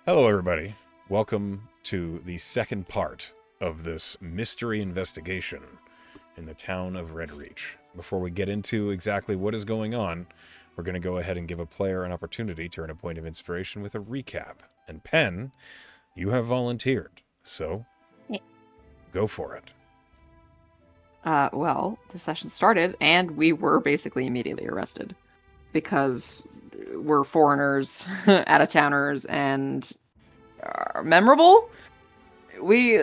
Hello, everybody. Welcome to the second part of this mystery investigation in the town of Redreach. Before we get into exactly what is going on, we're going to go ahead and give a player an opportunity to earn a point of inspiration with a recap. And Pen, you have volunteered, so Yeah. go for it. Well, the session started and we were basically immediately arrested because we're foreigners, out of towners, and memorable. We,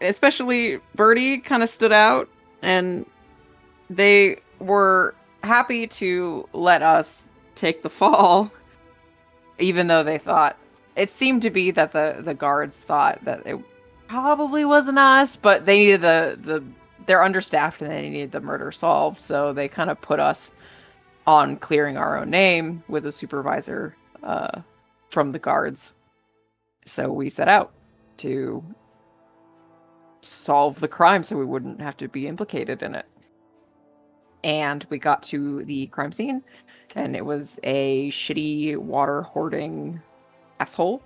especially Birdie, kind of stood out and they were happy to let us take the fall, even though they thought it seemed to be that the guards thought that it probably wasn't us, but they needed they're understaffed and they needed the murder solved, so they kind of put us on clearing our own name with a supervisor from the guards. So we set out to solve the crime so we wouldn't have to be implicated in it. And we got to the crime scene, and it was a shitty water hoarding asshole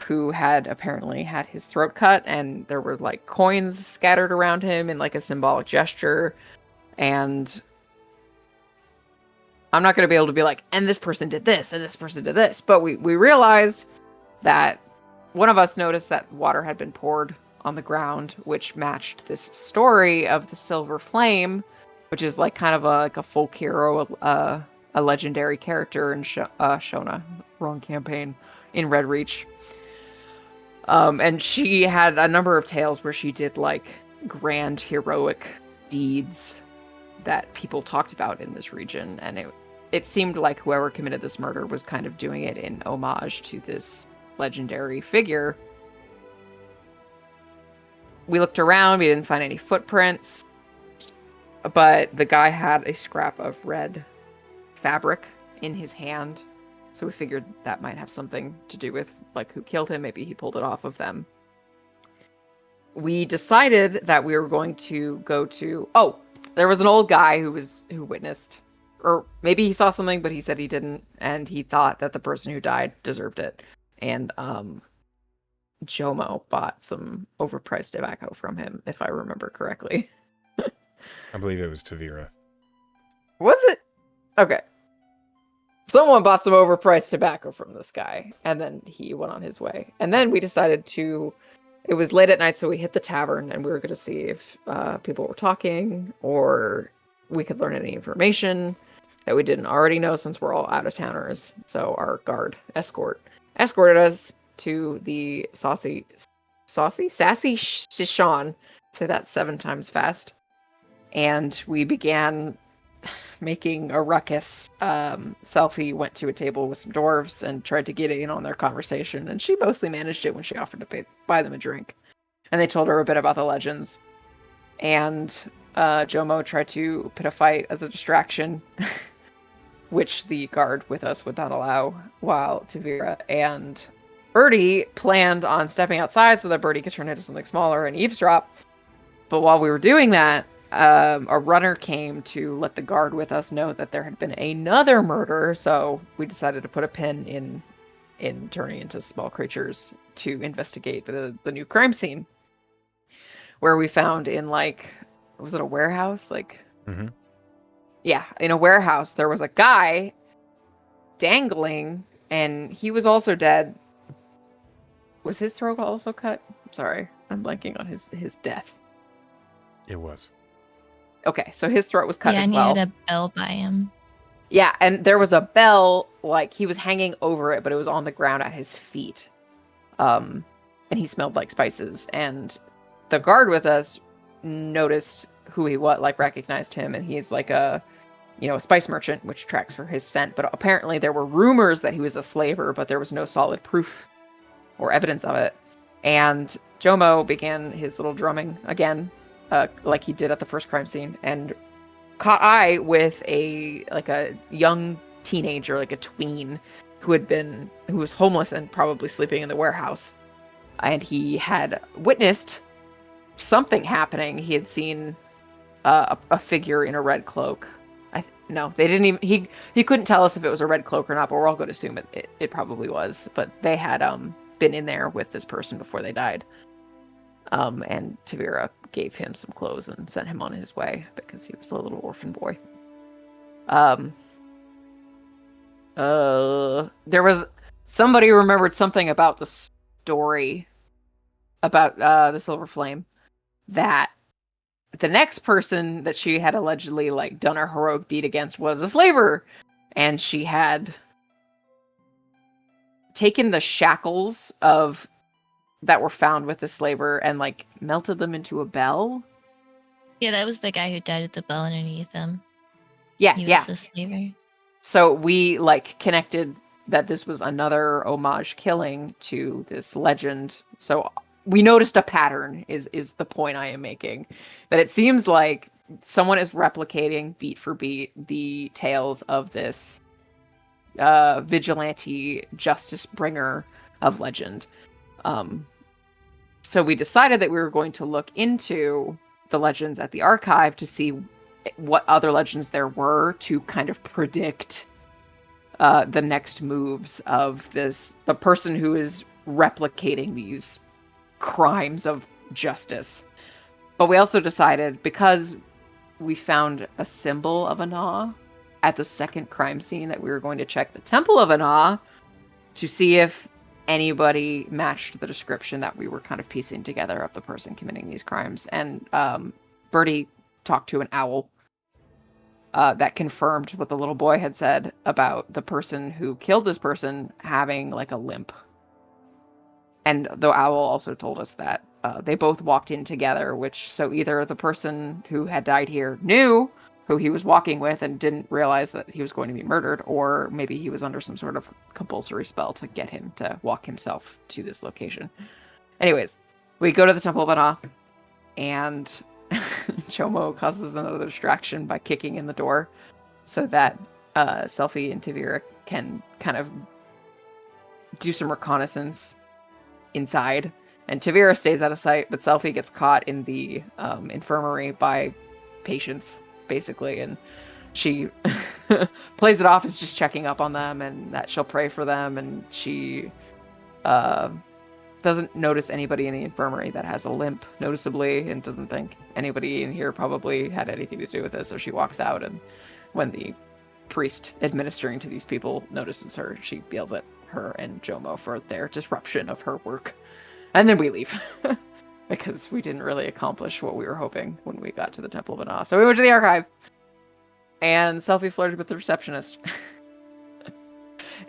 who had apparently had his throat cut, and there were like coins scattered around him in like a symbolic gesture. And I'm not going to be able to be like, and this person did this, and this person did this. But we realized that one of us noticed that water had been poured on the ground, which matched this story of the Silver Flame, which is like kind of like a folk hero, a legendary character in Shona, wrong campaign, in Redreach. And she had a number of tales where she did like grand heroic deeds that people talked about in this region, and it seemed like whoever committed this murder was kind of doing it in homage to this legendary figure. We looked around, we didn't find any footprints, but the guy had a scrap of red fabric in his hand, so we figured that might have something to do with like who killed him. Maybe he pulled it off of them. We decided that we were going to go to there was an old guy who witnessed, or maybe he saw something but he said he didn't, and he thought that the person who died deserved it. And Jomo bought some overpriced tobacco from him, if I remember correctly. I believe it was Tavira. Was it? Okay. Someone bought some overpriced tobacco from this guy, and then he went on his way. And then we decided it was late at night, so we hit the tavern, and we were going to see if people were talking, or we could learn any information that we didn't already know since we're all out-of-towners. So our guard escorted us to the Sassy Shishan. Say that 7 times fast. And we began making a ruckus. Selfie went to a table with some dwarves and tried to get in on their conversation, and she mostly managed it when she offered to buy them a drink. And they told her a bit about the legends. And Jomo tried to pit a fight as a distraction, which the guard with us would not allow, while Tavira and Birdie planned on stepping outside so that Birdie could turn into something smaller and eavesdrop. But while we were doing that, a runner came to let the guard with us know that there had been another murder, so we decided to put a pin in turning into small creatures to investigate the new crime scene, where we found in like, was it a warehouse? Like, Mm-hmm. yeah, in a warehouse there was a guy dangling, and he was also dead. Was his throat also cut? Sorry, I'm blanking on his death. It was. Okay, so his throat was cut yeah, as and well. he had a bell by him. Yeah, and there was a bell, like he was hanging over it, but it was on the ground at his feet. And he smelled like spices. And the guard with us noticed who he was, like recognized him, and he's like a spice merchant, which tracks for his scent. But apparently there were rumors that he was a slaver, but there was no solid proof or evidence of it. And Jomo began his little drumming again, like he did at the first crime scene, and caught eye with a young teenager, like a tween, who was homeless and probably sleeping in the warehouse. And he had witnessed something happening. He had seen a figure in a red cloak. No, they didn't even. He couldn't tell us if it was a red cloak or not, but we're all going to assume it probably was. But they had been in there with this person before they died. And Tavira gave him some clothes and sent him on his way because he was a little orphan boy. There was somebody remembered something about the story about the Silver Flame, that the next person that she had allegedly like done a heroic deed against was a slaver, and she had taken the shackles of that were found with the slaver and like melted them into a bell. Yeah, that was the guy who died with the bell underneath him. Yeah, He was yeah. the slaver. So we like connected that this was another homage killing to this legend. So we noticed a pattern is the point I am making. That it seems like someone is replicating beat for beat the tales of this vigilante justice bringer of legend. So we decided that we were going to look into the legends at the archive to see what other legends there were to kind of predict the next moves of the person who is replicating these crimes of justice. But we also decided, because we found a symbol of Ana at the second crime scene, that we were going to check the Temple of Ana to see if anybody matched the description that we were kind of piecing together of the person committing these crimes. And Bertie talked to an owl that confirmed what the little boy had said about the person who killed this person having like a limp. And the owl also told us that they both walked in together, so either the person who had died here knew who he was walking with and didn't realize that he was going to be murdered, or maybe he was under some sort of compulsory spell to get him to walk himself to this location. Anyways, we go to the Temple of Ana, and Chomo causes another distraction by kicking in the door so that Selphie and Tavira can kind of do some reconnaissance inside. And Tavira stays out of sight, but Selphie gets caught in the infirmary by patients, basically, and she plays it off as just checking up on them and that she'll pray for them, and she doesn't notice anybody in the infirmary that has a limp, noticeably, and doesn't think anybody in here probably had anything to do with it, so she walks out, and when the priest administering to these people notices her, she yells at her and Jomo for their disruption of her work. And then we leave. Because we didn't really accomplish what we were hoping when we got to the Temple of Ana. So we went to the archive. And Selphie flirted with the receptionist.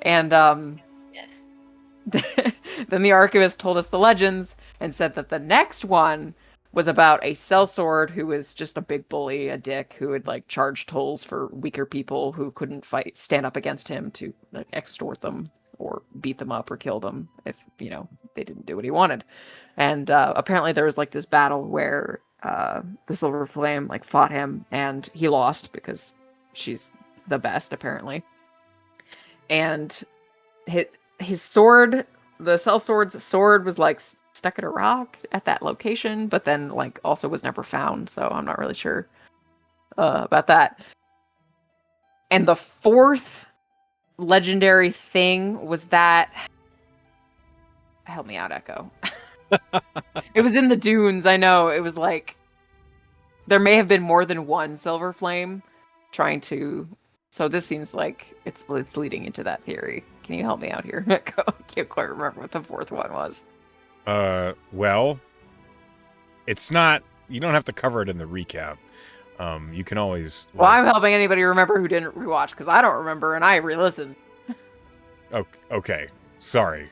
And Yes. then the archivist told us the legends and said that the next one was about a sellsword who was just a big bully, a dick, who would like charge tolls for weaker people who couldn't stand up against him to like extort them or beat them up or kill them if, they didn't do what he wanted. And apparently there was like this battle where the Silver Flame like fought him, and he lost because she's the best, apparently. And his sword, the sellsword's sword, was like stuck in a rock at that location, but then like also was never found, so I'm not really sure about that. And the fourth legendary thing was that, help me out, Echo. It was in the dunes. I know, it was like there may have been more than one Silver Flame trying to, so this seems like it's leading into that theory. Can you help me out here, Echo? I can't quite remember what the fourth one was. Well, it's not, you don't have to cover it in the recap. You can always... Well, I'm helping anybody remember who didn't rewatch, because I don't remember, and I re-listened. Okay. Sorry.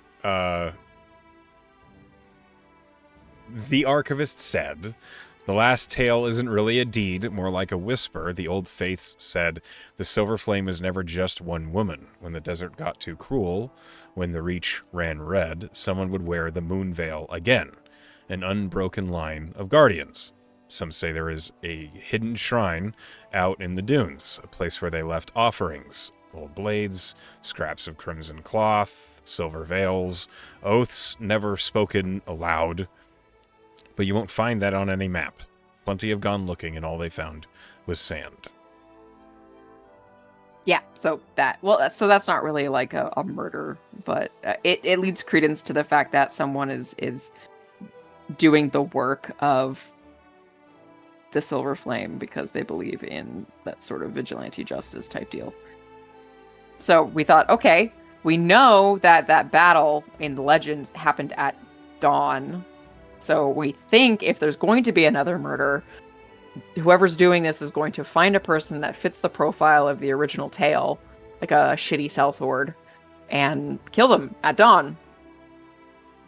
The archivist said, the last tale isn't really a deed, more like a whisper. The old faiths said the Silver Flame was never just one woman. When the desert got too cruel, when the reach ran red, someone would wear the moon veil again. An unbroken line of guardians. Some say there is a hidden shrine out in the dunes, a place where they left offerings, old blades, scraps of crimson cloth, silver veils, oaths never spoken aloud. But you won't find that on any map. Plenty have gone looking, and all they found was sand. Yeah, so that's not really like a murder, but it leads credence to the fact that someone is doing the work of the Silver Flame because they believe in that sort of vigilante justice type deal. So we thought, okay, we know that that battle in the legends happened at dawn. So we think if there's going to be another murder, whoever's doing this is going to find a person that fits the profile of the original tale, like a shitty sellsword, and kill them at dawn.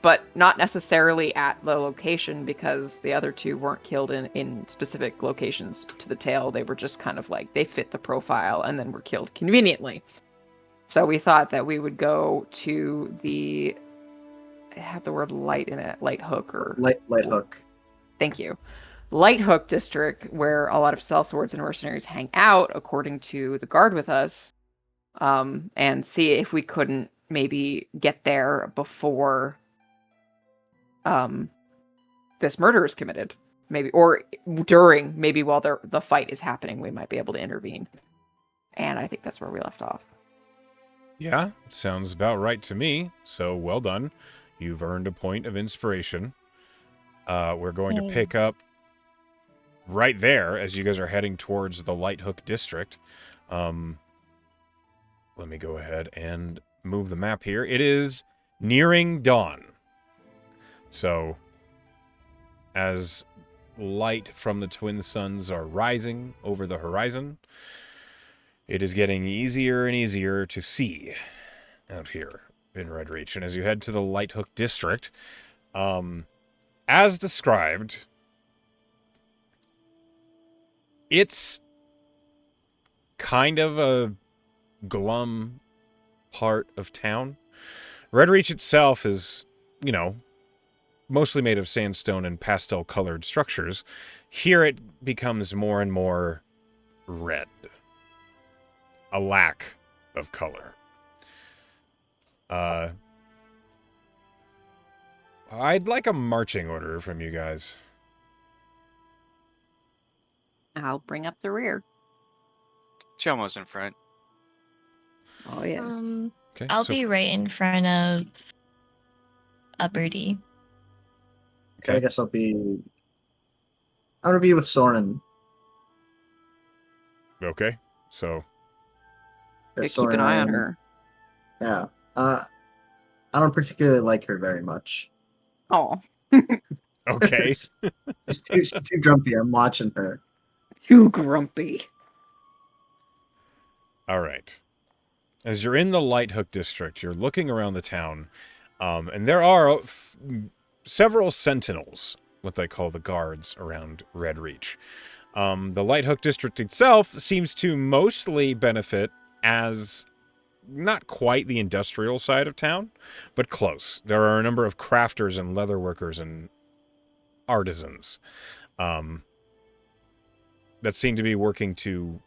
But not necessarily at the location, because the other two weren't killed in specific locations to the tale. They were just kind of like, they fit the profile and then were killed conveniently. So we thought that we would go to it had the word light in it, Light Hook or... Light Hook. Thank you. Light Hook district, where a lot of sellswords and mercenaries hang out, according to the guard with us, and see if we couldn't maybe get there before this murder is committed, maybe, or during, maybe while the fight is happening, we might be able to intervene. And I think that's where we left off. Yeah, sounds about right to me. So well done. You've earned a point of inspiration. We're going to pick up right there as you guys are heading towards the Light Hook district. Let me go ahead and move the map here. It is nearing dawn. So, as light from the twin suns are rising over the horizon, it is getting easier and easier to see out here in Redreach. And as you head to the Light Hook district, as described, it's kind of a glum part of town. Redreach itself is, mostly made of sandstone and pastel-colored structures. Here it becomes more and more red. A lack of color. I'd like a marching order from you guys. I'll bring up the rear. Chomo's in front. Oh, yeah. Okay, I'll be right in front of Upper D. Okay, I guess I'm gonna be with Soren. Okay, so... Yeah, keep an eye on her. Yeah. I don't particularly like her very much. Oh. Okay. She's too grumpy. I'm watching her. Too grumpy. All right. As you're in the Light Hook district, you're looking around the town, and there are several sentinels, what they call the guards, around Redreach. The Light Hook district itself seems to mostly benefit as not quite the industrial side of town, but close. There are a number of crafters and leather workers and artisans that seem to be working to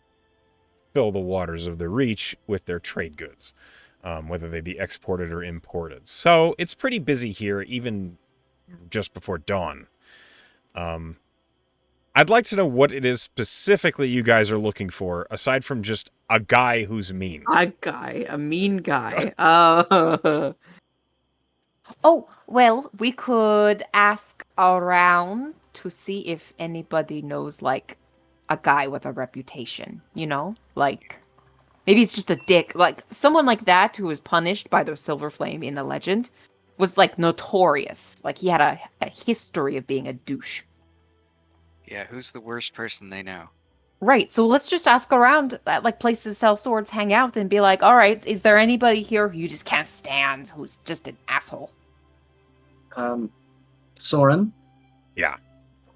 fill the waters of the Reach with their trade goods, whether they be exported or imported. So it's pretty busy here, even just before dawn. I'd like to know what it is specifically you guys are looking for, aside from just a guy who's mean. A mean guy. Oh, well, we could ask around to see if anybody knows, like, a guy with a reputation, Like, maybe it's just a dick. Like, someone like that who was punished by the Silver Flame in the legend was, like, notorious. Like, he had a history of being a douche. Yeah, who's the worst person they know? Right, so let's just ask around at, like, places sell swords, hang out, and be like, all right, is there anybody here who you just can't stand, who's just an asshole? Soren? Yeah.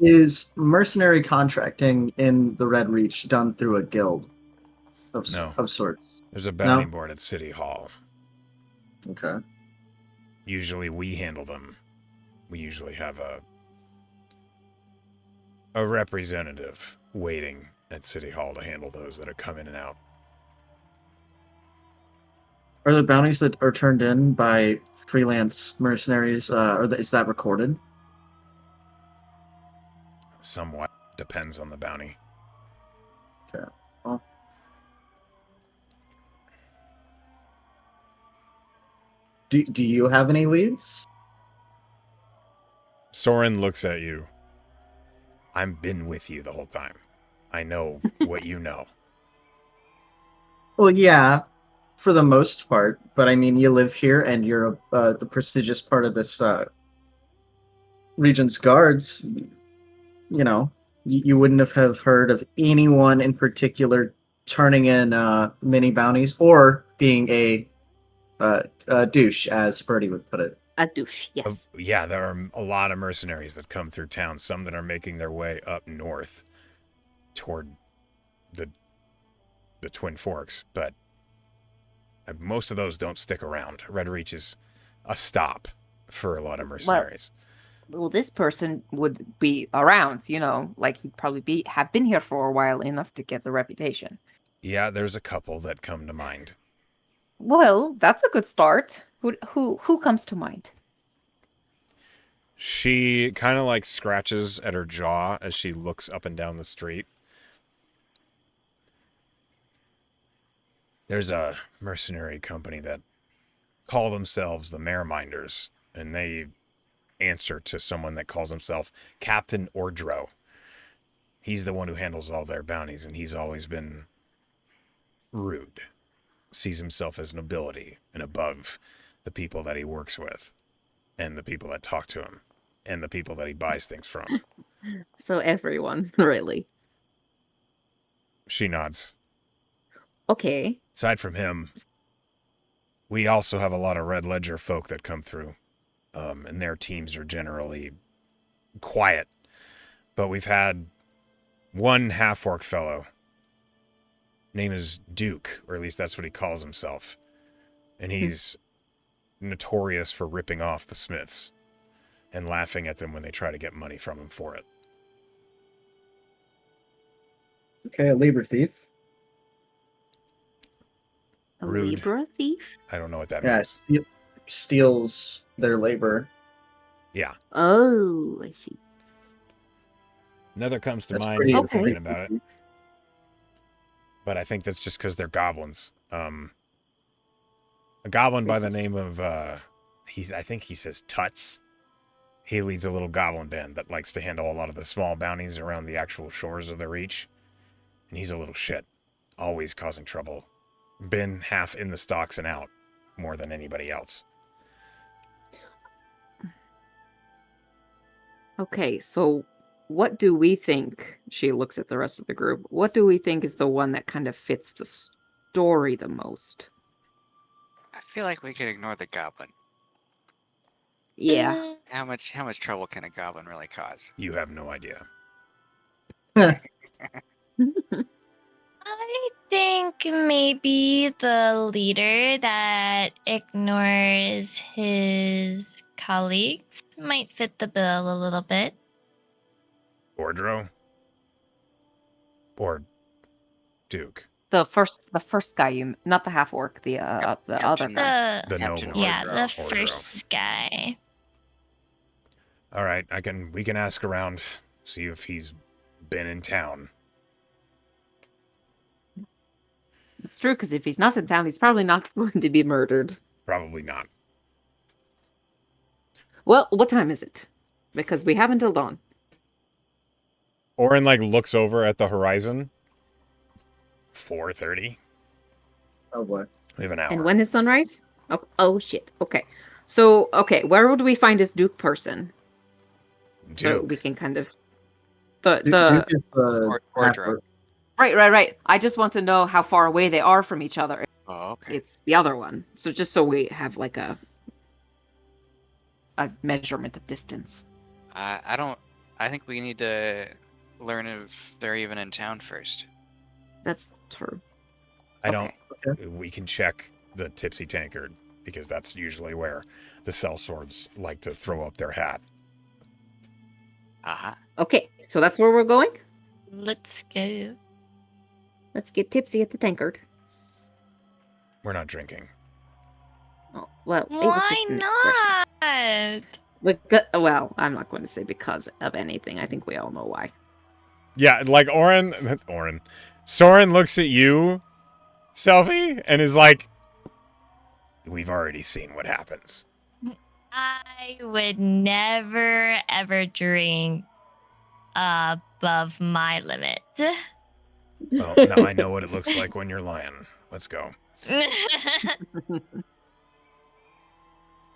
Is mercenary contracting in the Red Reach done through a guild of sorts? There's a bounty board at City Hall. Okay. Usually we handle them. We usually have a representative waiting at City Hall to handle those that have come in and out. Are the bounties that are turned in by freelance mercenaries, is that recorded? Somewhat. Depends on the bounty. Okay. Well, Do you have any leads? Soren looks at you. I've been with you the whole time. I know what you know. Well, yeah, for the most part. But I mean, you live here, and you're the prestigious part of this region's guards. You know, you wouldn't have heard of anyone in particular turning in mini bounties or being a douche, as Birdie would put it. A douche, yes. Yeah, there are a lot of mercenaries that come through town. Some that are making their way up north toward the Twin Forks, but most of those don't stick around. Redreach is a stop for a lot of mercenaries. Well, this person would be around, like he'd probably have been here for a while enough to get a reputation. Yeah, there's a couple that come to mind. Well, that's a good start. Who comes to mind? She kind of like scratches at her jaw as she looks up and down the street. There's a mercenary company that call themselves the Mareminders, and they answer to someone that calls himself Captain Ordro. He's the one who handles all their bounties, and he's always been rude. Sees himself as nobility and above the people that he works with, and the people that talk to him, and the people that he buys things from. So everyone, really. She nods. Okay. Aside from him, we also have a lot of Red Ledger folk that come through, and their teams are generally quiet. But we've had one half-orc fellow. Name is Duke, or at least that's what he calls himself. And he's notorious for ripping off the smiths and laughing at them when they try to get money from him for it. Okay, a labor thief. A Rude. Libra thief? I don't know what that Yeah, means. steals their labor. Yeah. Oh, I see. Another comes to That's mind pretty as we're okay. thinking about it. But I think that's just because they're goblins. A goblin by the name of, I think he says Tuts. He leads a little goblin band that likes to handle a lot of the small bounties around the actual shores of the Reach. And he's a little shit. Always causing trouble. Been half in the stocks and out more than anybody else. Okay, so what do we think? She looks at the rest of the group. What do we think is the one that kind of fits the story the most? I feel like we could ignore the goblin. Yeah. How much trouble can a goblin really cause? You have no idea. I think maybe the leader that ignores his colleagues might fit the bill a little bit. Ordro? Or Duke? The first guy not the half orc, the other Captain. guy. The Captain noble. Yeah, the Ordro. first guy. All right, we can ask around, see if he's been in town. It's true, because if he's not in town, he's probably not going to be murdered. Probably not. Well, what time is it? Because we have until dawn. Orin looks over at the horizon. 4:30. Oh boy. We have an hour. And when is sunrise? Oh shit. Okay. So, where would we find this Duke person? Duke. So we can kind of Duke is the Ordro. Right. I just want to know how far away they are from each other. Oh, okay. It's the other one. So just so we have like a measurement of distance. I think we need to learn if they're even in town first. That's true. I don't. Okay. We can check the Tipsy Tankard because that's usually where the sellswords like to throw up their hat. Aha. Okay, so that's where we're going? Let's go. Let's get tipsy at the tankard. We're not drinking. Oh, well, it was just Why an expression. not? Well, I'm not going to say because of anything. I think we all know why. Yeah, Soren looks at you, Selfie, and is like, we've already seen what happens. I would never ever drink above my limit. Well, now I know what it looks like when you're lying. Let's go.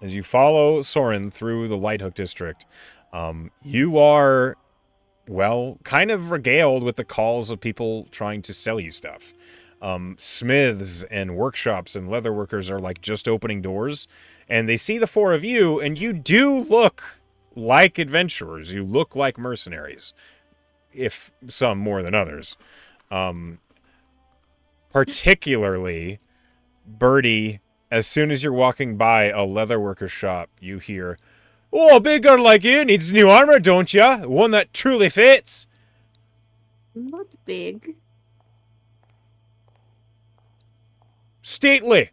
As you follow Soren through the Lighthook district, you are, well, kind of regaled with the calls of people trying to sell you stuff. Smiths and workshops and leatherworkers are like just opening doors, and they see the four of you, and you do look like adventurers. You look like mercenaries, if some more than others. Particularly, Birdie, as soon as you're walking by a leatherworker shop, you hear, "Oh, a big girl like you needs new armor, don't ya? One that truly fits." Not big. Stately.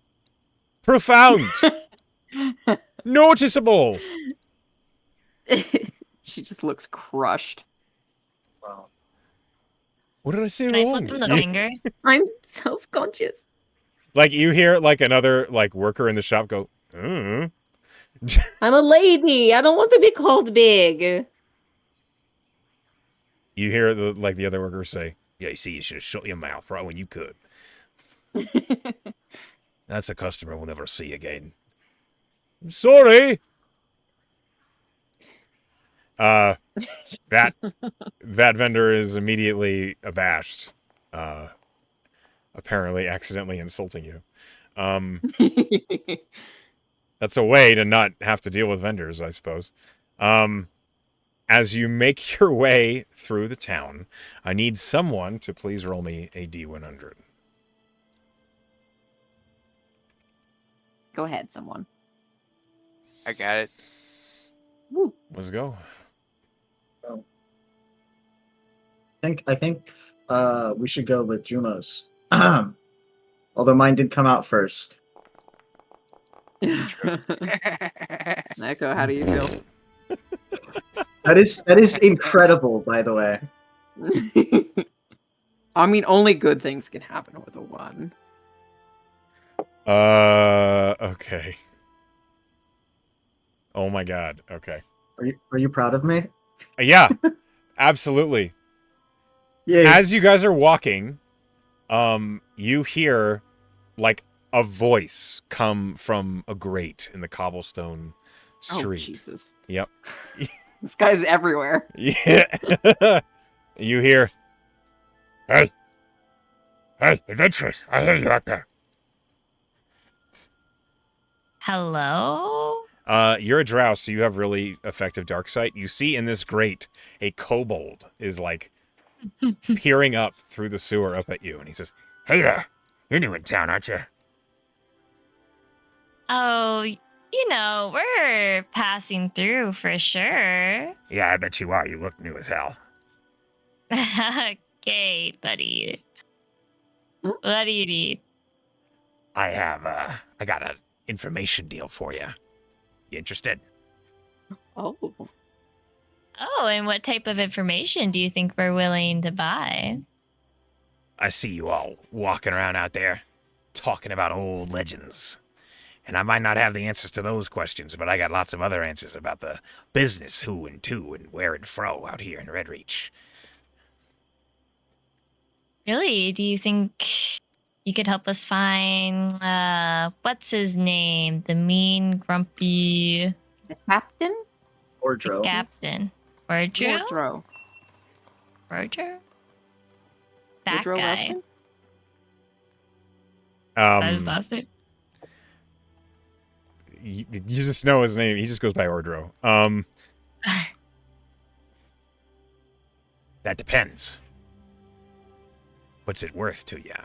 Profound. Noticeable. She just looks crushed. Wow. What did I say Can I wrong? flip him the finger? I'm self-conscious. Like, you hear, like, another, like, worker in the shop go, mm. I'm a lady. I don't want to be called big. You hear, the other workers say, "Yeah, you see, you should have shut your mouth right when you could. That's a customer we'll never see again." Sorry. That vendor is immediately abashed. Apparently accidentally insulting you. That's a way to not have to deal with vendors, I suppose. As you make your way through the town, I need someone to please roll me a D100. Go ahead, someone. I got it. Woo. Let's go. I think we should go with Jumo's. Although mine did come out first. Echo, how do you feel? That is incredible, by the way. I mean, only good things can happen with a 1. Okay. Oh my god. Okay. Are you proud of me? Yeah, absolutely. Yeah. As you guys are walking, you hear like a voice come from a grate in the cobblestone street. Oh, Jesus. Yep. This guy's everywhere. Yeah. You hear, "Hey, adventurers, I hear you out there." Hello? You're a drow, so you have really effective dark sight. You see in this grate, a kobold is like peering up through the sewer up at you, and he says, "Hey there, you're new in town, aren't you?" Oh, we're passing through for sure. "Yeah, I bet you are. You look new as hell." Okay, buddy. What do you need? I got an information deal for you. You interested? Oh. Oh, and what type of information do you think we're willing to buy? I see you all walking around out there, talking about old legends. And I might not have the answers to those questions, but I got lots of other answers about the business who and to and where and fro out here in Redreach. Really? Do you think you could help us find, what's his name? The mean, grumpy The captain? Ordro. captain. Wardrow? Wardrow. Wardrow? That Woodrow guy. Wilson? That his last name? You just know his name. He just goes by Ordro. That depends. What's it worth to ya?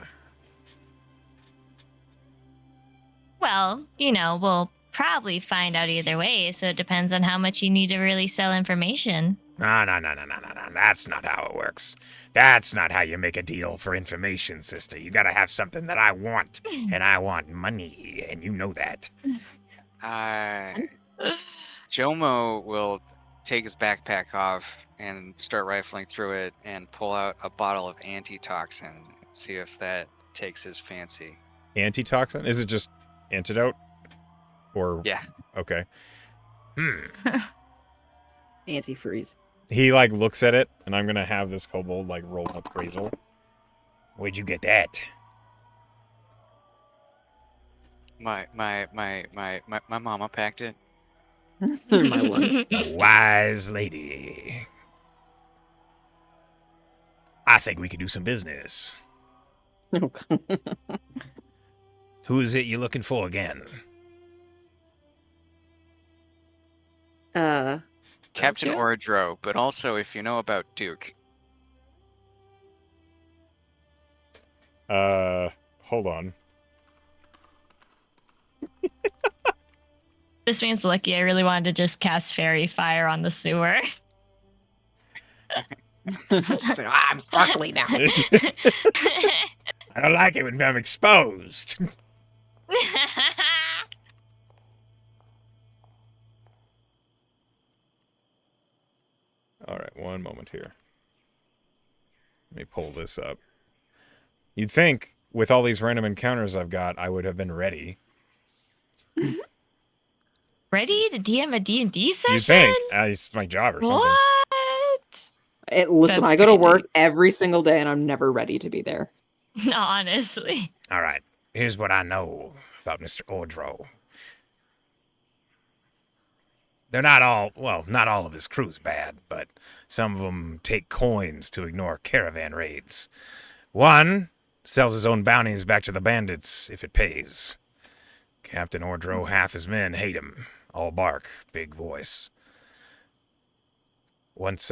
Well, we'll probably find out either way, so it depends on how much you need to really sell information. No. That's not how it works. That's not how you make a deal for information, sister. You gotta have something that I want, and I want money, and you know that. Jomo will take his backpack off and start rifling through it and pull out a bottle of antitoxin and see if that takes his fancy. Antitoxin? Is it just antidote? Or Yeah. okay. Antifreeze. He like looks at it, and I'm gonna have this kobold like roll an appraisal. Where'd you get that? My mama packed it. My lunch. A wise lady. I think we could do some business. Who is it you're looking for again? Captain Yeah. Orodro, but also if you know about Duke. Hold on. This means lucky. I really wanted to just cast fairy fire on the sewer. I'm sparkly now. I don't like it when I'm exposed. All right, one moment here. Let me pull this up. You'd think, with all these random encounters I've got, I would have been ready. Ready to DM a D&D session? You'd think. It's my job or something. What? Listen, That's I go to crazy. work every single day, and I'm never ready to be there. Honestly. All right, here's what I know about Mr. Ordro. They're not all of his crew's bad, but some of them take coins to ignore caravan raids. One sells his own bounties back to the bandits if it pays. Captain Ordro, half his men hate him. All bark, big voice. Once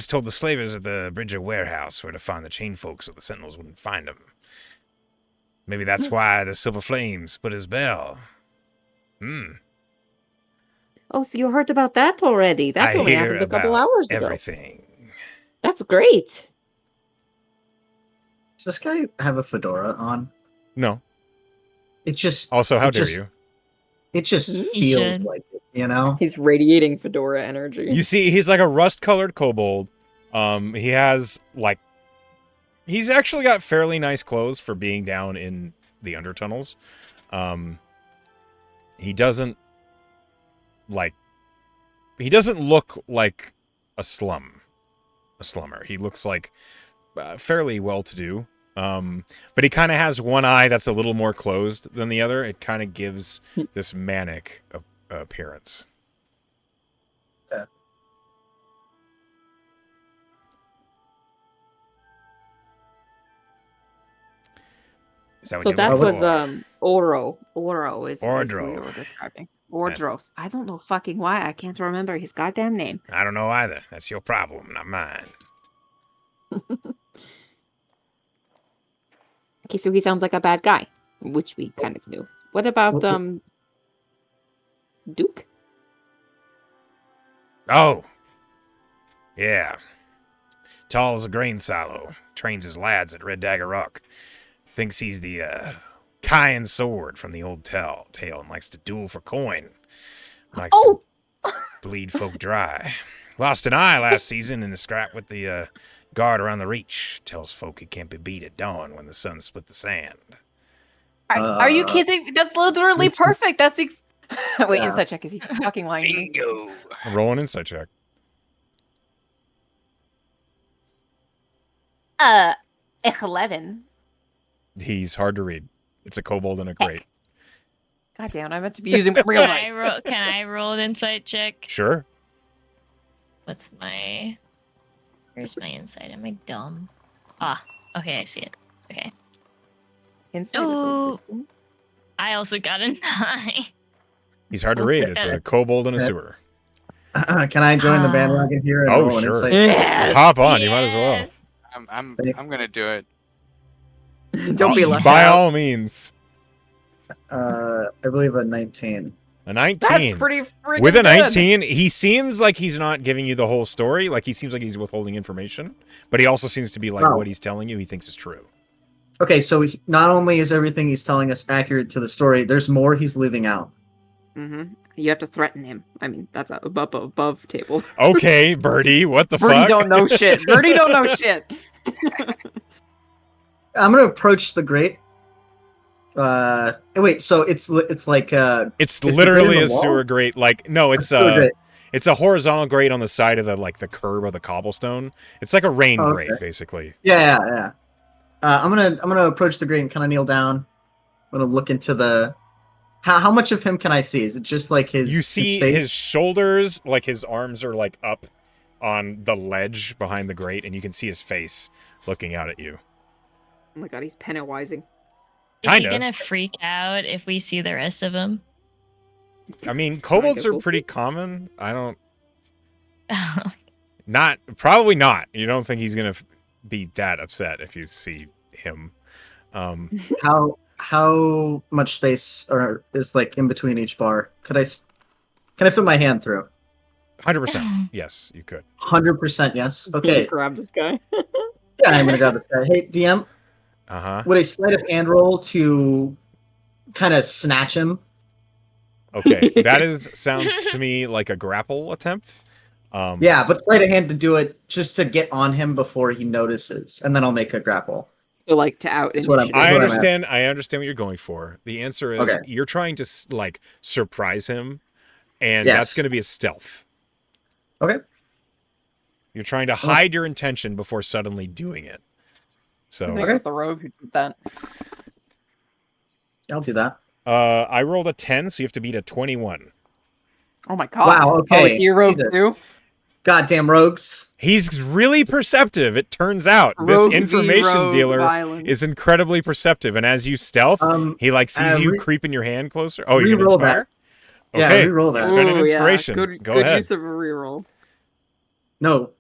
told the slavers at the Bridger warehouse where to find the chain folk so the sentinels wouldn't find him. Maybe that's why the Silver Flames put his bell. Oh, so you heard about that already? That I only hear happened a couple about hours ago. everything. That's great. Does this guy have a fedora on? No. It just Also, how it dare just- you? It just He feels should. like it, you know? He's radiating fedora energy. You see, he's like a rust-colored kobold. He has like, he's actually got fairly nice clothes for being down in the undertunnels. He doesn't look like a slummer. He looks like fairly well-to-do. But he kind of has one eye that's a little more closed than the other. It kind of gives this manic appearance. Okay. Is that what So you're that looking was for? Oro. Oro is who Ordro. you were describing. Ordros. I don't know fucking why. I can't remember his goddamn name. I don't know either. That's your problem, not mine. Okay, so he sounds like a bad guy, which we kind of knew. What about Duke? Oh. Yeah. Tall as a grain silo. Trains his lads at Red Dagger Rock. Thinks he's the Cayenne sword from the old tale and likes to duel for coin. Likes to bleed folk dry. Lost an eye last season in a scrap with the guard around the Reach. Tells folk he can't be beat at dawn when the sun split the sand. Are you kidding? That's literally it's- perfect. That's wait, Yeah. inside check. Is he fucking lying to me? Bingo. Roll an insight check. 11. He's hard to read. It's a kobold in a crate. God damn, I meant to be using real Can I dice. roll, can I roll an insight check? Sure. Where's my insight? Am I dumb? Ah, okay, I see it. Okay. Inside is Ooh. wisdom. I also got a 9. He's hard to read. It's a kobold in a Okay. sewer. Can I join the bandwagon here and Oh, roll an sure. insight? Yes. Hop on. You might as well. I'm gonna do it. Don't be left By out. all means. I believe a 19. A 19. That's pretty freaking With a good. 19, he seems like he's not giving you the whole story. Like, he seems like he's withholding information. But he also seems to be like Oh. what he's telling you he thinks is true. Okay, so not only is everything he's telling us accurate to the story, there's more he's leaving out. Mm-hmm. You have to threaten him. I mean, that's above table. Okay, Birdie, what the Birdie fuck? don't know shit. Birdie don't know shit. I'm going to approach the grate Wait. So it's like It's the grate literally in a the wall? sewer grate. Like, no, it's sewer grate. it's a horizontal grate on the side of the curb of the cobblestone. It's like a rain Oh, grate, okay. basically. Yeah. I'm gonna approach the grate and kind of kneel down. I'm gonna look into the. How much of him can I see? Is it just like his? You see face? his shoulders, like his arms are like up on the ledge behind the grate, and you can see his face looking out at you. Oh my god, he's Pennywising. Is he Kinda. gonna freak out if we see the rest of him? I mean, I kobolds guess are we'll pretty see. common. I don't. Probably not. You don't think he's gonna be that upset if you see him. How much space or is like in between each bar? Can I fit my hand through? 100%. Yes, you could. 100% yes. Okay. Grab this guy. Yeah, I'm gonna grab this guy. Hey, DM, Uh-huh. would a sleight of hand roll to kind of snatch him? Okay. Sounds to me like a grapple attempt. Yeah, but sleight of hand to do it just to get on him before he notices, and then I'll make a grapple. So like to out That's what initiative. I what I'm understand. I understand what you're going for. The answer is Okay. you're trying to like surprise him, and Yes. that's going to be a stealth. Okay. You're trying to hide your intention before suddenly doing it. I So think it was the rogue who did that. I'll do that. I rolled a 10, so you have to beat a 21. Oh my god. Wow, Oh, okay. is he a rogue Jesus. too? Goddamn rogues. He's really perceptive, it turns out. Rogue This v. information rogue dealer violence. is incredibly perceptive, and as you stealth, he like sees you creeping your hand closer. Oh, you're gonna Reroll inspire? that. Yeah, Okay, reroll that. spend an Ooh, inspiration. Yeah. Good, Go good ahead. use of a reroll. No,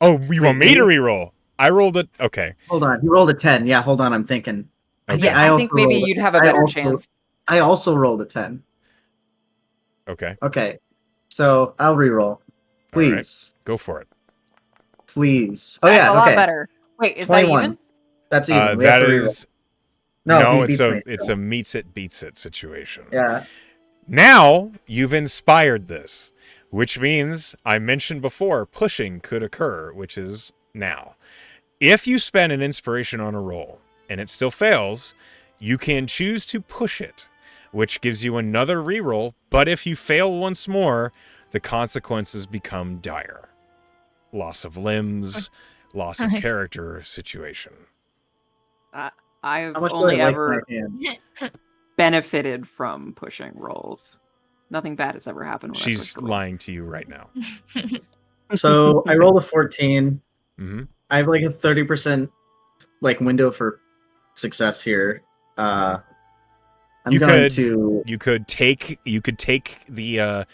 Oh, you want Wait, me to me? reroll? I rolled it. Okay. hold on. He rolled a 10. Yeah, hold on. I'm thinking. Okay. Yeah, I think maybe you'd have a better chance. I also rolled a 10. Okay. Okay, so I'll reroll. All right. Please. Go for it. Please. Oh, That's yeah, a lot okay. better. Wait, is 21. that even? That's even. We have That to reroll. is No, he it's beats a me. it's a meets it beats it situation. Yeah. Now you've inspired this, which means I mentioned before pushing could occur, which is now. If you spend an inspiration on a roll and it still fails, you can choose to push it, which gives you another reroll, but if you fail once more, the consequences become dire. Loss of limbs, loss of character situation. I've How much do only I like ever my hand? benefited from pushing rolls. Nothing bad has ever happened when I She's pushed a roll. lying to you right now. So I rolled a 14. Mm-hmm. I have like a 30% like window for success here. I'm You going could- to. You could take the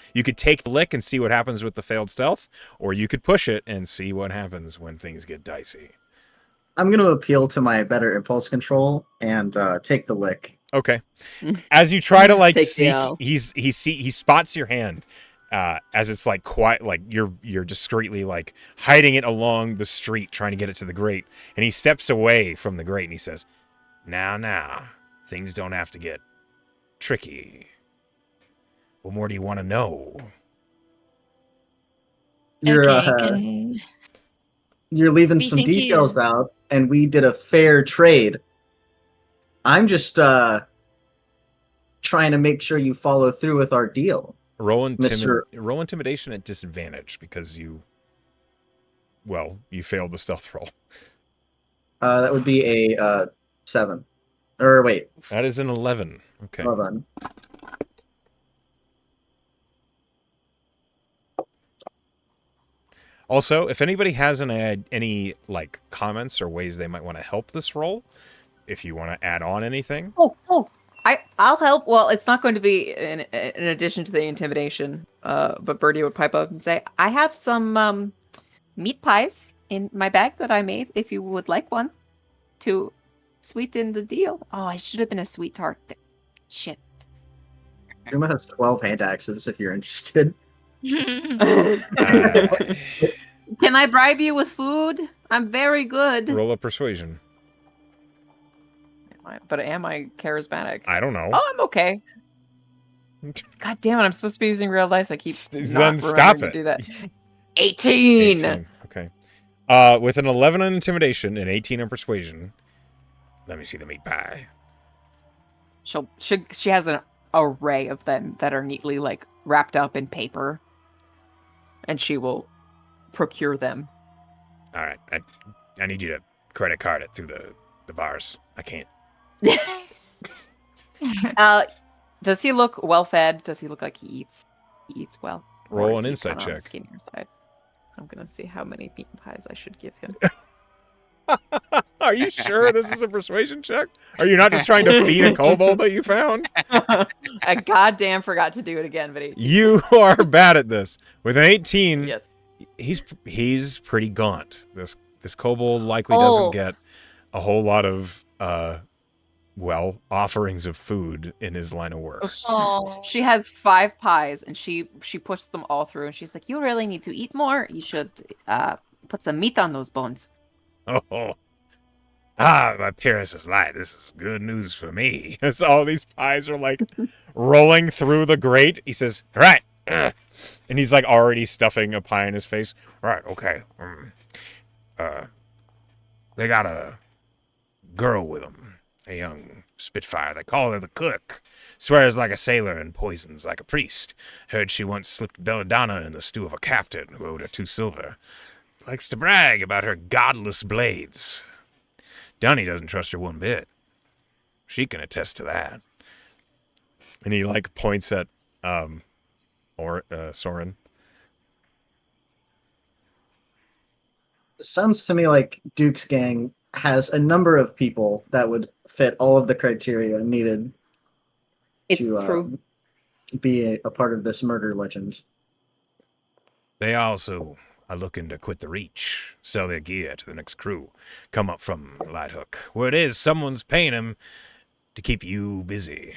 lick and see what happens with the failed stealth, or you could push it and see what happens when things get dicey. I'm going to appeal to my better impulse control and take the lick. Okay. As you try to like Take the sneak, L. he spots your hand as it's like quiet, like you're discreetly like hiding it along the street, trying to get it to the grate, and he steps away from the grate and he says, "Now, things don't have to get tricky. What more do you want to know?" You're Okay, you're leaving We some think details you- out, and we did a fair trade. I'm just trying to make sure you follow through with our deal. Roll Mr. intimidation at disadvantage because you failed the stealth roll. That would be a 7. Or wait, That is an 11. Okay. hold on. Also, if anybody has any like comments or ways they might want to help this roll, if you want to add on anything. I'll help. Well, it's not going to be in addition to the intimidation. But Birdie would pipe up and say, "I have some meat pies in my bag that I made. If you would like one, to sweeten the deal." Oh, I should have been a sweetheart. Shit. Juma has 12 hand axes if you're interested. Can I bribe you with food? I'm very good. Roll a persuasion. But am I charismatic? I don't know. Oh, I'm okay. God damn it! I'm supposed to be using real dice. I keep Then not stop remembering it. to do that. 18. 18. Okay. With an 11 on intimidation and 18 on persuasion. Let me see the meat pie. She has an array of them that are neatly like wrapped up in paper, and she will procure them. All right, I need you to credit card it through the bars. I can't. Does he look well fed? Does he look like he eats? He eats well. Or Roll is an he insight kinda on the check. skinnier side? I'm gonna see how many meat pies I should give him. Are you sure this is a persuasion check? Are you not just trying to feed a kobold that you found? I goddamn forgot to do it again, but 18. You are bad at this. With an 18, Yes. he's pretty gaunt. This kobold likely doesn't get a whole lot of offerings of food in his line of work. Oh. She has 5 pies, and she puts them all through, and she's like, "You really need to eat more. You should put some meat on those bones." Oh. Ah, my Pyrrhus is light. This is good news for me. As all these pies are like rolling through the grate, he says, "Right," and he's like already stuffing a pie in his face. Right, okay. They got a girl with them, a young spitfire. They call her the cook. Swears like a sailor and poisons like a priest. Heard she once slipped belladonna in the stew of a captain who owed her 2 silver. Likes to brag about her godless blades. Dunny doesn't trust her one bit. She can attest to that. And he like points at Soren. Sounds to me like Duke's gang has a number of people that would fit all of the criteria needed It's to true. be a part of this murder legend. They also are looking to quit the Reach, sell their gear to the next crew, come up from Lighthook. Word is someone's paying them to keep you busy.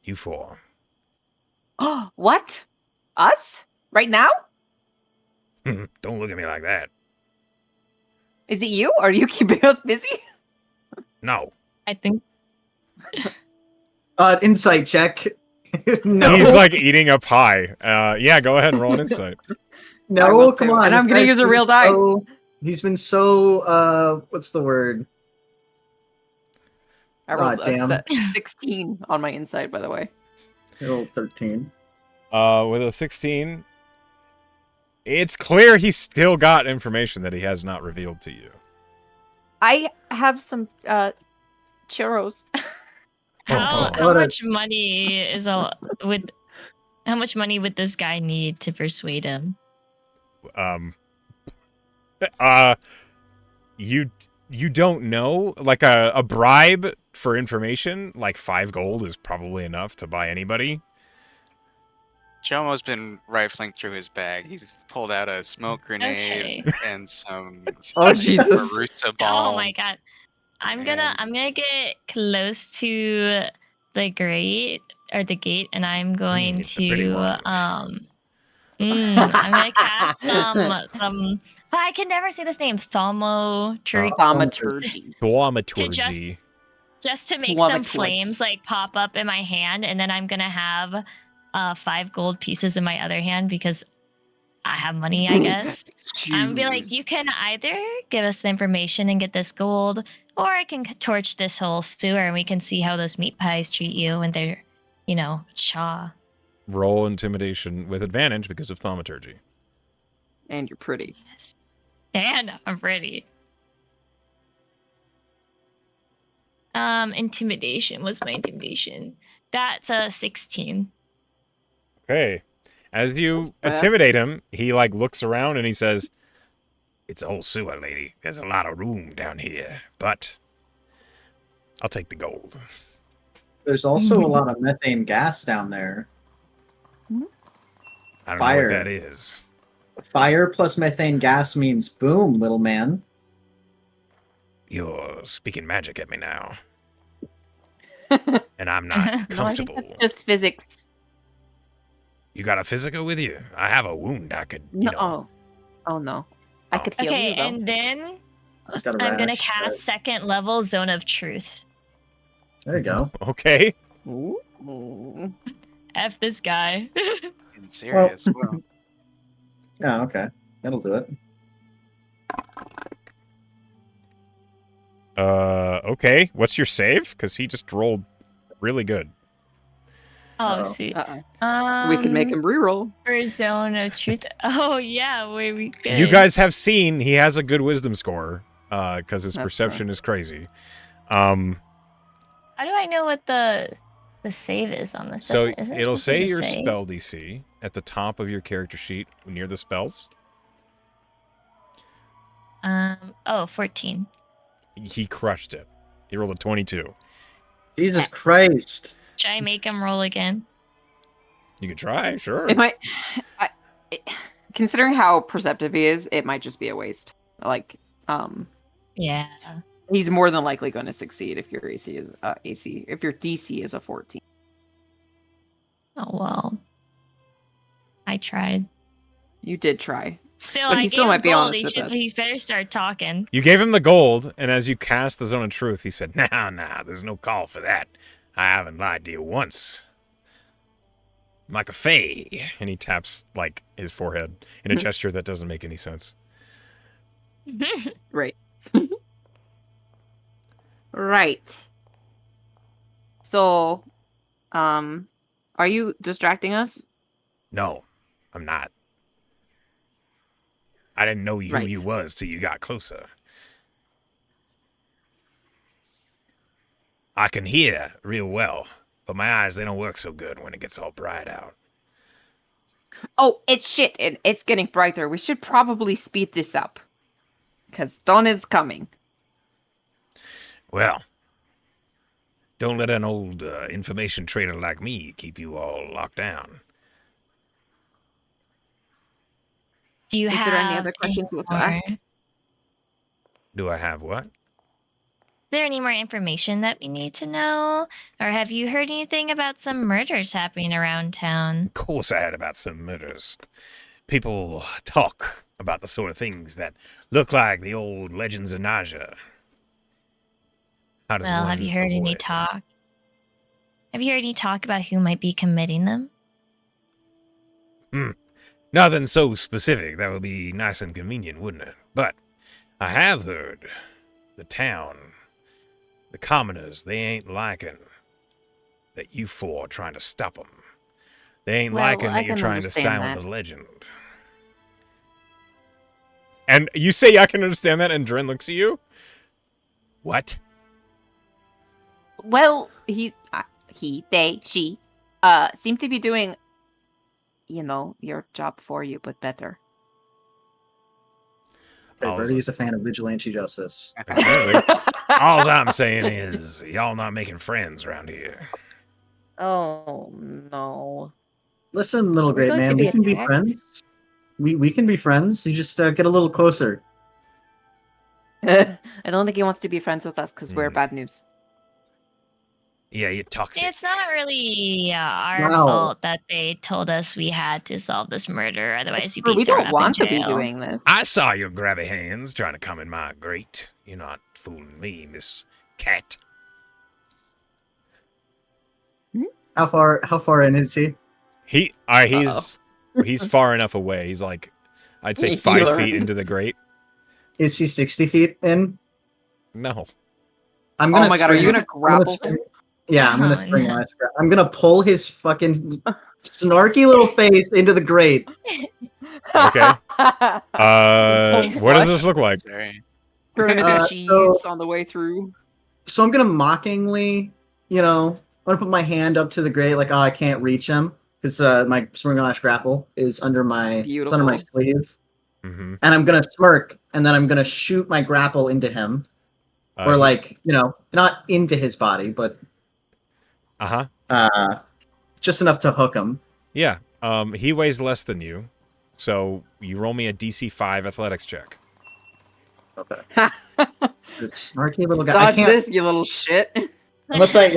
You 4. What? Us? Right now? Don't look at me like that. Is it you? Are you keeping us busy? No. I think Insight check. No. He's like eating a pie. Yeah, go ahead and roll an insight. I No, will come too. on. And I'm this gonna guy's use a been real die. He's been so what's the word? I rolled damn. a 16 on my insight, by the way. Roll 13. With a 16, it's clear he's still got information that he has not revealed to you. I have some churros. how Oh. much money is how much money would this guy need to persuade him? You don't know. Like a bribe for information, like 5 gold is probably enough to buy anybody. Jomo's been rifling through his bag. He's pulled out a smoke grenade Okay. and some Oh, Jesus. Marusa balm. Oh my god. I'm gonna get close to the grate or the gate, and I'm going It's the pretty to one. I'm gonna cast some I can never say this name. Thaumaturgy. Thaumaturgy. Thaumaturgy. Just to make some Thaumaturgy. flames like pop up in my hand, and then I'm gonna have 5 gold pieces in my other hand because I have money, I guess. I'm gonna be like, you can either give us the information and get this gold, or I can torch this whole sewer and we can see how those meat pies treat you when they're, chaw. Roll intimidation with advantage because of thaumaturgy. And you're pretty. Yes. And I'm pretty. Intimidation. What's my intimidation? That's a 16. Okay. As you That's bad. intimidate him, he like looks around and he says, "It's a whole sewer, lady. There's a lot of room down here, but I'll take the gold." There's also a lot of methane gas down there. I don't Fire. know what that is. Fire plus methane gas means boom, little man. You're speaking magic at me now. And I'm not No, I think comfortable. that's just physics. You got a physical with you? I have a wound I could, you No. know. Oh no. I could heal Okay, you though. and then He's got a I'm gonna rash, cast second level Zone of Truth. There you go. Okay. Ooh. F this guy. In serious. Well, Yeah, okay. That'll do it. Okay. What's your save? Because he just rolled really good. Oh, Uh-oh. see. We could make him reroll. For Zone of Truth. Oh, yeah, we could. You guys have seen he has a good wisdom score because his That's perception true. is crazy. How do I know what the save is on this? So Isn't it it'll supposed to say just your say? spell DC at the top of your character sheet near the spells. 14. He crushed it. He rolled a 22. Jesus Christ. Should I make him roll again? You can try, sure. It might. Considering how perceptive he is, it might just be a waste. Like, Yeah. he's more than likely going to succeed if your AC is if your DC is a 14. Oh, well. I tried. You did try. Still, But I he gave still him might be gold. honest with us. He better start talking. You gave him the gold, and as you cast the Zone of Truth, he said, Nah, there's no call for that. I haven't lied to you once. I'm like a fae. And he taps, like, his forehead in a gesture that doesn't make any sense. Right. Right. So, are you distracting us? No, I'm not. I didn't know who Right. you was till you got closer. I can hear real well, but my eyes, they don't work so good when it gets all bright out. Oh, it's shit, and it's getting brighter. We should probably speed this up. Because dawn is coming. Well, don't let an old information trader like me keep you all locked down. Do you Is have there any other questions you want to ask? Is Do I have what? there any more information that we need to know? Or have you heard anything about some murders happening around town? Of course I heard about some murders. People talk about the sort of things that look like the old legends of Naja. How does Well, one have you heard any avoid- talk? Have you heard any talk about who might be committing them? Nothing so specific. That would be nice and convenient, wouldn't it? But I have heard the town, the commoners, they ain't liking that you four are trying to stop them. They ain't Well, liking I that you're can trying to understand silence that. the legend. And you say I can understand that, and Dren looks at you? What? Well, he, they, she, seem to be doing, your job for you, but better. Okay, Oh, Birdie's a fan of vigilante justice. Apparently. All I'm saying is, y'all not making friends around here. Oh, no. Listen, little We're great going to man, be we can be attacked? friends. We can be friends. You just get a little closer. I don't think he wants to be friends with us because we're Hmm. bad news. Yeah, you're toxic. It's not really our Wow. fault that they told us we had to solve this murder. Otherwise, It's we'd true, be we thrown don't up want in to be jail. doing this. I saw your grabby hands trying to come in my grate. You're not fooling me, Miss Cat. How far in is he? He's far enough away. He's like, I'd say He 5 learned. feet into the grate. Is he 60 feet in? No. I'm Oh gonna my god, are you spring- gonna grapple spring- him? Yeah, I'm gonna Oh, spring no. lash grab. I'm gonna pull his fucking snarky little face into the grate. Okay. Pull What does flesh. this look like? Sorry. Turn him into Uh, cheese so- on the way through. So I'm gonna mockingly, I'm gonna put my hand up to the grate like, oh, I can't reach him because my spring lash grapple is under my Beautiful. sleeve, Mm-hmm. and I'm gonna smirk, and then I'm gonna shoot my grapple into him, or not into his body, but Uh-huh. just enough to hook him. Yeah. He weighs less than you. So you roll me a DC 5 athletics check. Okay. This snarky little guy. I Dodge can't this, you little shit. unless I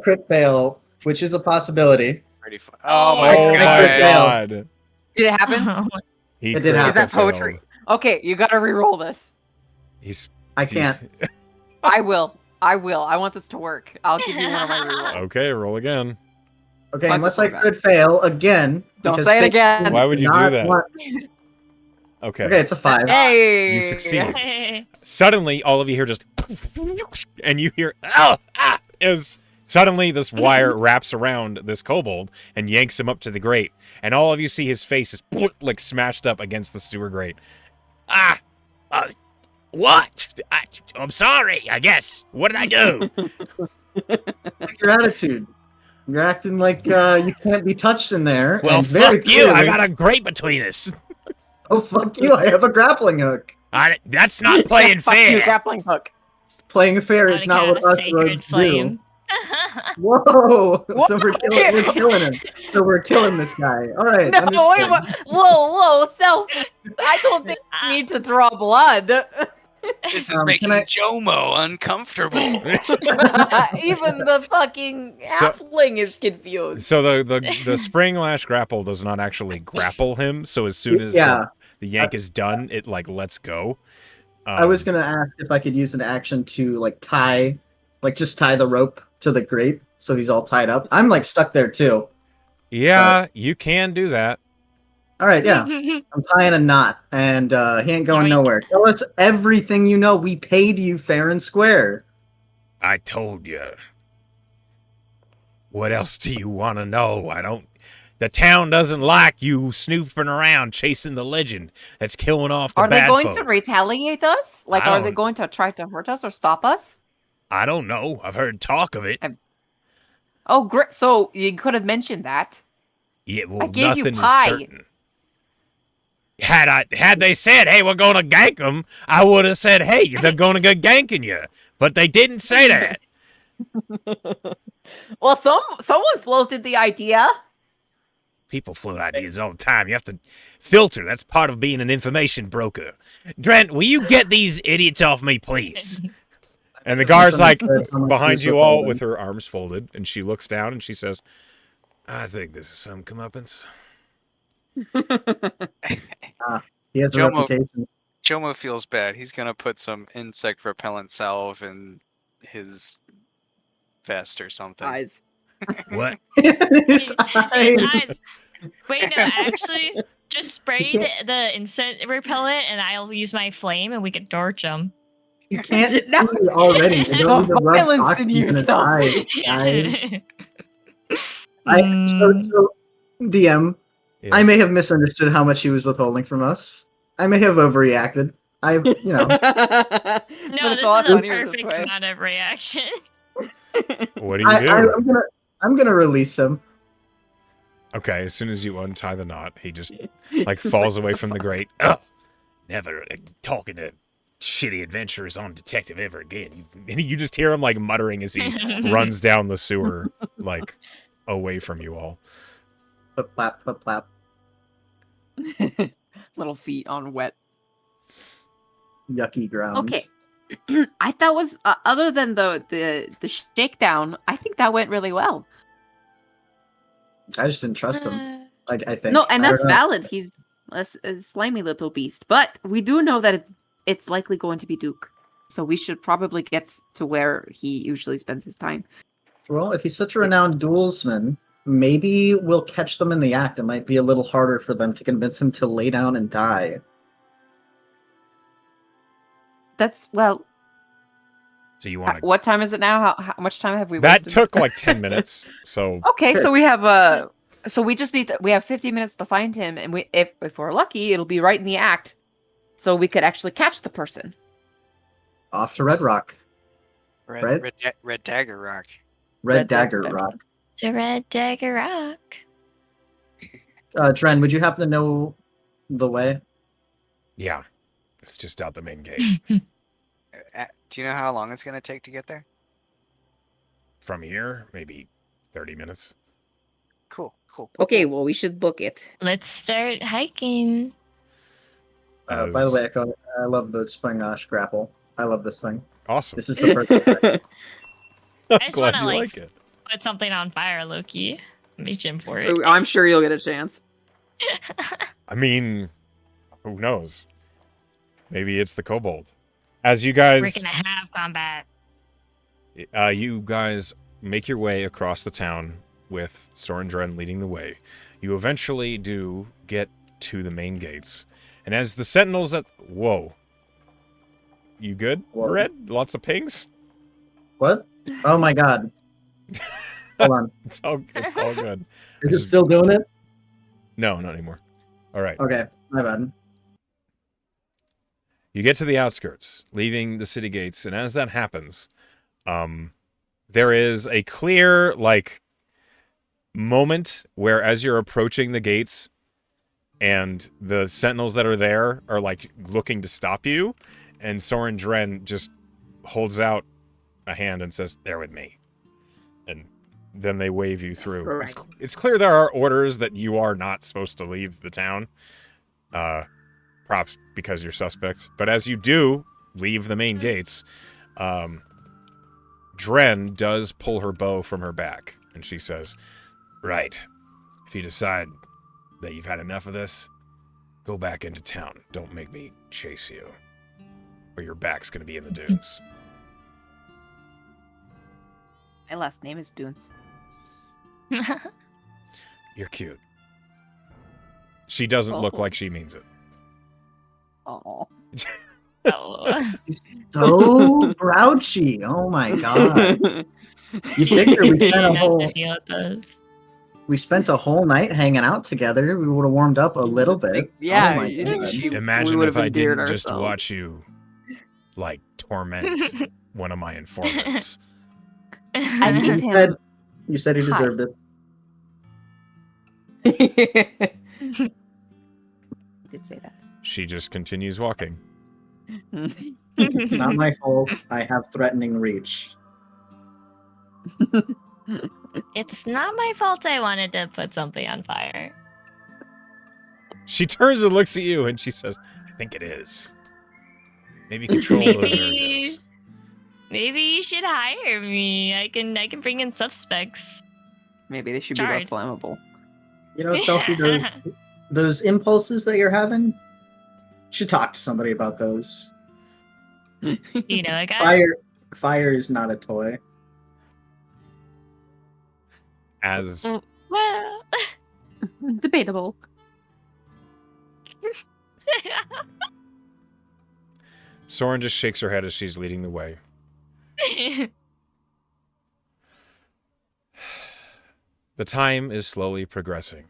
crit fail, which is a possibility. Pretty fun. Oh Oh my my god. god. Did it happen? He It did happen. Is that critical poetry? failed. Okay, you gotta re-roll this. He's I can't. I will. I want this to work. I'll give you one of my re-rolls. Okay, roll again. Okay, Fuck unless the I fuck crit fail again. Don't because say it fake again. Why would you not do that? want- Okay. Okay, it's a 5. Hey! You succeed. Suddenly, all of you hear just, and you hear, as Suddenly, this wire wraps around this kobold and yanks him up to the grate, and all of you see his face is like smashed up against the sewer grate. Ah! What? I'm sorry, I guess. What did I do? Your attitude. You're acting like you can't be touched in there. Well, and very fuck you. I clearly- got a grate between us. Oh, fuck you. I have a grappling hook. That's not playing Fuck you, fair. grappling hook. Playing fair I is would not have what a us sacred rogues flame. do. Whoa! What? So we're killing him. So we're killing this guy. All right. No, understood. wait, whoa, Selfie. I don't think you need to draw blood. This is Can making I- Jomo uncomfortable. Even the fucking So- halfling is confused. So the spring lash grapple does not actually grapple him. So as soon as Yeah. the yank is done, it like lets go. I was gonna ask if I could use an action to just tie the rope to the grate so he's all tied up. I'm like stuck there too. Yeah, you can do that. All right, yeah. I'm tying a knot, and he ain't going Yoink. nowhere. Tell us everything you know. We paid you fair and square. I told you. What else do you want to know? The town doesn't like you snooping around chasing the legend that's killing off the Are they bad going folk. to retaliate us? Like, I are they don't- going to try to hurt us or stop us? I don't know. I've heard talk of it. Oh, great. So you could have mentioned that. Yeah, well, I gave you nothing pie. is certain. Had they said, "Hey, we're going to gank them," I would have said, "Hey, they're going to go ganking you," but they didn't say that. Well, someone floated the idea. People float ideas all the time. You have to filter. That's part of being an information broker. Drent, will you get these idiots off me, please? And the guard's like behind you all with her arms folded, and she looks down and she says, "I think this is some comeuppance." He has a Jomo- reputation. Jomo feels bad. He's gonna put some insect repellent salve in his vest or something. Eyes. What? His His eyes. eyes. Wait, no, actually, just spray the insect repellent, and I'll use my flame, and we can torch them. You can't No. see already. You don't need to rub Violence in oxygen you, in his Self. eyes, guys. Mm. So, DM, I Yes. may have misunderstood how much he was withholding from us. I may have overreacted. No, But this it's is a lot a funnier this perfect way. amount of reaction. What do you do? I'm gonna release him. Okay, as soon as you untie the knot, he just like falls away from the grate. Ugh, never talking to shitty adventurers on detective ever again. And you just hear him like muttering as he runs down the sewer, like away from you all. Flip flap, flip flap. Little feet on wet. Yucky grounds. Okay. I thought was other than the shakedown, I think that went really well. I just didn't trust him. I think. No, and I that's don't know. valid. He's a slimy little beast, but we do know that it's likely going to be Duke. So we should probably get to where he usually spends his time. Well, if he's such a renowned duelsman, maybe we'll catch them in the act. It might be a little harder for them to convince him to lay down and die. That's well. So you want to? What time is it now? How much time have we That wasted? took like 10 minutes. So Okay, Sure. so we have so we just need we have 50 minutes to find him, and if we're lucky, it'll be right in the act, so we could actually catch the person. Off to Red Rock. Red, Right? red Dagger Rock. Red Dagger Dagger. Rock. To Red Dagger Rock. Dren, would you happen to know the way? yeah, it's just out the main gate. Do you know how long it's gonna take to get there? From here, maybe 30 minutes. Cool. Okay, well we should book it. Let's start hiking. By the way, I love the Spring Ash grapple. I love this thing. Awesome. This is the first. I'm just glad wanna, you like- like it. Put something on fire, Loki. Reach in for it. I'm sure you'll get a chance. I mean, who knows? Maybe it's the kobold. As you guys, We're gonna have combat. you guys make your way across the town with Sorendren leading the way. You eventually do get to the main gates, and as the sentinels at whoa, you good? Whoa. Red? Lots of pings. What? Oh my god. Hold on. It's all good. Is it still doing it? No, not anymore. All right. Okay, my bad. You get to the outskirts, leaving the city gates, and as that happens, there is a clear moment where as you're approaching the gates and the sentinels that are there are looking to stop you, and Soren Dren just holds out a hand and says, "They're with me." And then they wave you through. Right. It's clear there are orders that you are not supposed to leave the town. Props because you're suspects. But as you do leave the main gates, Dren does pull her bow from her back, and she says, "Right. If you decide that you've had enough of this, go back into town. Don't make me chase you, or your back's going to be in the dunes." My last name is Dunes. You're cute. She doesn't look like she means it. Oh. Oh. So grouchy. Oh my god. You figure we spent a Didn't have whole to deal with those. we spent a whole night hanging out together. We would have warmed up a little bit. Yeah, Oh my you think god. she- we Imagine would if have I endeared didn't just ourselves. watch you, torment one of my informants. I You gave said him. you said he Hi. deserved it. Did say that. She just continues walking. It's not my fault. I have threatening reach. It's not my fault I wanted to put something on fire. She turns and looks at you and she says, "I think it is. Maybe control those Maybe- urges." Maybe you should hire me. I can bring in suspects. Maybe they should be less flammable. You know, Sophie, those impulses that you're having, you should talk to somebody about those. You know, a guy. Fire is not a toy. As Well, Debatable. Soren just shakes her head as she's leading the way. The time is slowly progressing,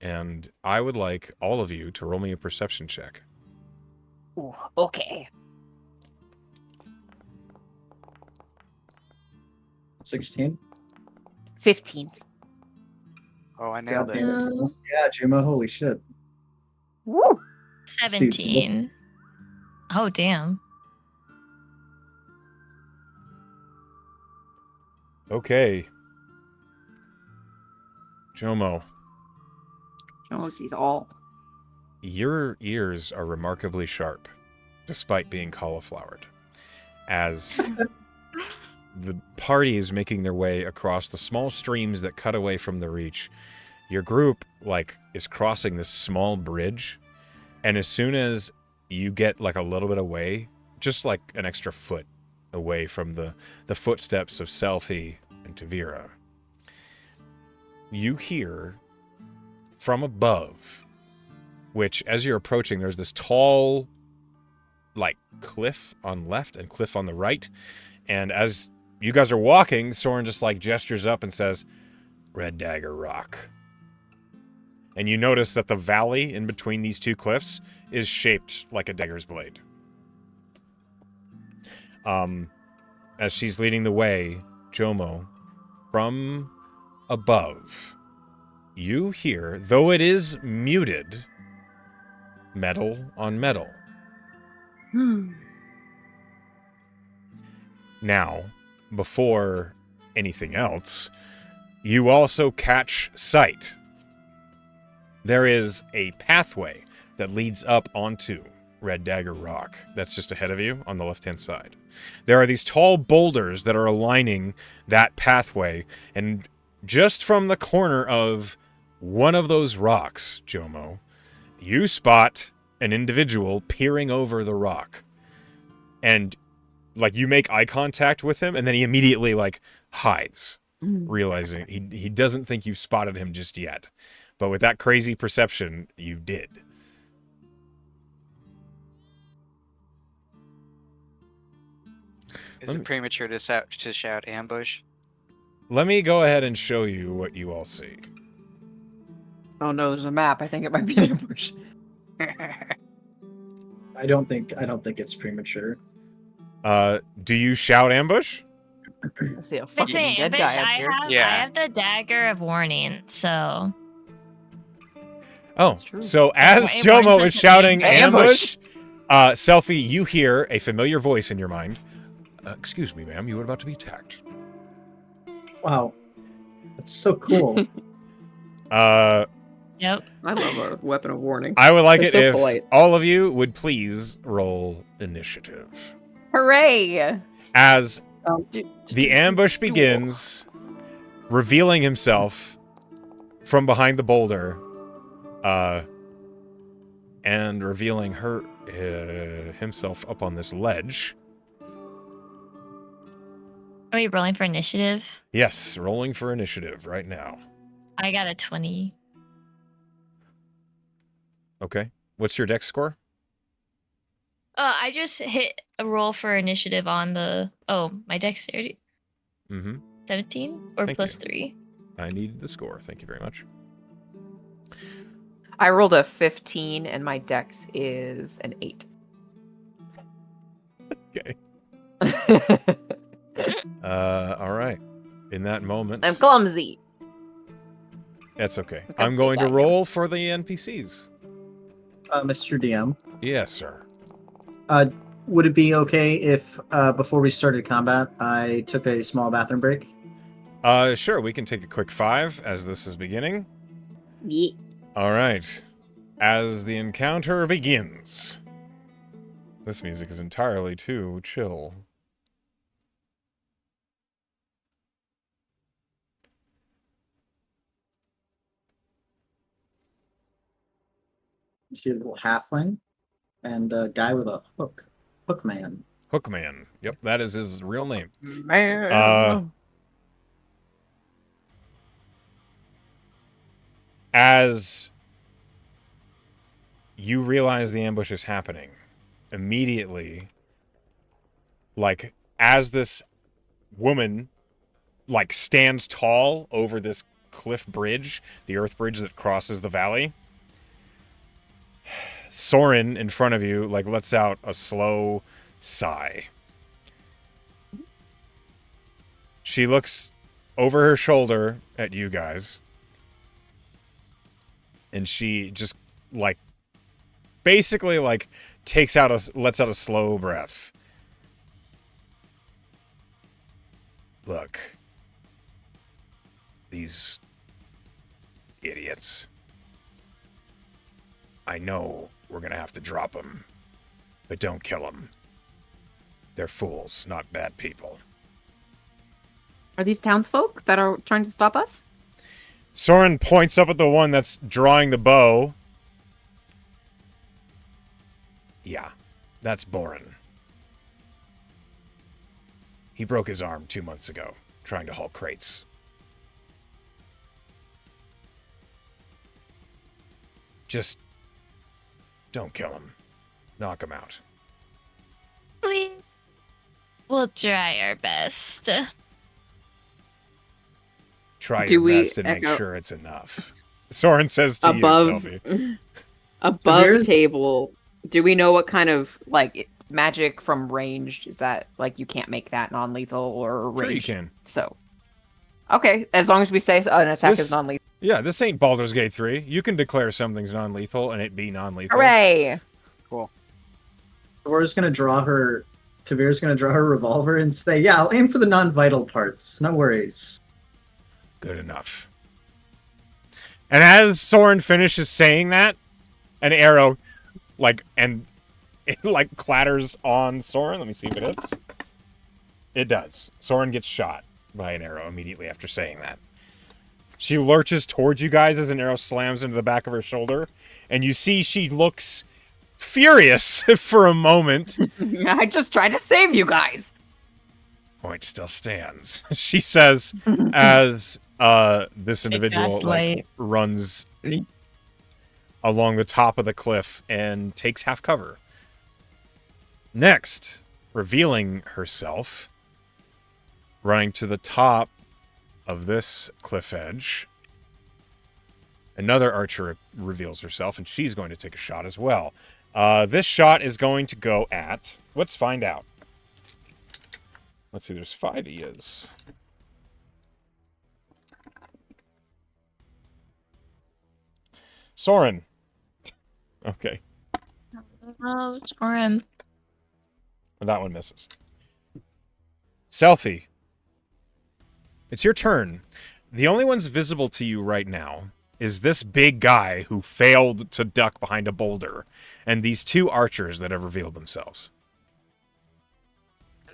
and I would like all of you to roll me a perception check. Ooh, okay. 16. 15. Oh, I nailed it. Goddamn. Yeah, Juma, holy shit. Woo! 17. Oh, damn. Okay. Jomo, Jomo sees all. your ears are remarkably sharp, despite being cauliflowered. As the party is making their way across the small streams that cut away from the reach, your group, is crossing this small bridge, and as soon as you get, a little bit away, just, an extra foot away from the footsteps of Selfie and Tavira, you hear from above, which as you're approaching, there's this tall, cliff on left and cliff on the right. And as you guys are walking, Soren just gestures up and says, "Red Dagger Rock." And you notice that the valley in between these two cliffs is shaped like a dagger's blade. As she's leading the way, Jomo, from above, you hear, though it is muted, metal on metal. Now, before anything else, you also catch sight. There is a pathway that leads up onto Red Dagger Rock. That's just ahead of you on the left-hand side. There are these tall boulders that are aligning that pathway, and just from the corner of one of those rocks, Jomo, you spot an individual peering over the rock. And, you make eye contact with him, and then he immediately, hides, realizing he doesn't think you've spotted him just yet. But with that crazy perception, you did. Is it premature to shout ambush? let me go ahead and show you what you all see. Oh no, there's a map. I think it might be an ambush. I don't think it's premature. Do you shout ambush? I see a If it's fucking an dead ambush, guy up I here. have Yeah. I have the dagger of warning, so Oh, That's true. so as It Jomo warns is us shouting ambush. ambush, Selfie, you hear a familiar voice in your mind. Excuse me, ma'am, you are about to be attacked. Wow, that's so cool. yep. I love a weapon of warning. I would like It's it so if polite. all of you would please roll initiative. Hooray! As Do- the ambush do- begins, revealing himself from behind the boulder, and revealing himself up on this ledge. Are we rolling for initiative? Yes, rolling for initiative right now. I got a 20. Okay. What's your dex score? I just hit a roll for initiative on the my dexterity. Mm-hmm. 17 or Thank plus you. 3. I need the score. Thank you very much. I rolled a 15 and my dex is an 8. Okay. All right. In that moment, I'm clumsy. that's okay. Look how I'm going big to I am. roll for the NPCs. Mr. DM, Yes, sir. would it be okay if before we started combat, I took a small bathroom break? Sure. We can take a quick 5 as this is beginning. Yeah. All right. As the encounter begins. This music is entirely too chill. You see a little halfling and a guy with a hook man. Hookman. Yep, that is his real name. Man. As you realize the ambush is happening, immediately, like, as this woman, like, stands tall over this cliff bridge, the earth bridge that crosses the valley, Soren in front of you, like, lets out a slow sigh. She looks over her shoulder at you guys, and she just, like, basically, like, lets out a slow breath. Look, these idiots. I know we're gonna have to drop them, but don't kill them. They're fools, not bad people. Are these townsfolk that are trying to stop us? Soren points up at the one that's drawing the bow. Yeah, that's Boren. He broke his arm 2 months ago, trying to haul crates. Just don't kill him. Knock him out. We'll try our best. Try Do your we best and make echo- sure it's enough. Soren says to Above, you, Selfie. above Here's- table. Do we know what kind of like magic from ranged is that? Like you can't make that non-lethal or Sure you ranged. can. So, okay, as long as we say an attack This- is non-lethal. Yeah, this ain't Baldur's Gate 3. You can declare something's non-lethal and it be non-lethal. Hooray! Tavir's gonna draw her revolver and say, "Yeah, I'll aim for the non-vital parts. No worries." Good enough. And as Soren finishes saying that, an arrow, it clatters on Soren. Let me see if it hits. It does. Soren gets shot by an arrow immediately after saying that. She lurches towards you guys as an arrow slams into the back of her shoulder, and you see she looks furious for a moment. I just tried to save you guys. Point still stands. She says as this individual runs along the top of the cliff and takes half cover. Next, revealing herself, running to the top of this cliff edge, another archer reveals herself, and she's going to take a shot as well. This shot is going to go at... Let's find out. Let's see, there's 5 Ias. Soren. Okay. Oh, Soren. That one misses. Selfie. It's your turn. The only ones visible to you right now is this big guy who failed to duck behind a boulder, and these 2 archers that have revealed themselves.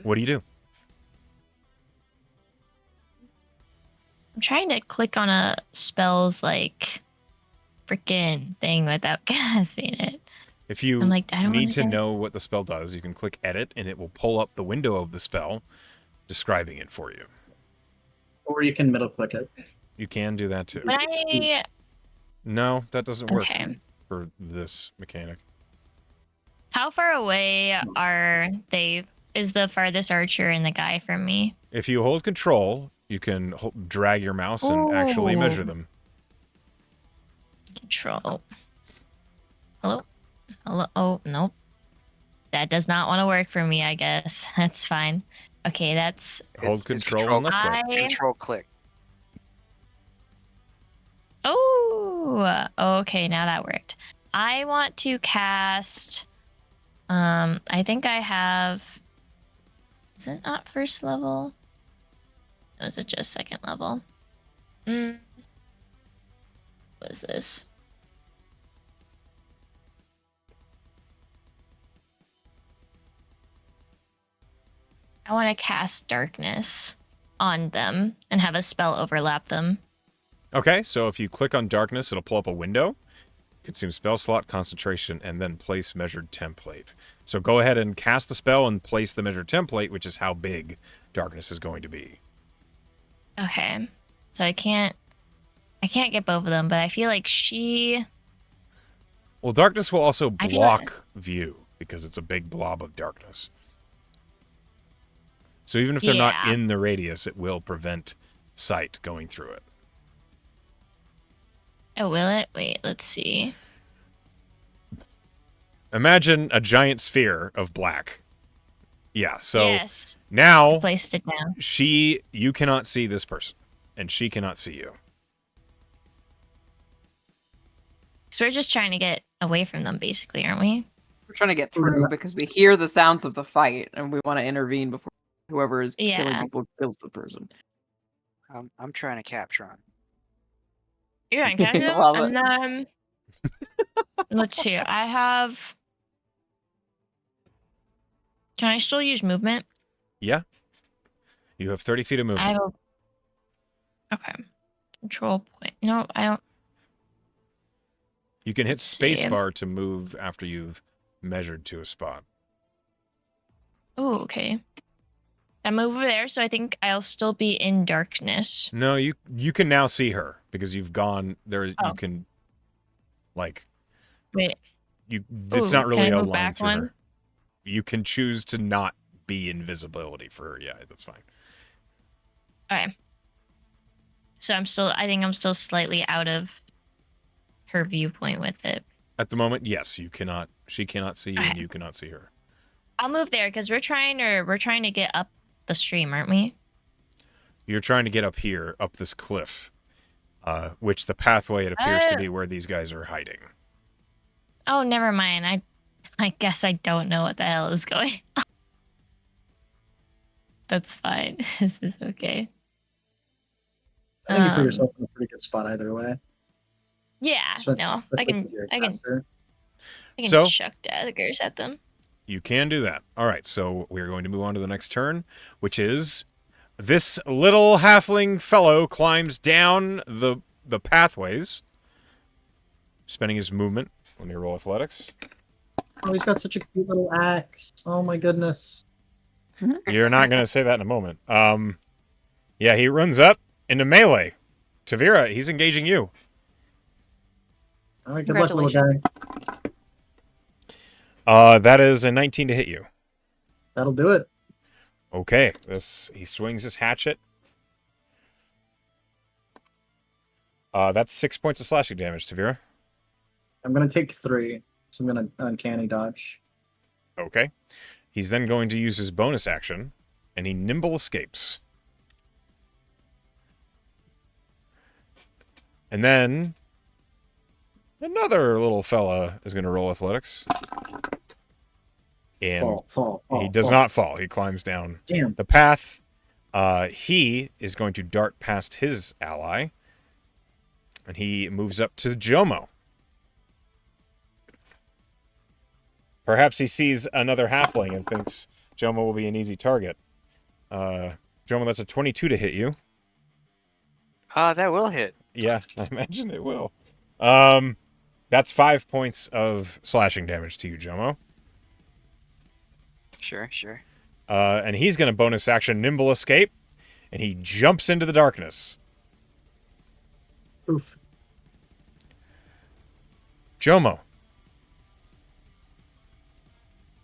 What do you do? I'm trying to click on a spell's like freaking thing without casting it. If you I'm like, I don't need wanna to guess. know what the spell does, you can click edit, and it will pull up the window of the spell, describing it for you. Or you can middle click it. You can do that too. But I No, that doesn't work okay. for this mechanic. How far away are they? Is the farthest archer and the guy from me? If you hold control, you can drag your mouse and actually measure Ooh. them. Control. Hello? Hello? Oh, nope. That does not want to work for me, I guess. That's fine. Okay, that's... Hold It's control and left click. Control click. Oh! Okay, now that worked. I want to cast... I think I have... Is it not first level? Or is it just second level? What is this? I want to cast darkness on them and have a spell overlap them. Okay, so if you click on darkness, it'll pull up a window. Consume spell slot, concentration, and then place measured template. So go ahead and cast the spell and place the measured template, which is how big darkness is going to be. Okay. So I can't get both of them, but I feel like she... Well, darkness will also I feel like- block view because it's a big blob of darkness. So even if they're not Yeah. in the radius, it will prevent sight going through it. Oh, will it? Wait, let's see. Imagine a giant sphere of black. Yeah, so Yes. now Placed it down. you cannot see this person, and she cannot see you. So we're just trying to get away from them, basically, aren't we? We're trying to get through because we hear the sounds of the fight and we want to intervene before whoever is killing Yeah. people kills the person. I'm trying to capture him. You're on catch them? Well, And let's see. I have... Can I still use movement? Yeah. You have 30 feet of movement. I have Okay. Control point. No, I don't... You can hit Let's see. spacebar to move after you've measured to a spot. Oh, okay. I move over there, so I think I'll still be in darkness. No, you can now see her because you've gone there. Oh. You can, like, Wait. it's Ooh, not really can I a move line back through one? her. You can choose to not be invisibility for her. Yeah, that's fine. Okay. So I think I'm still slightly out of her viewpoint with it. At the moment, yes, you cannot. She cannot see you, and Okay. you cannot see her. I'll move there because we're trying to get up the stream, aren't we? You're trying to get up here, up this cliff, which the pathway it appears to be where these guys are hiding. Oh, never mind. I guess I don't know what the hell is going on. That's fine. This is okay. I think you put yourself in a pretty good spot either way. Yeah, So no, that's I can what you're I can after. So- chuck daggers at them. You can do that. All right, so we're going to move on to the next turn, which is this little halfling fellow climbs down the pathways, spending his movement. Let me roll athletics. Oh, he's got such a cute little axe. Oh my goodness. You're not going to say that in a moment. Yeah, he runs up into melee. Tavira, he's engaging you. All right, good luck, little guy. That is a 19 to hit you. That'll do it. Okay, he swings his hatchet. That's 6 points of slashing damage, Tavira. I'm gonna take 3, so I'm gonna uncanny dodge. Okay. He's then going to use his bonus action, and he nimble escapes. And then another little fella is going to roll athletics. And Fall. he does not fall. He climbs down Damn. the path. He is going to dart past his ally. And he moves up to Jomo. Perhaps he sees another halfling and thinks Jomo will be an easy target. Jomo, that's a 22 to hit you. That will hit. Yeah, I imagine it will. That's 5 points of slashing damage to you, Jomo. Sure. And he's going to bonus action nimble escape, and he jumps into the darkness. Oof. Jomo,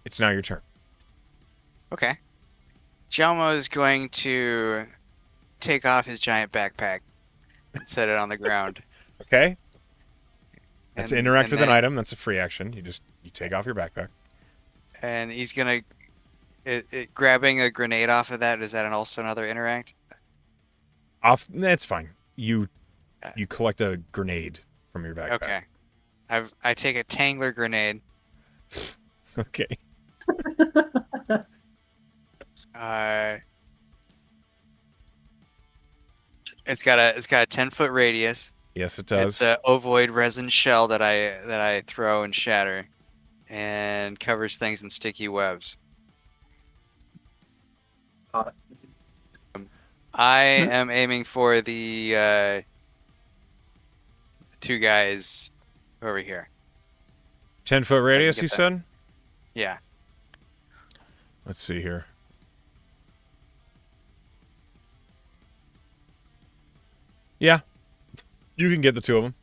it's now your turn. Okay. Jomo is going to take off his giant backpack and set it on the ground. Okay? That's And- interact and with an then- item. That's a free action. You take off your backpack. And he's gonna grabbing a grenade off of that. Is that also another interact? That's fine. You collect a grenade from your backpack. Okay. I take a Tangler grenade. Okay. It's got a 10-foot radius. Yes, it does. It's a ovoid resin shell that I throw and shatter, and covers things in sticky webs. Got I am aiming for the 2 guys over here. 10-foot radius, get you that. said? Yeah. Let's see here. Yeah. You can get the 2 of them.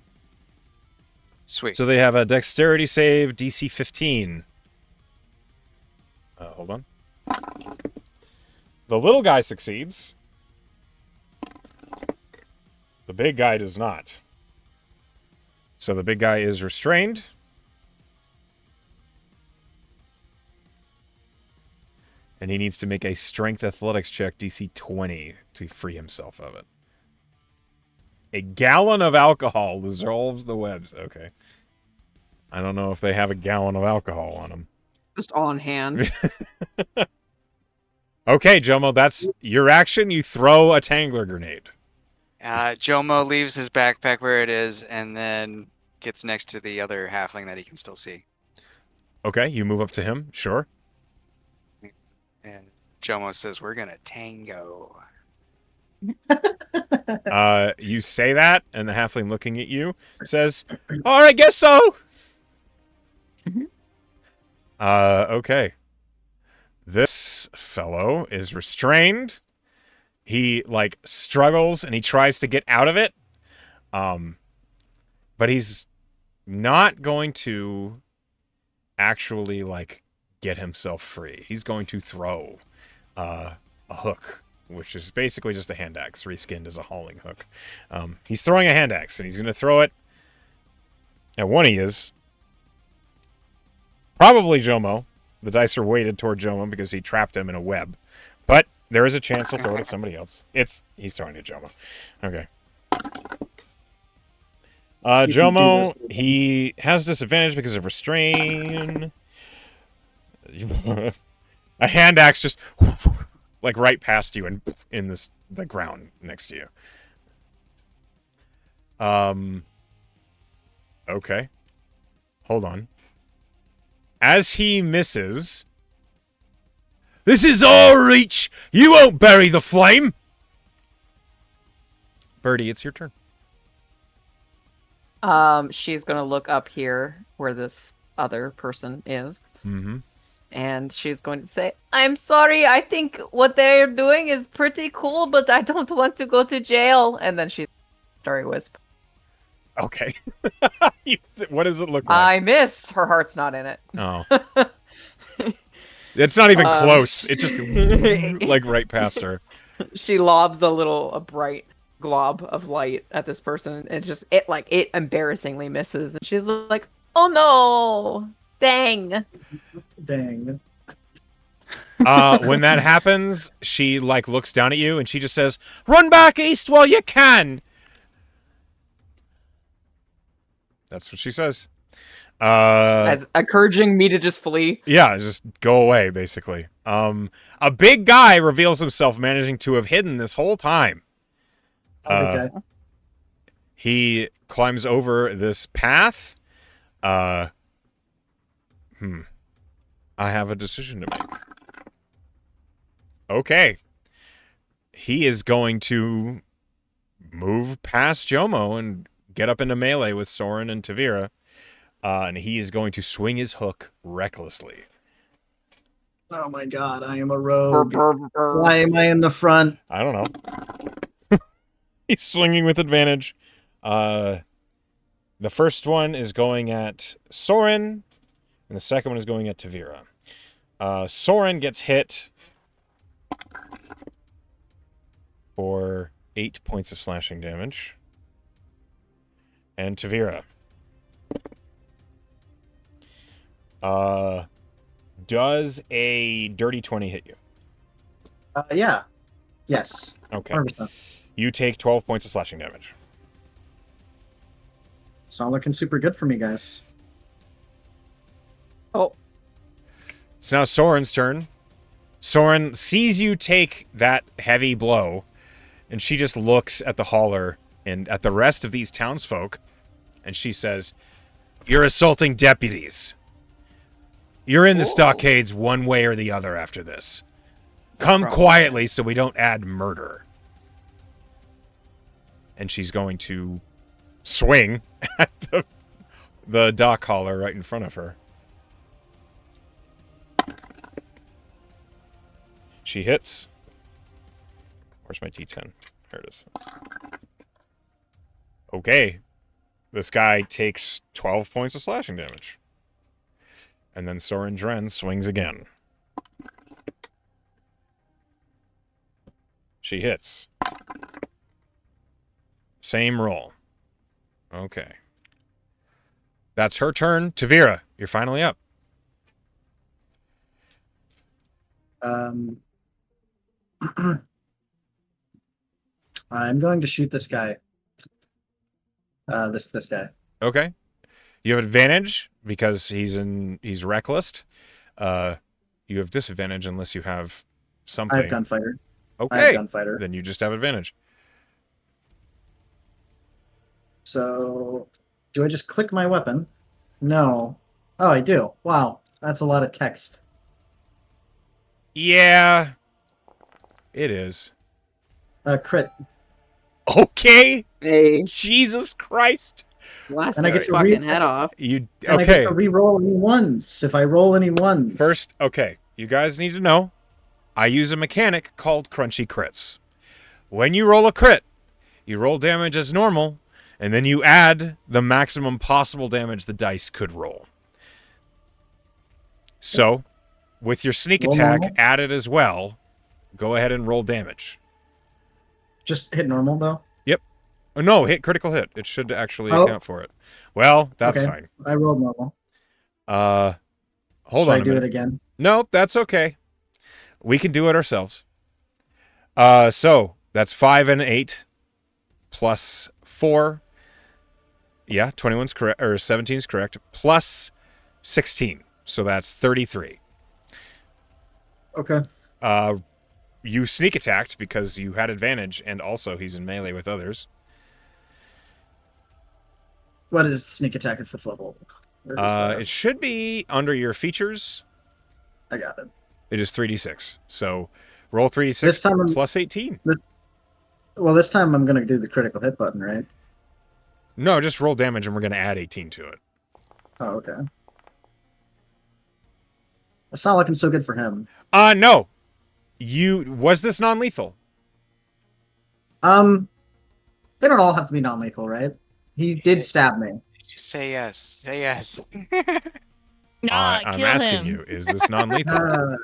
Sweet. So they have a dexterity save, DC 15. Hold on. The little guy succeeds. The big guy does not. So the big guy is restrained. And he needs to make a strength athletics check, DC 20, to free himself of it. A gallon of alcohol dissolves the webs. Okay. I don't know if they have a gallon of alcohol on them. Just on hand. Okay, Jomo, that's your action. You throw a Tangler grenade. Jomo leaves his backpack where it is, and then gets next to the other halfling that he can still see. Okay, you move up to him. Sure. And Jomo says, "We're gonna tango." You say that, and the halfling looking at you says, "All right, guess so." Okay. This fellow is restrained. He struggles and he tries to get out of it. But he's not going to actually get himself free. He's going to throw a hook, which is basically just a hand axe reskinned as a hauling hook. He's throwing a hand axe, and he's going to throw it at one he is. Probably Jomo. The dice are weighted toward Jomo because he trapped him in a web. But there is a chance he'll throw it at somebody else. He's throwing it at Jomo. Okay. Jomo, he has disadvantage because of restrain. A hand axe just right past you and in the ground next to you. Okay. Hold on. As he misses, "This is our reach! You won't bury the flame!" Birdie, it's your turn. She's gonna look up here where this other person is. Mm-hmm. And she's going to say, "I'm sorry, I think what they're doing is pretty cool, but I don't want to go to jail." And then she's Starry Wisp. Okay. What does it look like? I miss. Her heart's not in it. Oh. It's not even close. It just right past her. She lobs a bright glob of light at this person, and it embarrassingly misses, and she's like, "Oh no, dang!" Dang. When that happens, she like looks down at you and she just says, "Run back east while you can." That's what she says. As encouraging me to just flee. Yeah, just go away, basically. A big guy reveals himself, managing to have hidden this whole time. Okay. He climbs over this path. I have a decision to make. Okay. He is going to move past Jomo and get up into melee with Soren and Tavira. And he is going to swing his hook recklessly. Oh my god, I am a rogue. Brr, brr, brr. Why am I in the front? I don't know. He's swinging with advantage. The first one is going at Soren, and the second one is going at Tavira. Soren gets hit for 8 points of slashing damage. And Tavira. Does a dirty 20 hit you? Yeah. Yes. Okay. 100%. You take 12 points of slashing damage. It's not looking super good for me, guys. Oh, It's now Soren's turn. Soren sees you take that heavy blow, and she just looks at the hauler and at the rest of these townsfolk, and she says, "You're assaulting deputies. You're in the stockades one way or the other after this. Come quietly so we don't add murder." And she's going to swing at the dock hauler right in front of her. She hits. Where's my D10? There it is. Okay. This guy takes 12 points of slashing damage. And then Soren Dren swings again. She hits. Same roll. Okay. That's her turn. Tavira, you're finally up. I'm going to shoot this guy. This guy. Okay. You have advantage because he's reckless. You have disadvantage unless you have something. I have gunfighter. Okay. I have gunfighter. Then you just have advantage. So, do I just click my weapon? No. Oh, I do. Wow, that's a lot of text. Yeah. It is. Crit. Okay. hey, Jesus Christ. blast And I their get to fucking head off. You And I get okay? to re-roll any ones if I roll any ones. First, okay. You guys need to know. I use a mechanic called crunchy crits. When you roll a crit, you roll damage as normal, and then you add the maximum possible damage the dice could roll. So, with your sneak Roll attack normal? added as well, go ahead and roll damage. Just hit normal though. Yep. Oh, no, hit critical hit. It should actually Oh. account for it. Well, that's Okay. fine. I rolled normal. Hold Should on I a do minute. it again? No, that's okay. We can do it ourselves. So that's 5 and 8 plus 4. Yeah, 21's correct, or 17's correct. Plus 16, so that's 33. Okay. You sneak attacked because you had advantage, and also he's in melee with others. What is sneak attack at 5th level? Where is that? It should be under your features. I got it. It is 3d6. So roll 3d6 This time I'm- plus 18. Well, this time I'm gonna do the critical hit button, right? No, just roll damage, and we're going to add 18 to it. Oh, okay. It's not looking so good for him. No. Was this non-lethal? They don't all have to be non-lethal, right? He did stab me. Just say yes. Say yes. Nah, I'm kill asking him. you, is this non-lethal?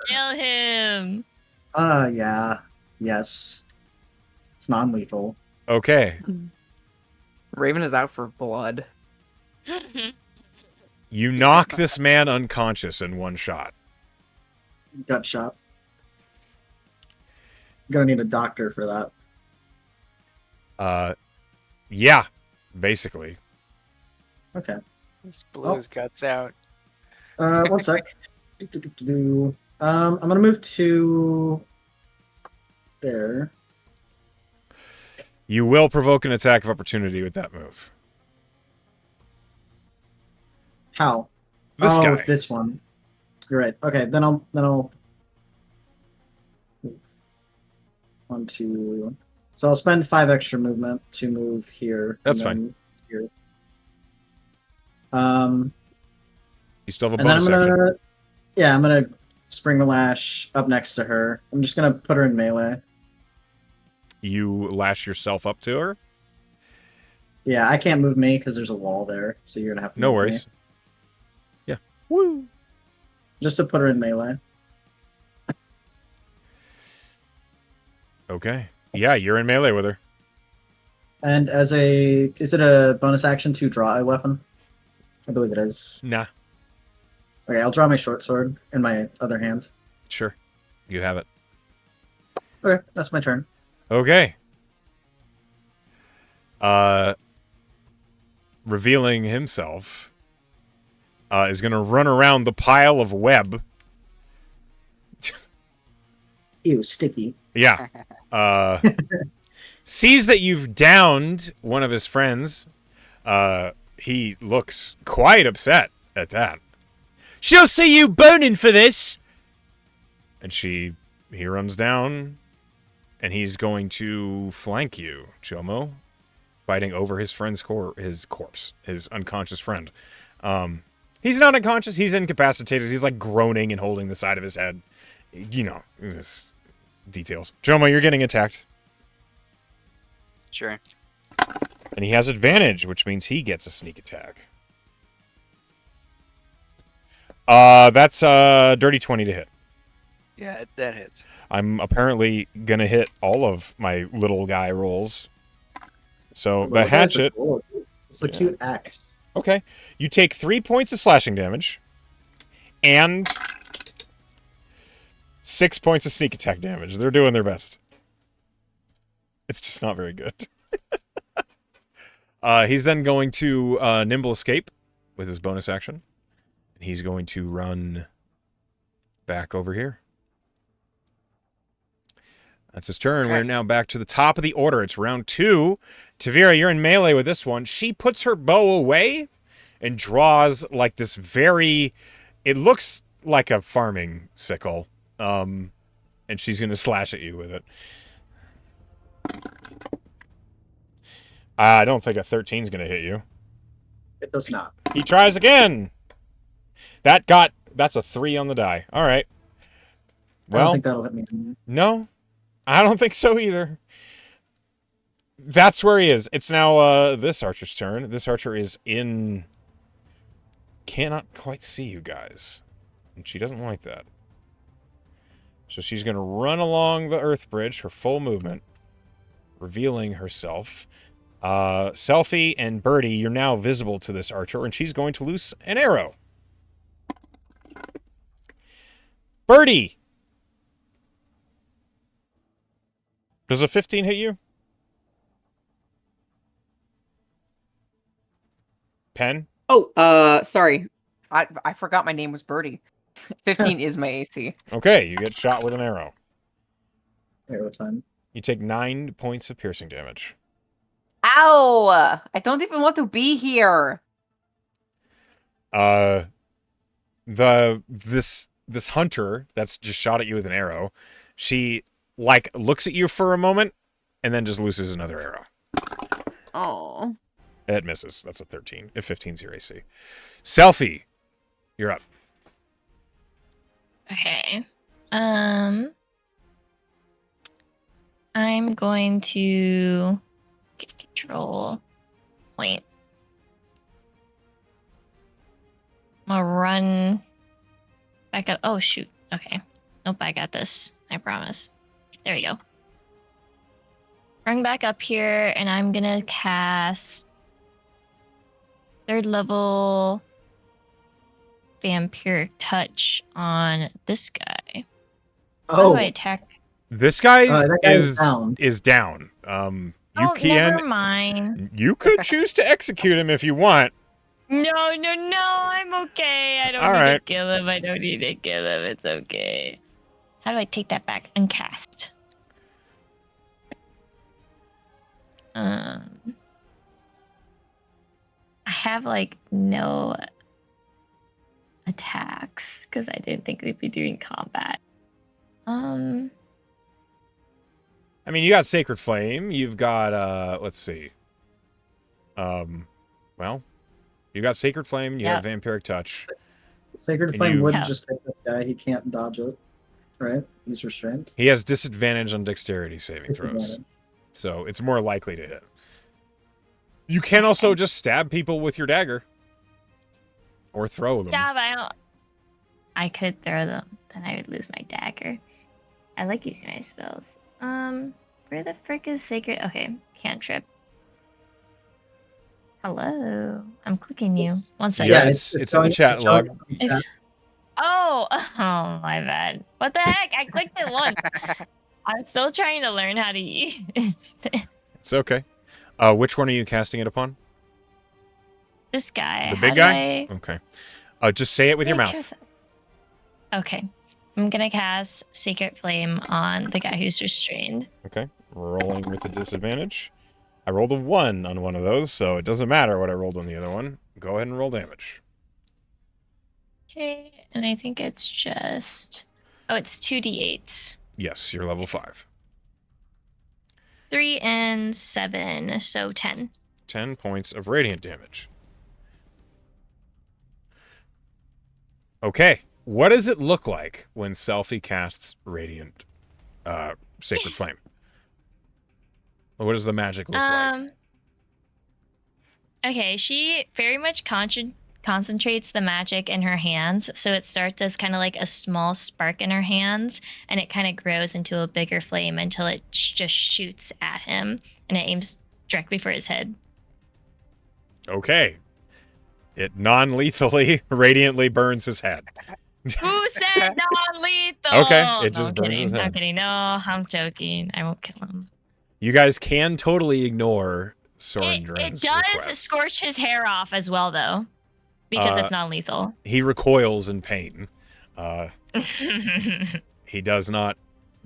Kill him. Yeah. Yes. It's non-lethal. Okay. Raven is out for blood. You knock this man unconscious in one shot. Gut shot. Gonna need a doctor for that. Yeah, basically. Okay. Just blew his guts out. 1 sec. I'm gonna move to there. You will provoke an attack of opportunity with that move. How? This guy. With this one. You're right. Okay, then I'll 1, 2. So I'll spend 5 extra movement to move here. That's and fine. then Here. You still have a And then bonus I'm action. gonna spring the lash up next to her. I'm just gonna put her in melee. You lash yourself up to her. Yeah, I can't move me because there's a wall there, so you're gonna have to. No move worries. me. Yeah. Woo. Just to put her in melee. Okay. Yeah, you're in melee with her. And is it a bonus action to draw a weapon? I believe it is. Nah. Okay, I'll draw my short sword in my other hand. Sure. You have it. Okay, that's my turn. Okay. Revealing himself, is going to run around the pile of web. Ew, sticky. Yeah. Sees that you've downed one of his friends. He looks quite upset at that. She'll see you boning for this. And he runs down, and he's going to flank you, Chomo, fighting over his friend's corpse, his unconscious friend. He's not unconscious. He's incapacitated. He's like groaning and holding the side of his head. You know, details. Chomo, you're getting attacked. Sure. And he has advantage, which means he gets a sneak attack. That's a dirty 20 to hit. Yeah, that hits. I'm apparently going to hit all of my little guy rolls. So the hatchet... Cool. It's the cute axe. Okay. You take 3 points of slashing damage and 6 points of sneak attack damage. They're doing their best. It's just not very good. He's then going to nimble escape with his bonus action. He's going to run back over here. That's his turn. Okay. We're now back to the top of the order. It's round 2. Tavira, you're in melee with this one. She puts her bow away and draws like this very... It looks like a farming sickle. And she's going to slash at you with it. I don't think a 13 is going to hit you. It does not. He tries again. That's a 3 on the die. All right. I don't think that'll hit me. No, I don't think so either. That's where he is. It's now this archer's turn. This archer is in... Cannot quite see you guys. And she doesn't like that. So she's going to run along the earth bridge, her full movement, revealing herself. Selfie and Birdie, you're now visible to this archer, and she's going to loose an arrow. Birdie! Does a 15 hit you? Pen? Oh, sorry. I forgot my name was Birdie. 15 is my AC. Okay, you get shot with an arrow. Arrow time. You take 9 points of piercing damage. Ow! I don't even want to be here. This hunter that's just shot at you with an arrow, she like looks at you for a moment and then just looses another arrow. Oh. It misses. That's a 13. If 15's your AC. Selfie, you're up. Okay. I'm going to get control point. I'm gonna run back up. Oh, shoot. Okay. Nope, I got this. I promise. There we go. Bring back up here, and I'm gonna cast 3rd level vampiric touch on this guy. How do I attack? This guy that guy is down. is down. Never mind. You could choose to execute him if you want. No, I'm okay. I don't need to kill him. It's okay. How do I take that back and cast? I have like no attacks because I didn't think we'd be doing combat. I mean, you got Sacred Flame. You've got let's see. Well, you got Sacred Flame. You have Vampiric Touch. Sacred Flame would just hit this guy. He can't dodge it, right? He's restrained. He has disadvantage on Dexterity saving throws, so it's more likely to hit. You can also just stab people with your dagger, or throw them. Yeah, but I could throw them. Then I would lose my dagger. I like using my spells. Where the frick is Sacred? Okay, cantrip. Hello, I'm clicking you. One second. Yeah, it's in the chat log. Oh, my bad. What the heck? I clicked it once. I'm still trying to learn how to use this. It's okay. Which one are you casting it upon? This guy. The big guy? Okay. Just say it with your mouth. Okay. I'm gonna cast Sacred Flame on the guy who's restrained. Okay. Rolling with a disadvantage. I rolled a 1 on one of those, so it doesn't matter what I rolled on the other one. Go ahead and roll damage. Okay, and I think it's just... Oh, it's 2d8s. Yes, you're level 5. 3 and 7, so 10. 10 points of radiant damage. Okay, what does it look like when Selphie casts Radiant Sacred Flame? What does the magic look like? Okay, she very much concentrates the magic in her hands, so it starts as kind of like a small spark in her hands, and it kind of grows into a bigger flame until it just shoots at him, and it aims directly for his head. Okay. It non-lethally, radiantly burns his head. Who said non-lethal? Okay, it just burns his head. I'm kidding. No, I'm joking. I won't kill him. You guys can totally ignore Soren Dren's It does request. scorch his hair off as well, though, because it's non-lethal. He recoils in pain. He does not...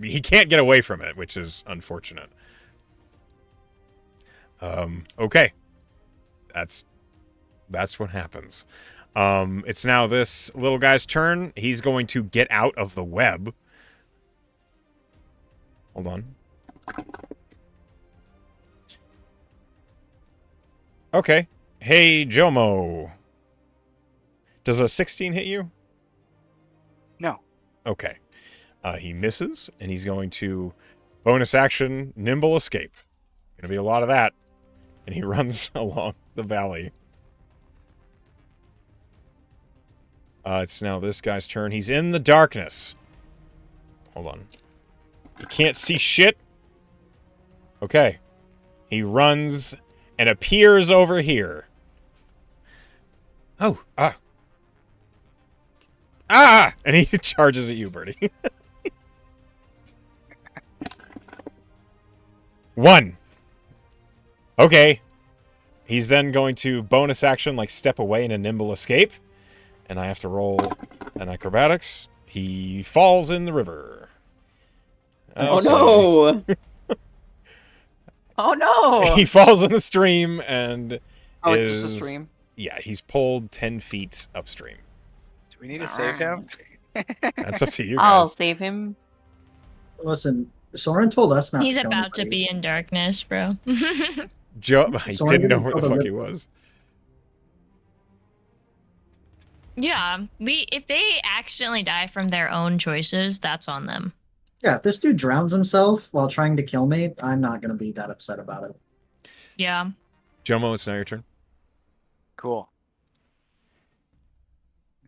He can't get away from it, which is unfortunate. Okay. That's what happens. It's now this little guy's turn. He's going to get out of the web. Hold on. Okay. Hey, Jomo. Does a 16 hit you? No. Okay. He misses, and he's going to bonus action, nimble escape. Gonna be a lot of that. And he runs along the valley. It's now this guy's turn. He's in the darkness. Hold on. He can't see shit. Okay. He runs and appears over here. Oh, and he charges at you, Bertie. 1. Okay. He's then going to bonus action, like step away in a nimble escape. And I have to roll an acrobatics. He falls in the river. Oh no! Oh no! He falls in the stream and it's just a stream? Yeah, he's pulled 10 feet upstream. Do we need to save him? That's up to you guys. I'll save him. Listen, Soren told us not to He's kill about to anybody. be in darkness, bro. Joe, I Soren didn't know didn't where the kill fuck the he river. was. Yeah, if they accidentally die from their own choices, that's on them. Yeah, if this dude drowns himself while trying to kill me, I'm not going to be that upset about it. Yeah. Jomo, it's now your turn. Cool.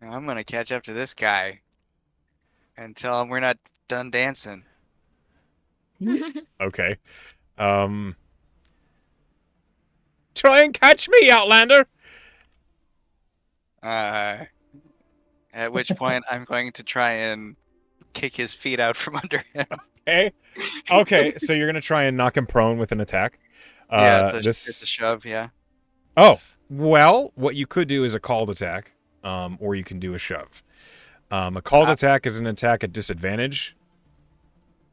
Now I'm gonna catch up to this guy and tell him we're not done dancing. Okay. Try and catch me, Outlander! At which point, I'm going to try and kick his feet out from under him. Okay, so you're going to try and knock him prone with an attack. Yeah, it's a shove, yeah. Oh, well, what you could do is a called attack, or you can do a shove. A called attack is an attack at disadvantage,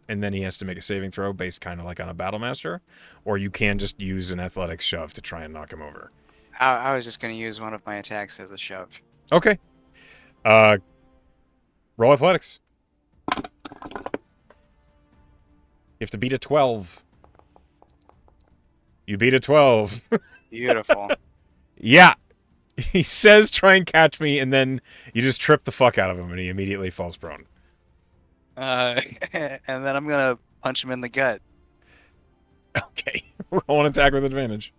and then he has to make a saving throw based kind of like on a battle master, or you can just use an athletics shove to try and knock him over. I was just going to use one of my attacks as a shove. Okay. Roll athletics. You have to beat a 12. You beat a 12. Beautiful. Yeah. He says, try and catch me, and then you just trip the fuck out of him, and he immediately falls prone. And then I'm going to punch him in the gut. Okay. Roll an attack with advantage.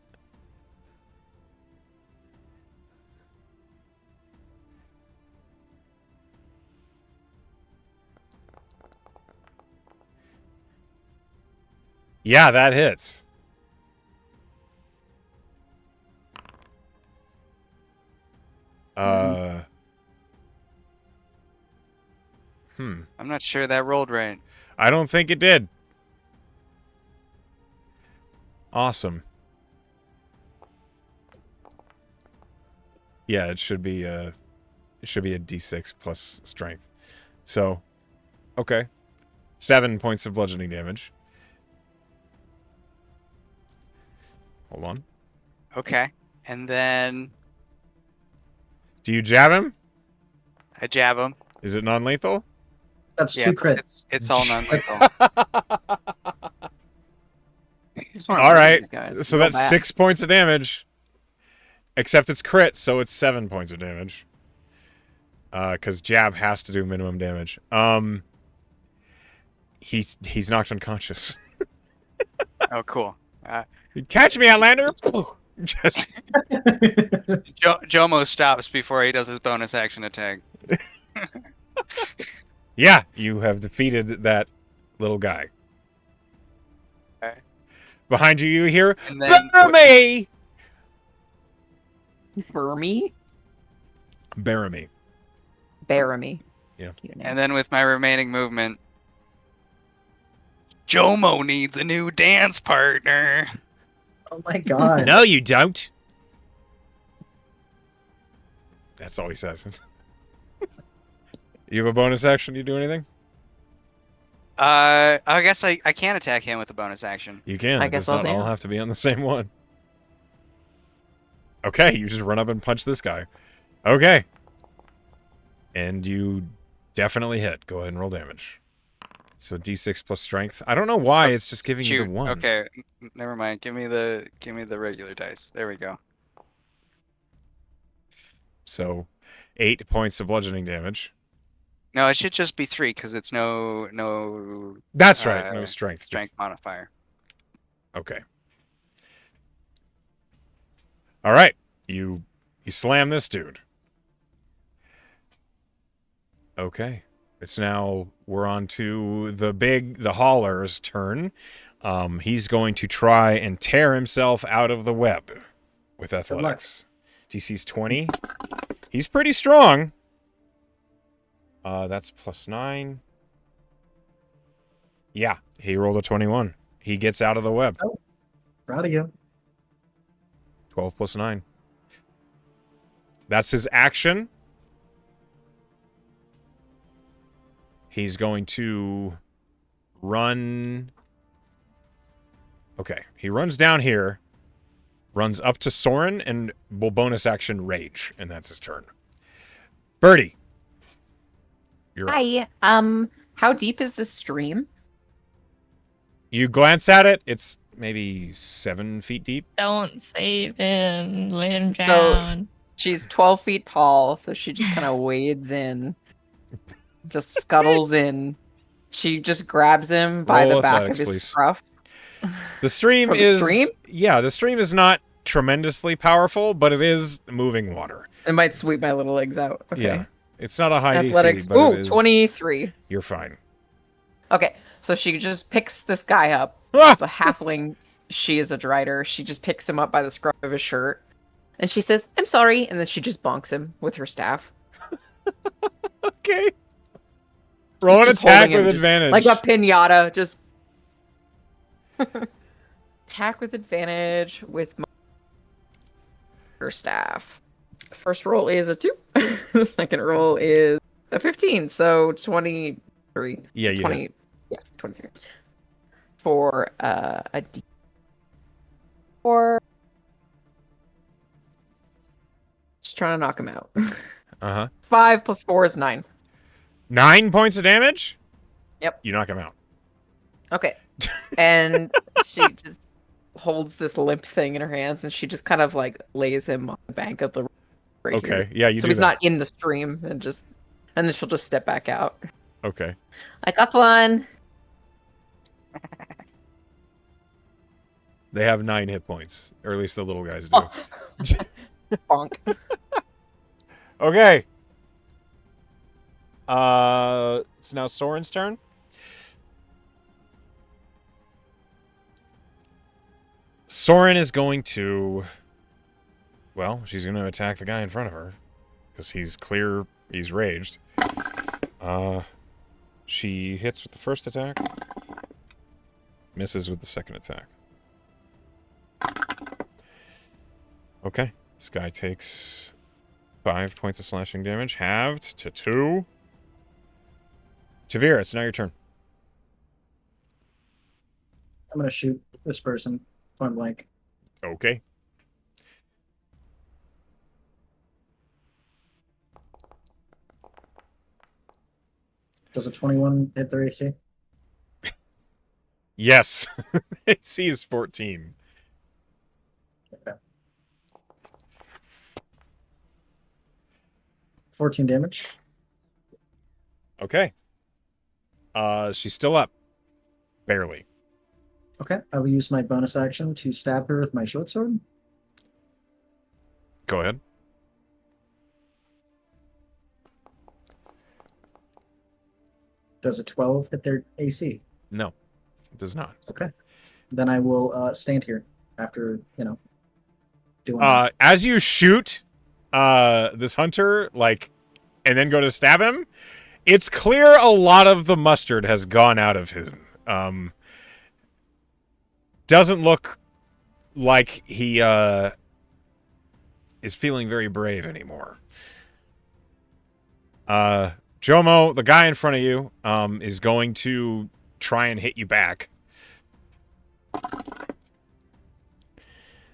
Yeah, that hits. I'm not sure that rolled right. I don't think it did. Awesome. Yeah, it should be a D6 plus strength. So, okay. 7 points of bludgeoning damage. Hold on. Okay. And then Do you jab him? I jab him. Is it non-lethal? That's 2 crits. It's all non-lethal. All right. So that's 6 points of damage. Except it's crit, so it's 7 points of damage. Because jab has to do minimum damage. He's knocked unconscious. Oh, cool. Catch me, Outlander! Just Jomo stops before he does his bonus action attack. yeah, you have defeated that little guy. Okay. Behind you, you hear, And then Baramy! Burmy? Baramy. Baramy. Yeah. And then with my remaining movement, Jomo needs a new dance partner. Oh my god. No, you don't. That's all he says. You have a bonus action? You do anything? I guess I can attack him with a bonus action. You can. I It guess does I'll not do. all have to be on the same one. Okay, you just run up and punch this guy. Okay. And you definitely hit. Go ahead and roll damage. So D6 plus strength. I don't know why it's just giving you the 1. Okay, never mind. Give me the regular dice. There we go. So 8 points of bludgeoning damage. No, it should just be 3 because it's no That's right. No strength. strength modifier. Okay. All right. You slam this dude. Okay. It's now we're on to the hauler's turn. He's going to try and tear himself out of the web with athletics. DC's 20. He's pretty strong. That's plus 9. Yeah, he rolled a 21. He gets out of the web. Oh, proud of you. 12 plus 9. That's his action. He's going to run. Okay, he runs down here, runs up to Soren, and will bonus action rage, and that's his turn. Birdie, you're up. Hi. How deep is this stream? You glance at it. It's maybe 7 feet deep. Don't save him. Lay him So- down. She's 12 feet tall, so she just kind of wades in, just scuttles in. She just grabs him by Roll the back athletics, of his please. scruff. The stream From the is stream? Yeah, the stream is not tremendously powerful, but it is moving water. It might sweep my little legs out. Okay. Yeah, it's not a high Athletics. DC, but Ooh, it is. 23. You're fine. Okay, so she just picks this guy up Ah! The halfling, she is a drider. She just picks him up by the scruff of his shirt. And she says, I'm sorry. And then she just bonks him with her staff. Okay. Roll an Just attack holding him with just advantage. like a pinata. Just attack with advantage with her staff. The first roll is a 2. The second roll is a 15. So 23. Yeah, you 20. hit. Yes, 23. For a D. Or just trying to knock him out. Uh-huh. 5 plus 4 is 9. 9 points of damage? Yep. You knock him out. Okay. And she just holds this limp thing in her hands, and she just kind of like lays him on the bank of the river right Okay. here. Yeah, you so do he's that. not in the stream, and then she'll just step back out. Okay. I got one. They have 9 hit points, or at least the little guys do. Oh. Bonk. Okay. It's now Soren's turn. Soren is going to... Well, she's going to attack the guy in front of her. Because he's raged. She hits with the first attack. Misses with the second attack. Okay. This guy takes 5 points of slashing damage. Halved to 2. Tavira, it's now your turn. I'm gonna shoot this person point blank. Okay. Does a 21 hit their AC? Yes. AC is 14. Okay. 14 damage. Okay. She's still up. Barely. Okay, I will use my bonus action to stab her with my short sword. Go ahead. Does a 12 hit their AC? No, it does not. Okay. Then I will stand here after, doing that. As you shoot this hunter, and then go to stab him, it's clear a lot of the mustard has gone out of him. Doesn't look like he is feeling very brave anymore. Jomo, the guy in front of you, is going to try and hit you back.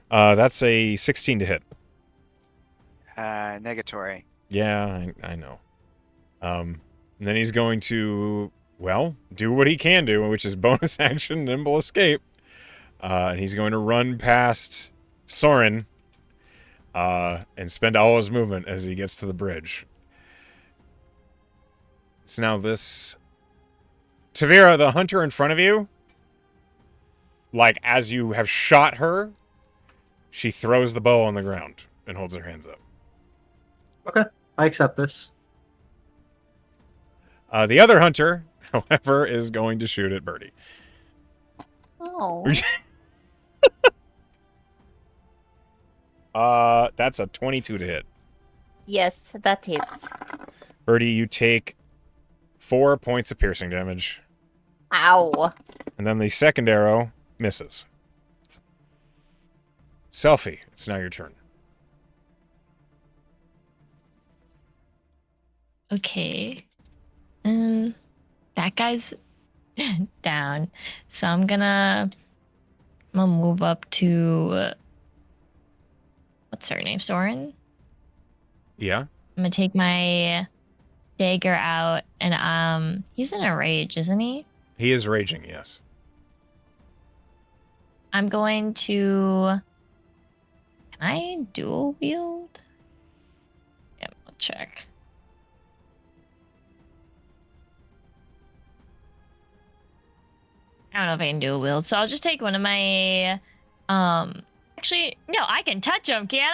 That's a 16 to hit. Negatory. Yeah, I know. And then he's going to, do what he can do, which is bonus action, nimble escape. And he's going to run past Soren and spend all his movement as he gets to the bridge. So now this... Tavira, the hunter in front of you, as you have shot her, she throws the bow on the ground and holds her hands up. Okay, I accept this. The other hunter, however, is going to shoot at Birdie. Oh. That's a 22 to hit. Yes, that hits. Birdie, you take 4 points of piercing damage. Ow. And then the second arrow misses. Selfie, it's now your turn. Okay. That guy's down. So I'm gonna move up to what's her name? Soren? Yeah? I'm gonna take my dagger out and he's in a rage, isn't he? He is raging, yes. I'm going to... Can I dual wield? Yeah, I'll check. I don't know if I can dual wield, so I'll just take one of my... Actually, no, I can touch him, can't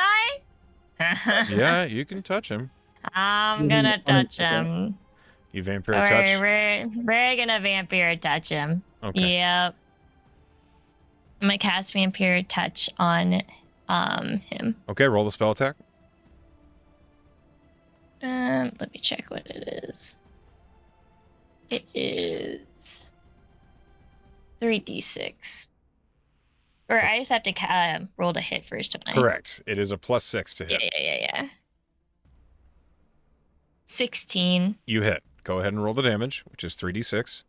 I? Yeah, you can touch him. I'm gonna touch him. You vampire touch? We're gonna vampire touch him. Okay. Yep. I'm gonna cast Vampire Touch on him. Okay, roll the spell attack. Let me check what it is. It is 3d6. Or I just have to roll to hit first, don't I? Correct. It is a +6 to hit. Yeah. 16. You hit. Go ahead and roll the damage, which is 3d6.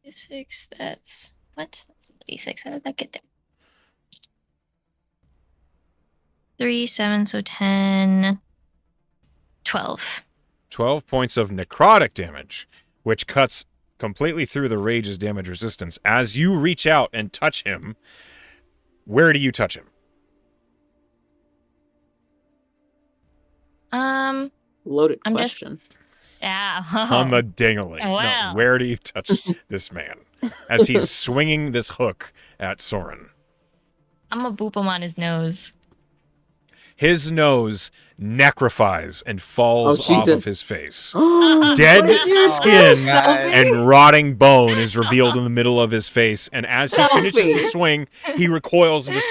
6, that's... What? That's not d6. How did that get there? 3, 7, so 10... 12. 12 points of necrotic damage, which cuts completely through the rage's damage resistance. As you reach out and touch him, where do you touch him? Loaded I'm question. Yeah. On the dingling. Wow. No, where do you touch this man as he's swinging this hook at Soren? I'm gonna boop him on his nose. His nose necrofies and falls off of Jesus. his face. What Dead did you skin do, God. Selby? and rotting bone is revealed in the middle of his face, and as he finishes the swing, he recoils and just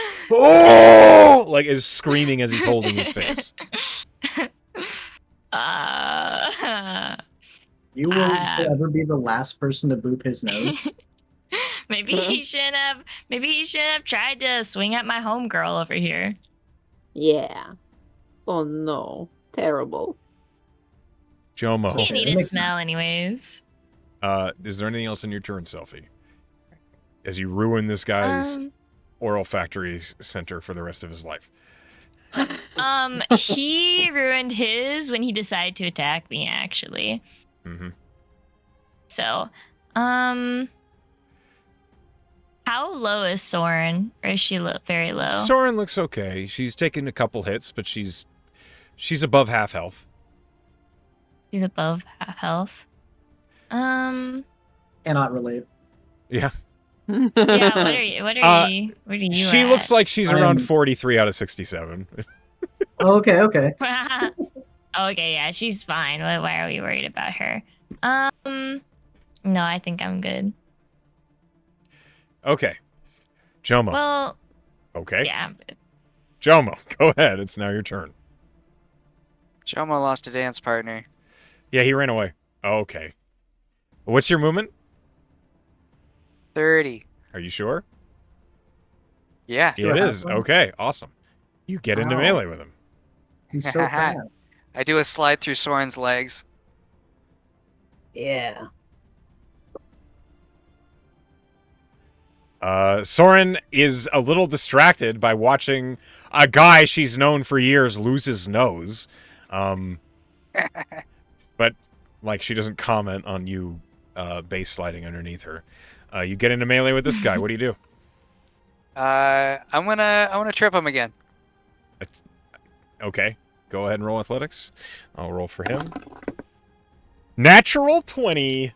like is screaming as he's holding his face. You will forever be the last person to boop his nose. Maybe he shouldn't have. Maybe he shouldn't have tried to swing at my homegirl over here. Yeah. Oh no. Terrible. Jomo, He didn't need to smell, anyways. is there anything else in your turn, Selfie? As you ruin this guy's oral factory center for the rest of his life. He ruined his when he decided to attack me, actually. Mm-hmm. So, how low is Soren? Or is she very low? Soren looks okay. She's taken a couple hits, but she's above half health. She's above half health. Cannot relate. Yeah. Yeah. What are you? She at? looks like she's I around am- 43 out of 67. Okay. Okay, yeah, she's fine. Why are we worried about her? No, I think I'm good. Okay. Jomo. Well, Okay. yeah, I'm good. Jomo, go ahead. It's now your turn. Jomo lost a dance partner. Yeah, he ran away. Okay. What's your movement? 30. Are you sure? Yeah. Do I It have is. one? Okay, awesome. You get into Wow. melee with him. He's so fast. I do a slide through Soren's legs. Yeah. Soren is a little distracted by watching a guy she's known for years lose his nose. But, like, she doesn't comment on you base sliding underneath her. You get into melee with this guy. What do you do? I'm gonna trip him again. Okay. Go ahead and roll athletics. I'll roll for him. Natural 20.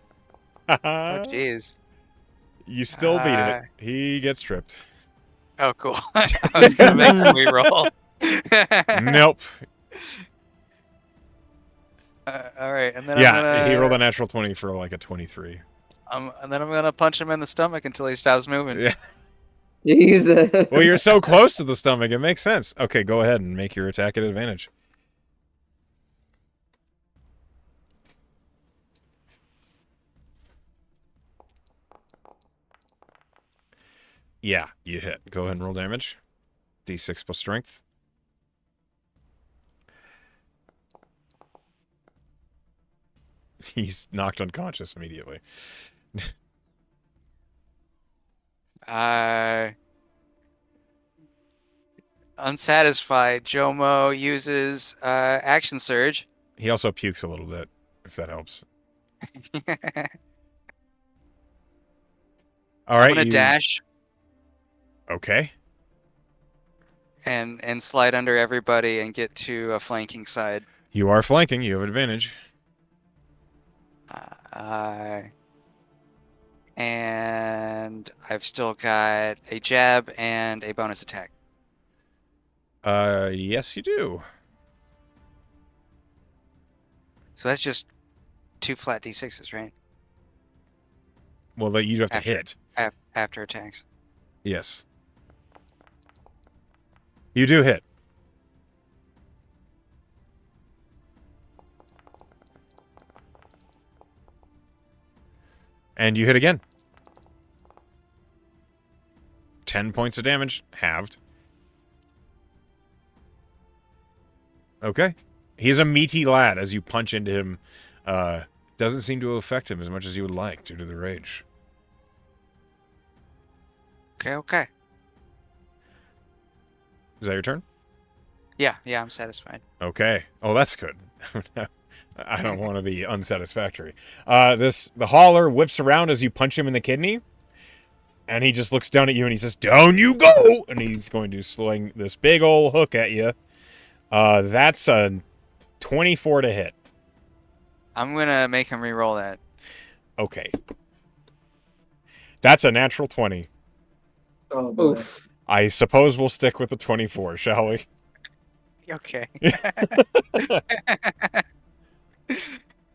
Oh jeez. You still beat it. He gets tripped. Oh cool. I was gonna make him re-roll. Nope. All right, and then He rolled a natural 20 for like a 23. and then I'm gonna punch him in the stomach until he stops moving. Yeah. Jesus. Well, you're so close to the stomach. It makes sense. Okay, go ahead and make your attack at advantage. Yeah, you hit. Go ahead and roll damage. D6 plus strength. He's knocked unconscious immediately. Unsatisfied, Jomo uses action surge. He also pukes a little bit, if that helps. All right, I'm gonna dash Okay. and slide under everybody and get to a flanking side. You are flanking. You have advantage. And I've still got a jab and a bonus attack. Yes, you do. So that's just 2 flat d6s, right? Well, you'd have to After- hit. After attacks. Yes. You do hit. And you hit again. 10 points of damage, halved. Okay. He's a meaty lad as you punch into him. Doesn't seem to affect him as much as you would like due to the rage. Okay. Is that your turn? Yeah, I'm satisfied. Okay. Oh, that's good. I don't want to be unsatisfactory. The hauler whips around as you punch him in the kidney. And he just looks down at you and he says, "Down you go!" And he's going to swing this big old hook at you. That's a 24 to hit. I'm gonna make him re-roll that. Okay. That's a natural 20. Oh boy. Oof. I suppose we'll stick with the 24, shall we? Okay.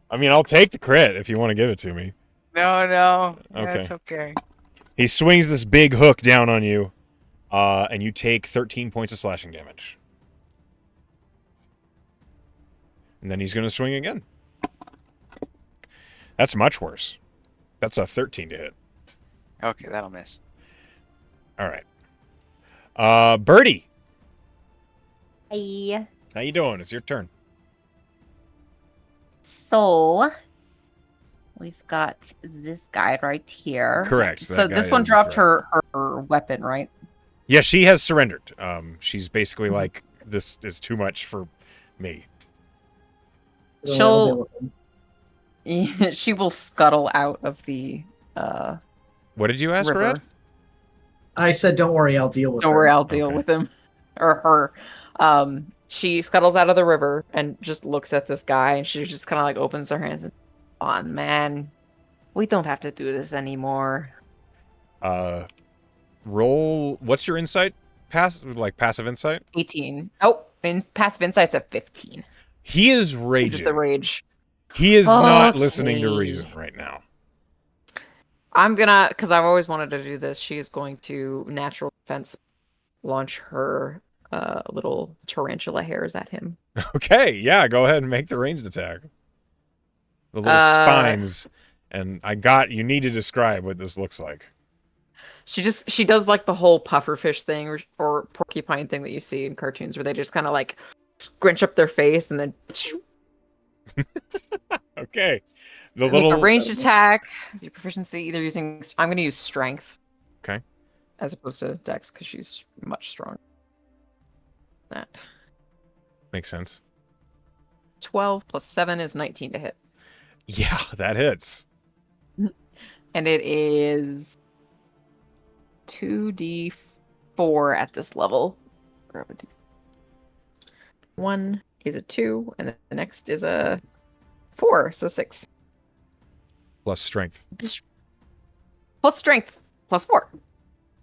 I mean, I'll take the crit if you want to give it to me. No. Okay. That's okay. He swings this big hook down on you, and you take 13 points of slashing damage. And then he's going to swing again. That's much worse. That's a 13 to hit. Okay, that'll miss. All right. Birdie, Hey. how you doing? It's your turn. So we've got this guy right here. Correct. So that this guy one is a dropped threat. her weapon, right? Yeah, she has surrendered. She's basically like, this is too much for me. She'll she will scuttle out of the What did you ask, river. Red? I said, don't worry, I'll deal with Don't her. worry, I'll deal Okay. with him or her. She scuttles out of the river and just looks at this guy, and she just kind of like opens her hands and, "Come on, man, we don't have to do this anymore." Roll. What's your insight? Passive insight? 18. Oh, and passive insight's at 15. He is Is it raging. the rage? He is not listening to Okay. reason right now. I'm gonna, because I've always wanted to do this. She is going to natural defense launch her little tarantula hairs at him. Okay, yeah, go ahead and make the ranged attack. The little spines, and you need to describe what this looks like. She does like the whole pufferfish thing or porcupine thing that you see in cartoons, where they just kind of like scrunch up their face and then Okay. The make little a ranged attack. Your proficiency either using. I'm going to use strength. Okay. As opposed to dex because she's much stronger. That makes sense. 12 plus 7 is 19 to hit, Yeah, that hits. and it is 2d4 at this level. Grab a d. One is a 2, and then the next is a 4, so 6. Plus strength. Plus strength, plus 4.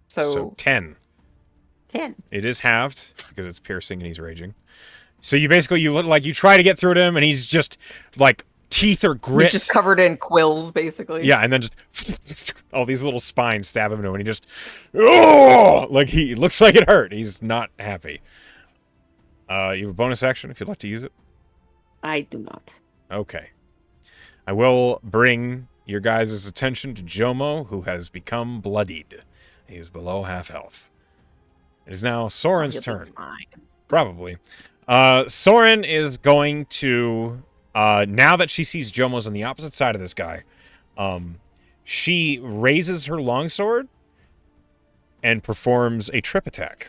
So So 10. 10. It is halved because it's piercing and he's raging. So you look like you try to get through to him and he's just like teeth are grit. He's just covered in quills, basically. Yeah, and then just all these little spines stab him into him, and he just, oh, like he looks like it hurt. He's not happy. You have a bonus action if you'd like to use it. I do not. Okay. I will bring your guys' attention to Jomo, who has become bloodied. He is below half health. It is now Soren's He'll be turn. fine. Probably. Soren is going to, now that she sees Jomo's on the opposite side of this guy, she raises her longsword and performs a trip attack.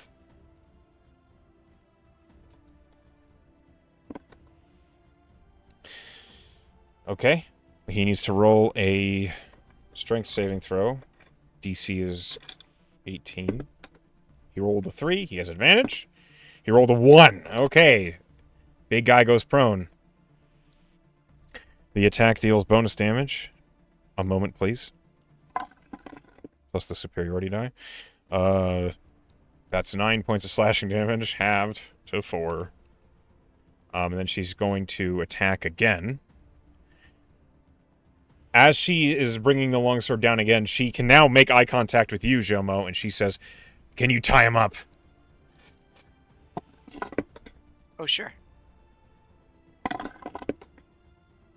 Okay. He needs to roll a strength saving throw. DC is 18. He rolled a 3. He has advantage. He rolled a 1. Okay. Big guy goes prone. The attack deals bonus damage. A moment, please. Plus the superiority die. That's 9 points of slashing damage, halved to 4. And then she's going to attack again. As she is bringing the longsword down again, she can now make eye contact with you, Jomo, and she says, "Can you tie him up?" Oh, sure.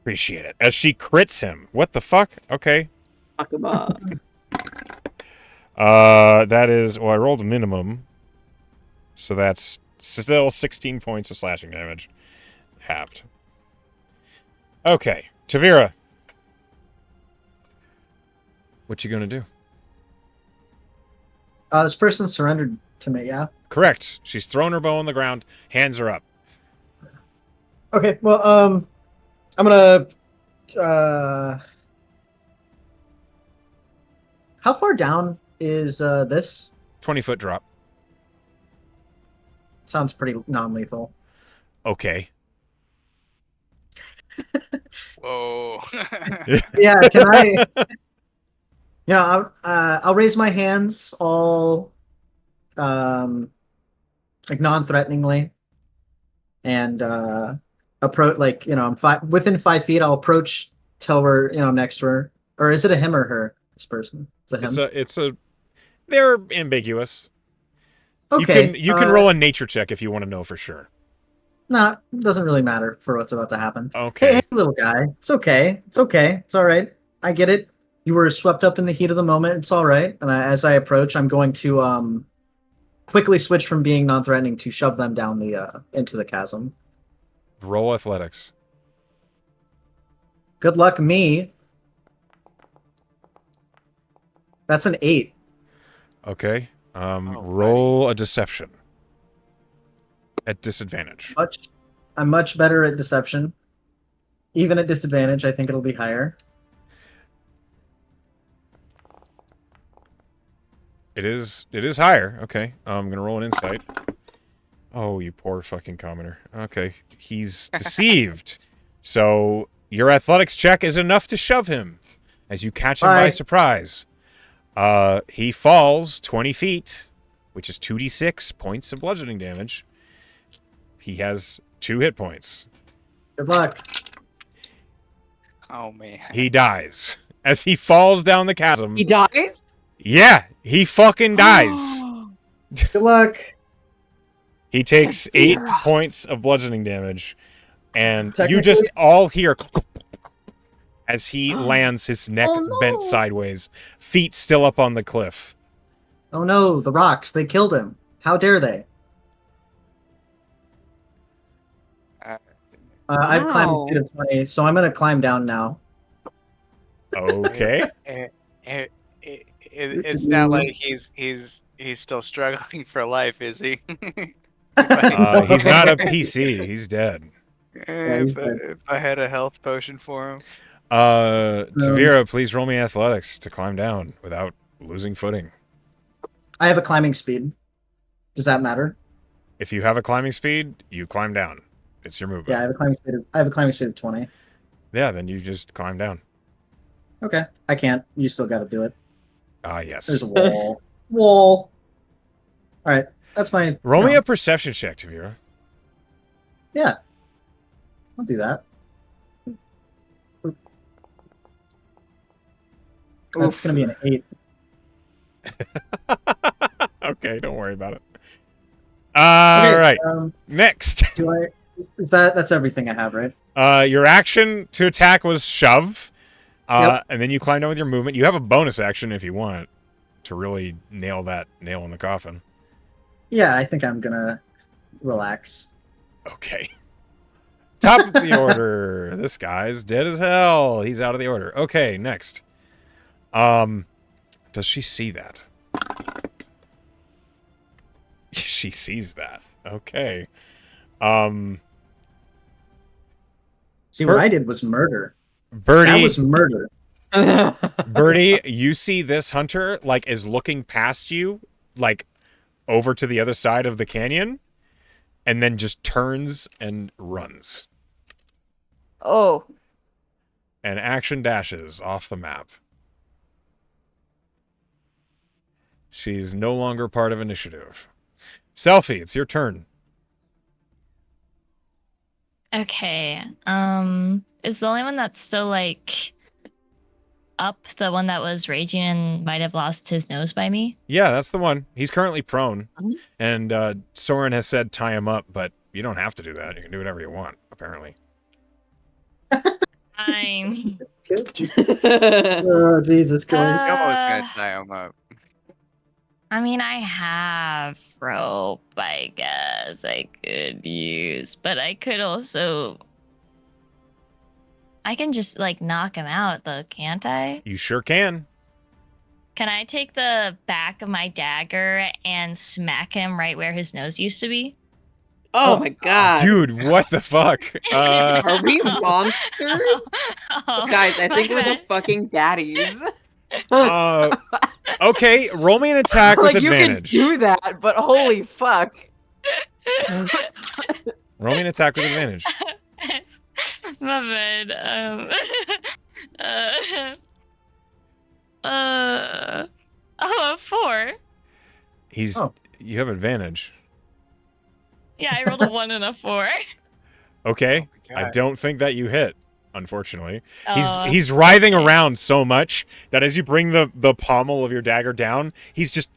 Appreciate it. As she crits him. What the fuck? Okay. Fuck him up. That is... Well, I rolled a minimum. So that's still 16 points of slashing damage. Halved. Okay. Tavira. What you gonna do? This person surrendered to me, yeah? Correct. She's thrown her bow on the ground. Hands are up. Okay, well, I'm gonna... How far down is this? 20-foot drop. Sounds pretty non-lethal. Okay. Whoa. Yeah, can I... You know, I'll raise my hands all, like non-threateningly, and approach. Like, you know, I'm within 5 feet. I'll approach till we're, you know, next to her. Or is it a him or her? This person. It's a him. It's a. They're ambiguous. Okay. You can roll a nature check if you want to know for sure. Nah, it doesn't really matter for what's about to happen. Okay. Hey, little guy. It's okay. It's okay. It's all right. I get it. You were swept up in the heat of the moment. It's all right. And as I approach, I'm going to quickly switch from being non-threatening to shove them down the into the chasm. Roll athletics. Good luck, me. That's an 8. Okay. Roll a deception. At disadvantage. I'm much better at deception. Even at disadvantage, I think it'll be higher. It is higher. Okay. I'm gonna roll an insight. Oh, you poor fucking commoner. Okay. He's deceived. So your athletics check is enough to shove him as you catch him by surprise. He falls 20 feet, which is 2d6 points of bludgeoning damage. He has 2 hit points. Good luck. Oh, man. He dies as he falls down the chasm. He dies? Yeah, he fucking dies. Good luck. He takes 8 Tavira. points of bludgeoning damage, and you Technically- just all hear as he lands, his neck Oh, no. bent sideways, feet still up on the cliff. Oh no, the rocks. They killed him. How dare they? I've climbed Wow. speed of 20, so I'm going to climb down now. Okay. It's not like he's still struggling for life, is he? He's not a PC. He's dead. If I had a health potion for him. Tavira, please roll me athletics to climb down without losing footing. I have a climbing speed. Does that matter? If you have a climbing speed, you climb down. It's your movement. Yeah, I have a climbing speed of 20. Yeah, then you just climb down. Okay. I can't. You still got to do it. Ah, yes. There's a wall. Wall. All right. That's my... Roll you me know, a perception check, Tavira. Yeah. I'll do that. That's going to be an 8. Okay, don't worry about it. All right. Next. Do I... That's everything I have, right? Your action to attack was shove. Yep. And then you climb down with your movement. You have a bonus action if you want to really nail that nail in the coffin. Yeah, I think I'm going to relax. Okay. Top of the order. This guy's dead as hell. He's out of the order. Okay, next. Does she see that? She sees that. Okay. See, what I did was murder. Birdie. That was murder. Birdie, you see this hunter like is looking past you, like over to the other side of the canyon, and then just turns and runs. Oh. And action dashes off the map. She's no longer part of initiative. Selfie, it's your turn. Okay. Is the only one that's still like up the one that was raging and might have lost his nose by me? Yeah, that's the one. He's currently prone, Mhm. and Soren has said tie him up, but you don't have to do that. You can do whatever you want, apparently. Fine. Oh, Jesus Christ. Jomo's gonna tie him up. I mean, I have rope, I guess I could use, but I could also. I can just like knock him out, though, can't I? You sure can. Can I take the back of my dagger and smack him right where his nose used to be? Oh my god. Dude, what the fuck? Are we monsters? Oh, Guys, I think my we're the bad. fucking daddies. Okay, roll me an attack with Like, you can advantage. do that, but holy fuck. Roll me an attack with advantage. My bad. A 4. He's Oh. You have advantage. Yeah, I rolled a 1 and a 4. Okay. Oh my I God. don't think that you hit, unfortunately. Oh, He's writhing okay. around so much that as you bring the pommel of your dagger down, he's just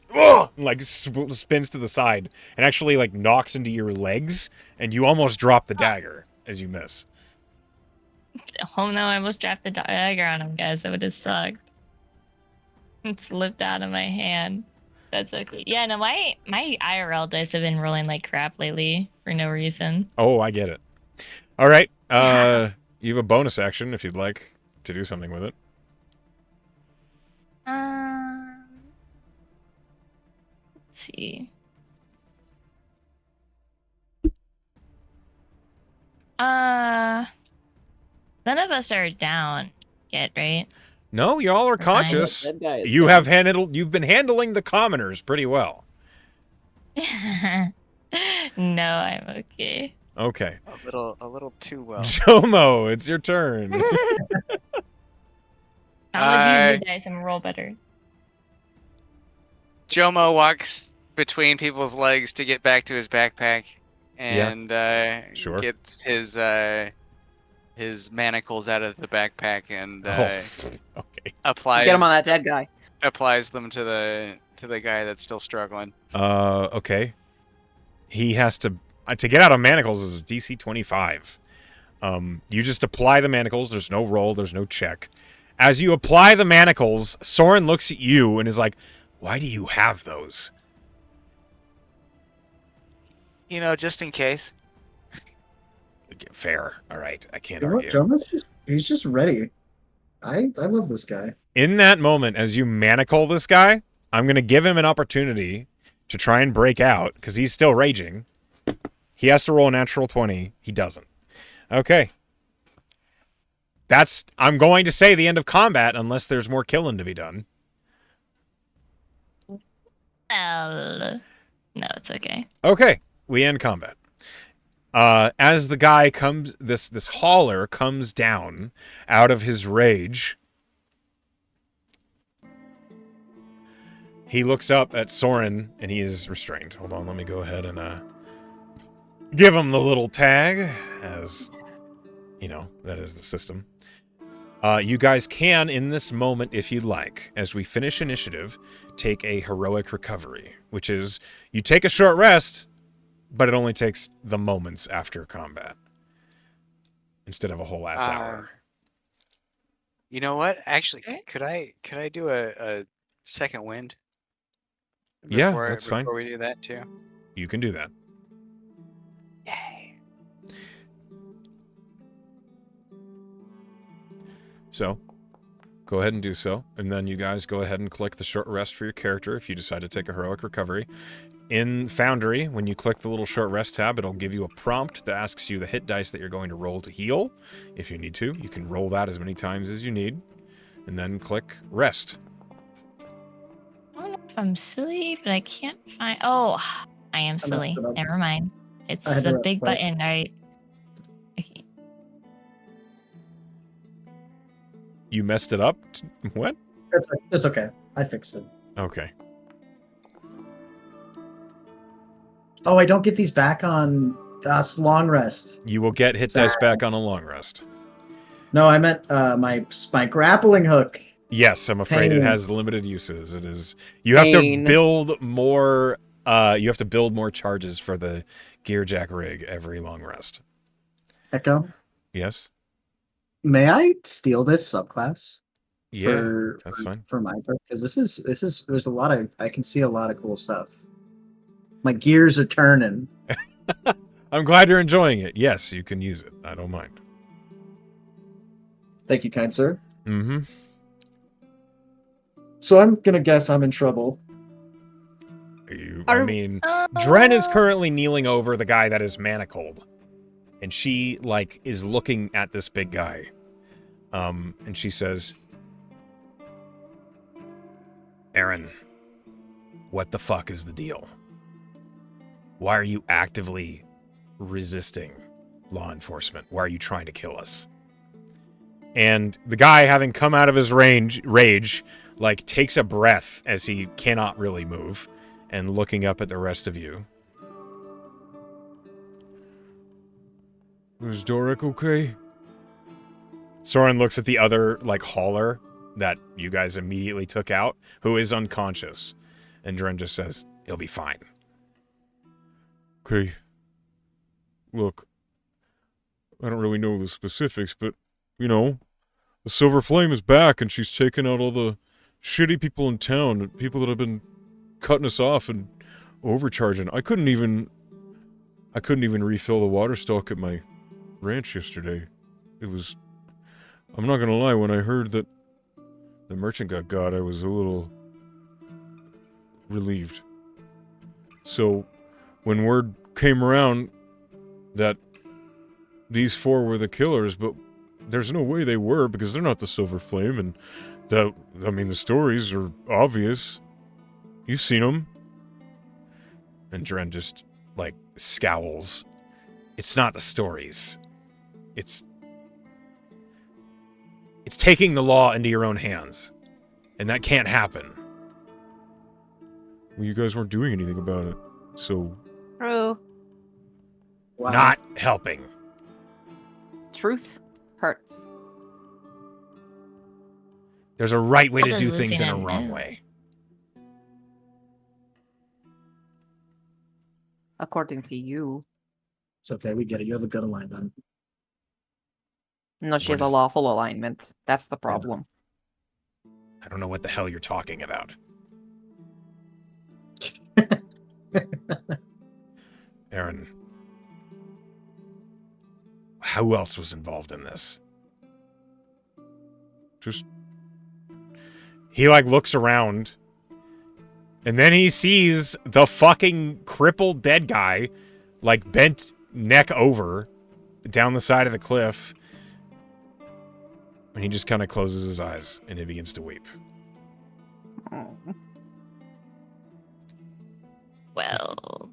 like spins to the side and actually like knocks into your legs, and you almost drop the dagger as you miss. Oh no, I almost dropped the dagger on him, guys. That would have sucked. It slipped out of my hand. That's okay. Yeah, no, my IRL dice have been rolling like crap lately for no reason. Oh, I get it. All right. You have a bonus action if you'd like to do something with it. Let's see. None of us are down yet, right? No, y'all are We're fine. conscious. That guy is You dead. have handled. You've been handling the commoners pretty well. No, I'm okay. Okay. A little too well. Jomo, it's your turn. I'll use the dice and roll better. Jomo walks between people's legs to get back to his backpack, and Sure. gets his manacles out of the backpack and Okay. applies Get him on that dead guy. applies them to the guy that's still struggling. Okay. He has to get out of manacles is DC 25. You just apply the manacles. There's no roll. There's no check. As you apply the manacles, Soren looks at you and is like, "Why do you have those?" You know, just in case. Fair. All right. I can't You know what? argue. Jomo's he's just ready. I love this guy. In that moment, as you manacle this guy, I'm going to give him an opportunity to try and break out because he's still raging. He has to roll a natural 20. He doesn't. Okay. That's, I'm going to say, the end of combat unless there's more killing to be done. Well, no, it's okay. Okay. We end combat. As the guy comes, this hauler comes down out of his rage, he looks up at Soren and he is restrained. Hold on, let me go ahead and give him the little tag, as you know, that is the system. You guys can, in this moment, if you'd like, as we finish initiative, take a heroic recovery, which is you take a short rest, but it only takes the moments after combat instead of a whole ass hour. You know what? Actually, Okay. could I do a second wind? Yeah, that's fine. Before we do that too. You can do that. Yay! So, go ahead and do so, and then you guys go ahead and click the short rest for your character if you decide to take a heroic recovery. In Foundry, when you click the little short rest tab, it'll give you a prompt that asks you the hit dice that you're going to roll to heal. If you need to, you can roll that as many times as you need, and then click rest. I don't know if I'm silly, but I can't find. Oh, I am messed silly. it up. Never mind. It's I had to the rest big quick. button, right? Okay. You messed it up? What? It's okay. I fixed it. Okay. Oh, I don't get these back on that's long rest. You will get hit dice back on a long rest. No, I meant my grappling hook. Yes, I'm afraid it Pain. has limited uses. It is. You have to build more. You have to build more charges for the Gearjack rig every long rest. Echo, Yes. may I steal this subclass? Yeah, that's fine. For my part, because this is there's a lot of I can see a lot of cool stuff. My gears are turning. I'm glad you're enjoying it. Yes, you can use it. I don't mind. Thank you, kind sir. Mm-hmm. So I'm gonna guess I'm in trouble. I mean, Dren is currently kneeling over the guy that is manacled. And she, like, is looking at this big guy. And she says, Aaron, what the fuck is the deal? Why are you actively resisting law enforcement? Why are you trying to kill us? And the guy, having come out of his rage, like, takes a breath as he cannot really move, and looking up at the rest of you. Is Dorek okay? Soren looks at the other, like, hauler that you guys immediately took out, who is unconscious. And Dren just says, he'll be fine. Okay. Look, I don't really know the specifics, but, you know, the Silver Flame is back, and she's taken out all the shitty people in town, people that have been cutting us off and overcharging. I couldn't even refill the water stock at my ranch yesterday. I'm not gonna lie, when I heard that the merchant got, I was a little relieved. So, when word came around that these four were the killers, but there's no way they were, because they're not the Silver Flame, and the stories are obvious. You've seen them. And Dren just, like, scowls. It's not the stories. It's taking the law into your own hands. And that can't happen. Well, you guys weren't doing anything about it, so... True. Wow. Not helping. Truth hurts. There's a right way What to does do things in a Luciana wrong know? way. According to you. It's okay, we get it. You have a good alignment. No, she What has a is- lawful alignment. That's the problem. I don't know what the hell you're talking about. Aaron. Who else was involved in this? Just... He, like, looks around, and then he sees the fucking crippled dead guy, like, bent neck over down the side of the cliff. And he just kind of closes his eyes, and he begins to weep. Oh. Well,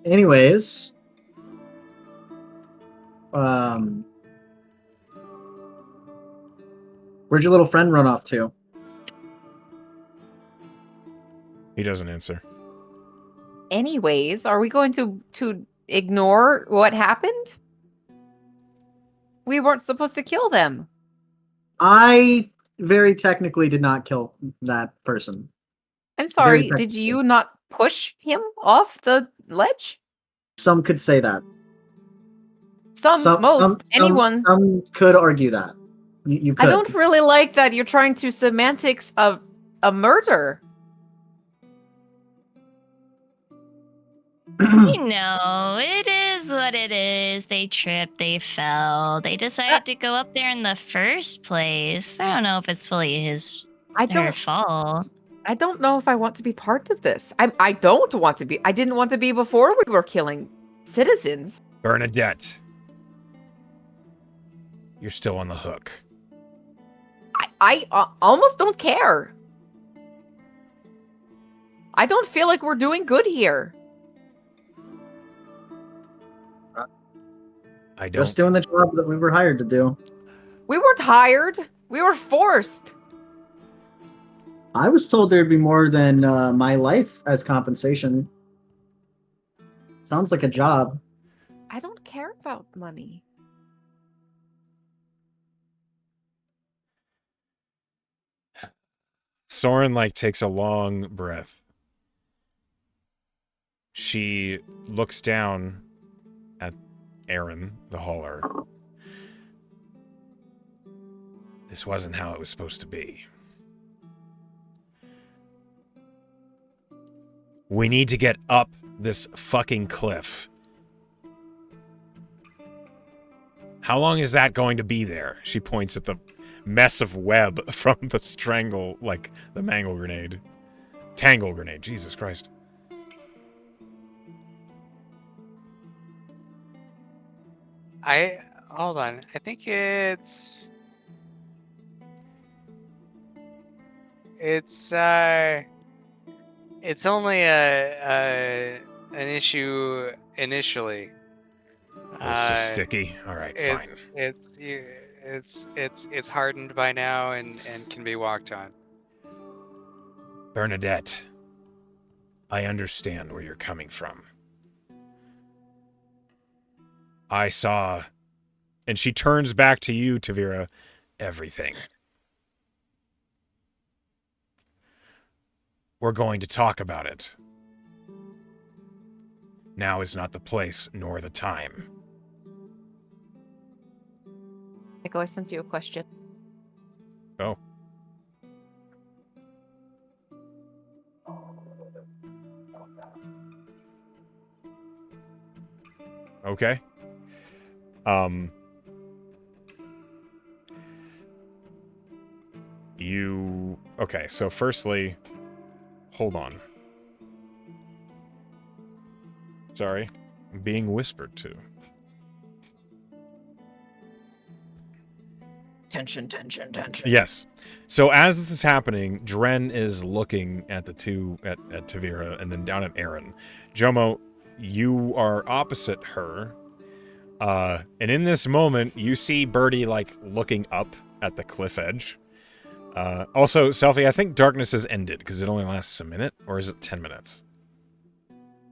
Anyways, where'd your little friend run off to? He doesn't answer. Anyways, are we going to ignore what happened? We weren't supposed to kill them. I very technically did not kill that person. I'm sorry, Very did you not push him off the ledge? Some could say that. Anyone. Some could argue that. You could. I don't really like that you're trying to semantics of a murder. you know, it is what it is. They tripped, they fell. They decided to go up there in the first place. I don't know if it's fully her fault. I don't know if I want to be part of this. I don't want to be. I didn't want to be before we were killing citizens. Bernadette. You're still on the hook. I almost don't care. I don't feel like we're doing good here. I don't. Just doing the job that we were hired to do. We weren't hired. We were forced. I was told there'd be more than my life as compensation. Sounds like a job. I don't care about money. Soren takes a long breath. She looks down at Aaron, the hauler. This wasn't how it was supposed to be. We need to get up this fucking cliff. How long is that going to be there? She points at the mess of web from the the mangle grenade. Tangle grenade, Jesus Christ. Hold on. I think it's only an issue initially. Oh, it's just sticky. All right, fine. It's hardened by now and can be walked on. Bernadette, I understand where you're coming from. I saw, and she turns back to you, Tavira, everything. We're going to talk about it. Now is not the place nor the time. Echo, I sent you a question. Oh. Okay. Okay, so firstly, hold on. Sorry. I'm being whispered to. Tension. Yes. So as this is happening, Dren is looking at the two, at Tavira, and then down at Aaron. Jomo, you are opposite her. And in this moment, you see Birdie, looking up at the cliff edge. Also, Selfie, I think darkness has ended, because it only lasts a minute, or is it 10 minutes?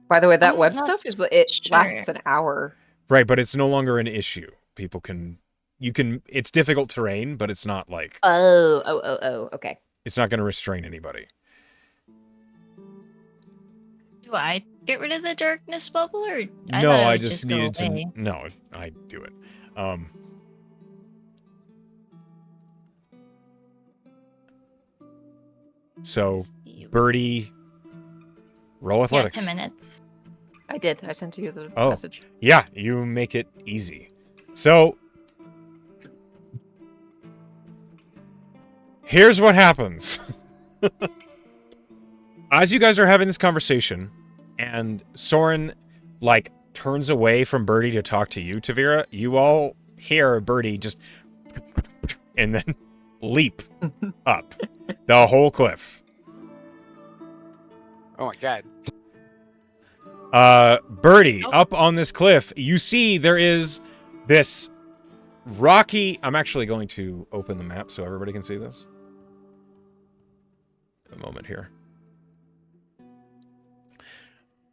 By the way, that I'm web not stuff sure. lasts an hour. Right, but it's no longer an issue. It's difficult terrain, but it's not Oh, okay. it's not going to restrain anybody. Do I get rid of the darkness bubble, or No, thought it I would just go needed to. away. No, I do it. So, Birdie, roll athletics. 10 minutes. I did. I sent you the Oh. message. Yeah, you make it easy. So, here's what happens. As you guys are having this conversation, and Soren, turns away from Birdie to talk to you, Tavira, you all hear Birdie just and then leap up the whole cliff. Oh my god. Birdie, up on this cliff, you see there is this rocky... I'm actually going to open the map so everybody can see this. A moment here.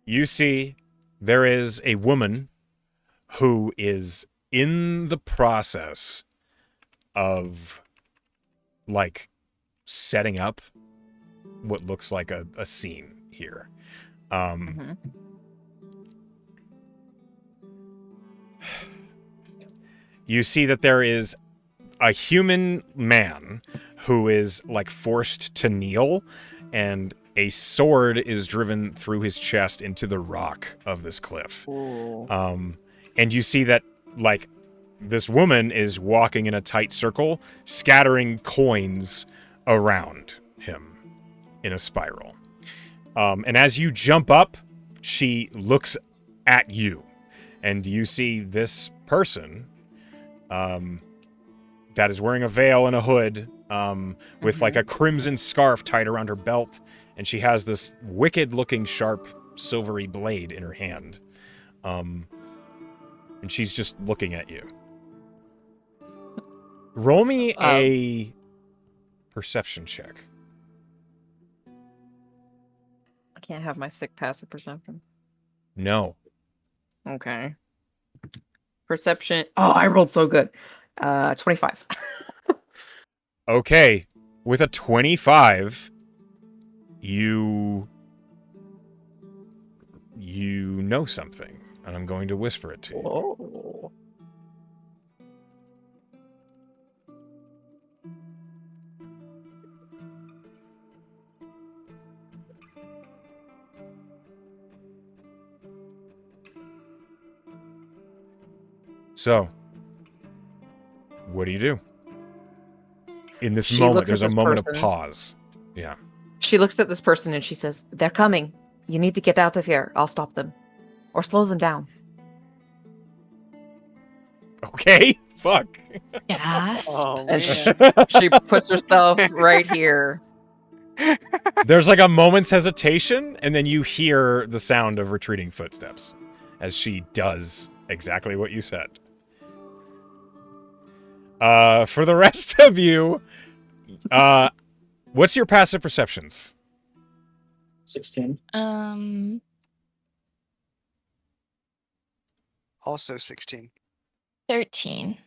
You see there is a woman who is in the process of, setting up what looks like a scene here. You see that there is a human man who is, forced to kneel, and a sword is driven through his chest into the rock of this cliff. And you see that, this woman is walking in a tight circle, scattering coins around him in a spiral. And as you jump up, she looks at you, and you see this person that is wearing a veil and a hood with a crimson scarf tied around her belt, and she has this wicked-looking sharp silvery blade in her hand. And she's just looking at you. Roll me a perception check. I can't have my sick passive perception. No. Okay. Perception. Oh, I rolled so good. 25. Okay, with a 25, you know something, and I'm going to whisper it to you. Whoa. So, what do you do? In this She moment, looks at there's a this moment of person. pause. Yeah. She looks at this person and she says, "They're coming. You need to get out of here. I'll stop them. Or slow them down." Okay. Fuck. Gasp. Oh, And man. she puts herself right here. There's like a moment's hesitation, and then you hear the sound of retreating footsteps as she does exactly what you said. For the rest of you, what's your passive perceptions? 16. Also 16. 13.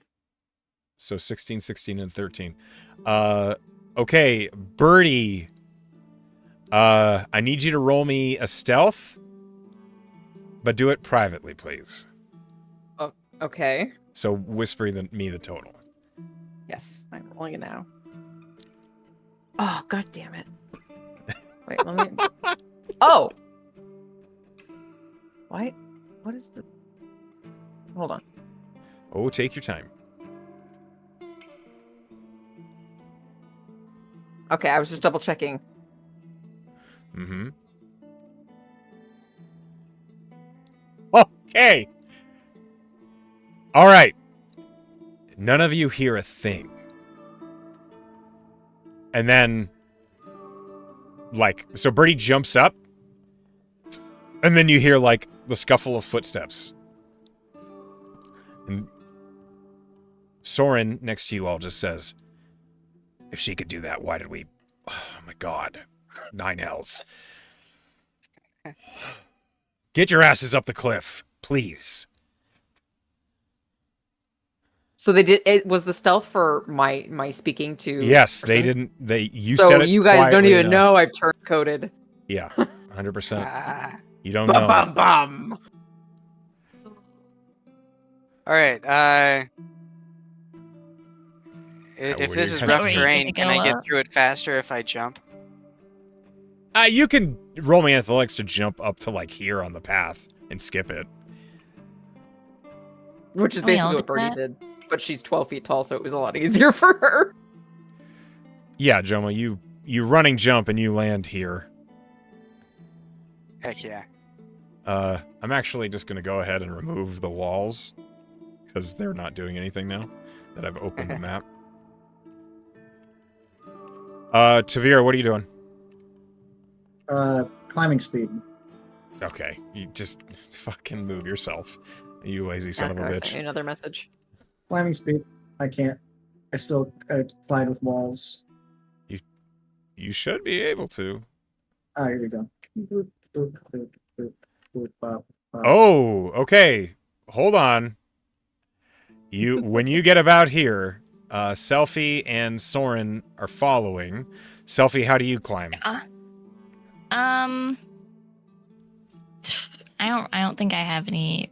So 16, 16, and 13. Okay, Birdie. I need you to roll me a stealth, but do it privately, please. Okay. So whispering me the total. Yes, I'm rolling it now. Oh, god damn it. Wait, let me... Oh! What? What is the... Hold on. Oh, take your time. Okay, I was just double checking. Mm-hmm. Okay. All right. None of you hear a thing. And then, like, so Birdie jumps up, and then you hear, like, the scuffle of footsteps. And Soren, next to you all, just says, if she could do that, why did we... Oh, my God. 9 hells. Get your asses up the cliff, please. So they did... It was the stealth for my speaking to... Yes, they person? didn't... You So said it you guys don't quietly even enough. know I've turn-coded. Yeah, 100%. Ah. You don't Bum, know. bum, bum. All right. What If are this you is gonna rough do? terrain, can I Go get up? through it faster if I jump? You can roll me athletics to jump up to, like, here on the path and skip it. Which is Can we all basically what do Birdie that? did. But she's 12 feet tall, so it was a lot easier for her. Yeah, Joma, you running jump and you land here. Heck yeah. I'm actually just going to go ahead and remove the walls because they're not doing anything now that I've opened the map. Tavira, what are you doing? Climbing speed. Okay, you just fucking move yourself, you lazy son of a I sent bitch. you another message. Climbing speed. I can't. I still glide with walls. You should be able to. Ah, here we go. Oh, okay. Hold on. When you get about here, Selfie and Soren are following. Selfie, how do you climb? I don't think I have any.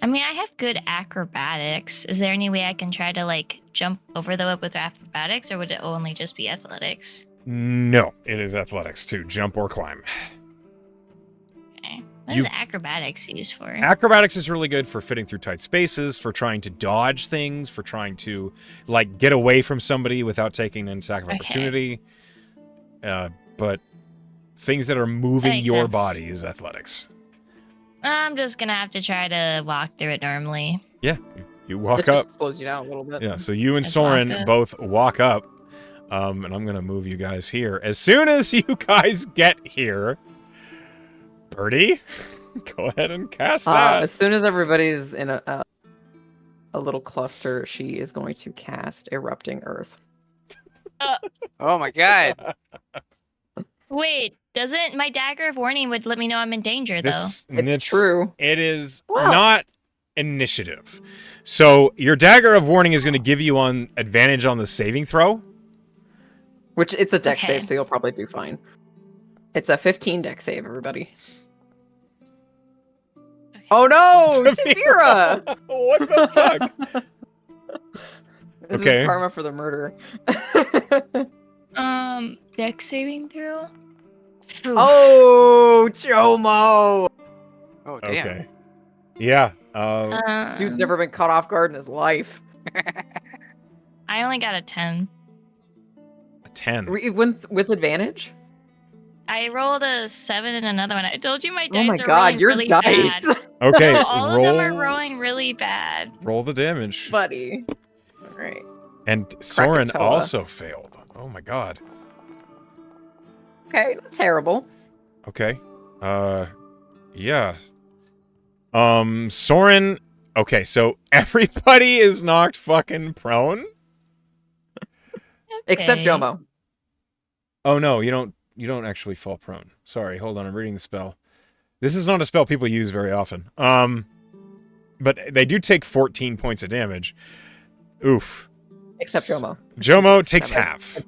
I mean, I have good acrobatics. Is there any way I can try to like jump over the web with acrobatics, or would it only just be athletics? No, it is athletics too. Jump or climb. Okay. What is acrobatics used for? Acrobatics is really good for fitting through tight spaces, for trying to dodge things, for trying to like get away from somebody without taking an attack of opportunity. But things that are moving makes your sense. body is athletics. I'm just gonna have to try to walk through it normally. Yeah, you It walk just up. slows you down a little bit. Yeah, so you and Just walk Soren up. both walk up. And I'm going to move you guys here. As soon as you guys get here, Birdie, go ahead and cast that. As soon as everybody's in a little cluster, she is going to cast Erupting Earth. Oh my god. Wait, doesn't my dagger of warning would let me know I'm in danger though? It's true. It is Well- not initiative. So your dagger of warning is going to give you on advantage on the saving throw. Which it's a deck Okay. save, so you'll probably do fine. It's a 15 deck save, everybody. Okay. Oh no, Tavira! What the fuck? This Okay. is karma for the murder. Deck saving throw. Oh, Chomo! Oh damn. Okay. Yeah. Dude's never been caught off guard in his life. I only got a 10. a 10. With advantage? I rolled a 7 and another one. I told you my Oh my dice are god, rolling your really dice! bad. Okay. No, all of them are roll. rolling really bad. Roll the damage. Buddy. Alright. And Soren Krakatoa. also failed. Oh my god. Okay, not terrible. Okay. Yeah. Soren. Okay, so everybody is knocked fucking prone. Except Okay. Jomo. Oh no, you don't actually fall prone. Sorry, hold on, I'm reading the spell. This is not a spell people use very often. But they do take 14 points of damage. Oof. Except Jomo. Jomo takes 7. half.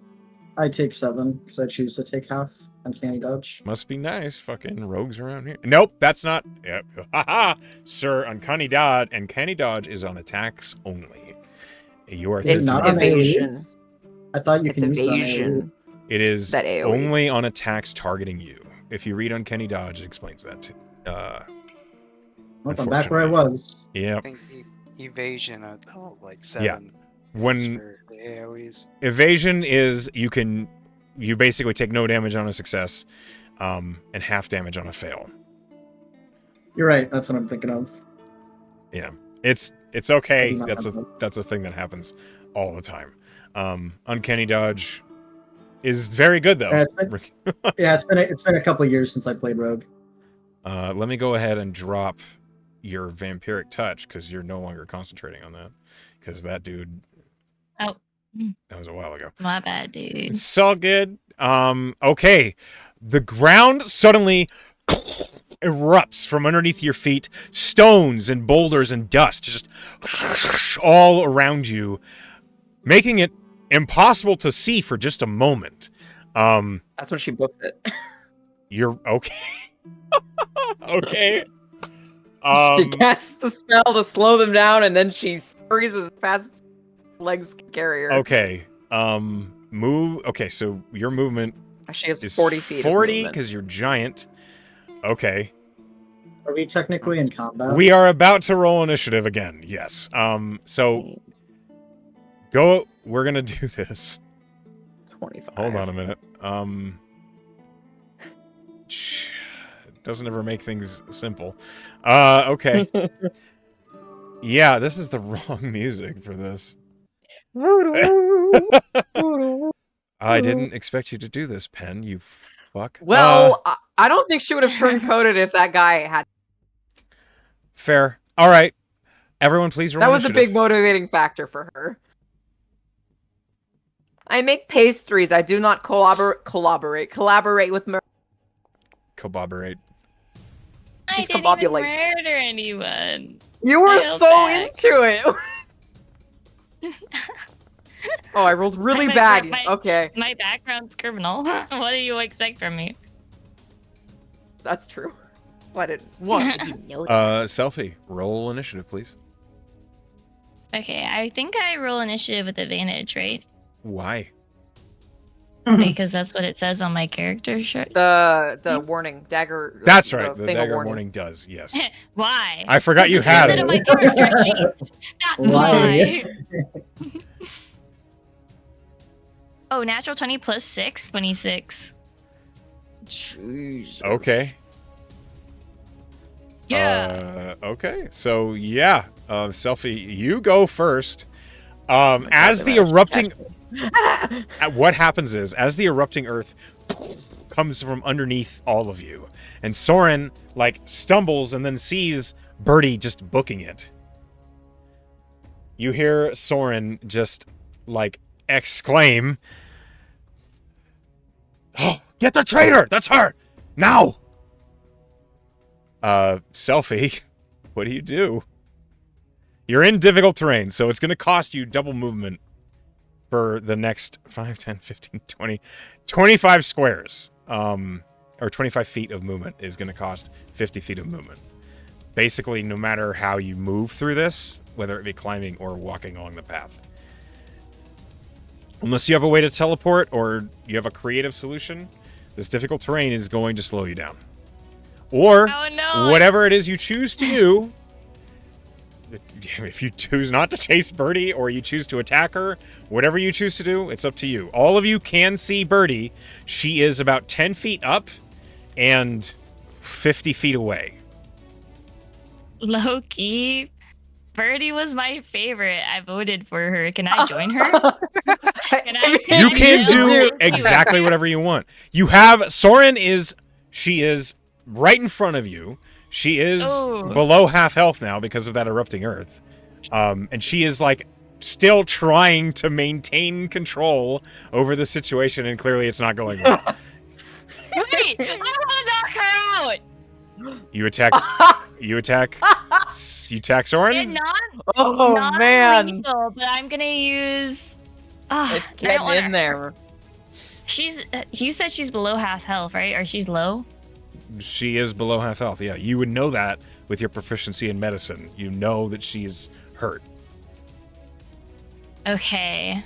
I take 7 because I choose to take half. Uncanny dodge. Must be nice, fucking rogues around here. Nope, that's not. Yep. Haha, sir. Uncanny dodge is on attacks only. You are. It's not on evasion. I thought you It's can use it on AoE. evasion. It is That AoE. only on attacks targeting you. If you read Uncanny Dodge, it explains that too. Nope, I'm back where I was. I Yep. think evasion at like 7. Yeah. is When for the AoEs. evasion is, you basically take no damage on a success, and half damage on a fail. You're right. That's what I'm thinking of. Yeah, it's okay. Not That's a thing that happens all the time. Uncanny Dodge is very good though. Yeah, it's been a couple years since I played Rogue. Let me go ahead and drop your vampiric touch because you're no longer concentrating on that. Because that dude. Oh. That was a while ago. My bad, dude. It's all good. Okay. The ground suddenly erupts from underneath your feet. Stones and boulders and dust just all around you, making it impossible to see for just a moment. That's when she books it. You're okay. Okay. She casts the spell to slow them down, and then she scurries as fast as legs can carry her. Okay. Move. Okay, so your movement She has is 40 feet. 40 because you're giant. Okay. Are we technically in combat? We are about to roll initiative again. Yes. So go. We're gonna do this. 25. Hold on a minute. It doesn't ever make things simple. Okay. Yeah, this is the wrong music for this. I didn't expect you to do this, Pen. You fuck. Well, I don't think she would have turned coded if that guy had. Fair. All right. Everyone, please roll That was a initiative. big motivating factor for her. I make pastries. I do not collaborate with murder. Collaborate. I didn't even Discombobulate. murder anyone. You were Dial so back. into it. Oh, I rolled really My- bad. my- Okay, My background's criminal. What do you expect from me? that's true. What did what? Did you know? Selfie. Roll initiative, please. Okay, I think I roll initiative with advantage, right? Why? Because that's what it says on my character shirt. The warning dagger. That's right. The thing of dagger warning. warning does. Yes. Why? I forgot It you just had says it. on my character sheet. That's Why? why. Oh, natural 20 plus 6, 26. Jeez. Okay. Yeah. Okay. So yeah, Selfie, you go first. As the God, erupting, catch what happens is, as the erupting earth comes from underneath all of you, and Soren like stumbles and then sees Birdie just booking it. You hear Soren just like exclaim, "Oh, get the traitor! That's her! Now!" Selfie, what do you do? You're in difficult terrain, so it's going to cost you double movement for the next 5, 10, 15, 20, 25 squares. Or 25 feet of movement is going to cost 50 feet of movement. Basically, no matter how you move through this, whether it be climbing or walking along the path. Unless you have a way to teleport or you have a creative solution, this difficult terrain is going to slow you down. Or whatever it is you choose to do, if you choose not to chase Birdie or you choose to attack her, whatever you choose to do, it's up to you. All of you can see Birdie. She is about 10 feet up and 50 feet away. Low-key, Birdie was my favorite. I voted for her. Can I join her? You can do exactly whatever you want. You have she is right in front of you. She is below half health now because of that erupting earth. And she is like still trying to maintain control over the situation, and clearly it's not going well. Wait, I want to knock her out. You attack Soren? Man. Lethal, but I'm gonna use. It's getting in there. You said she's below half health, right? Or she's low? She is below half health, yeah. You would know that with your proficiency in medicine. You know that she's hurt. Okay.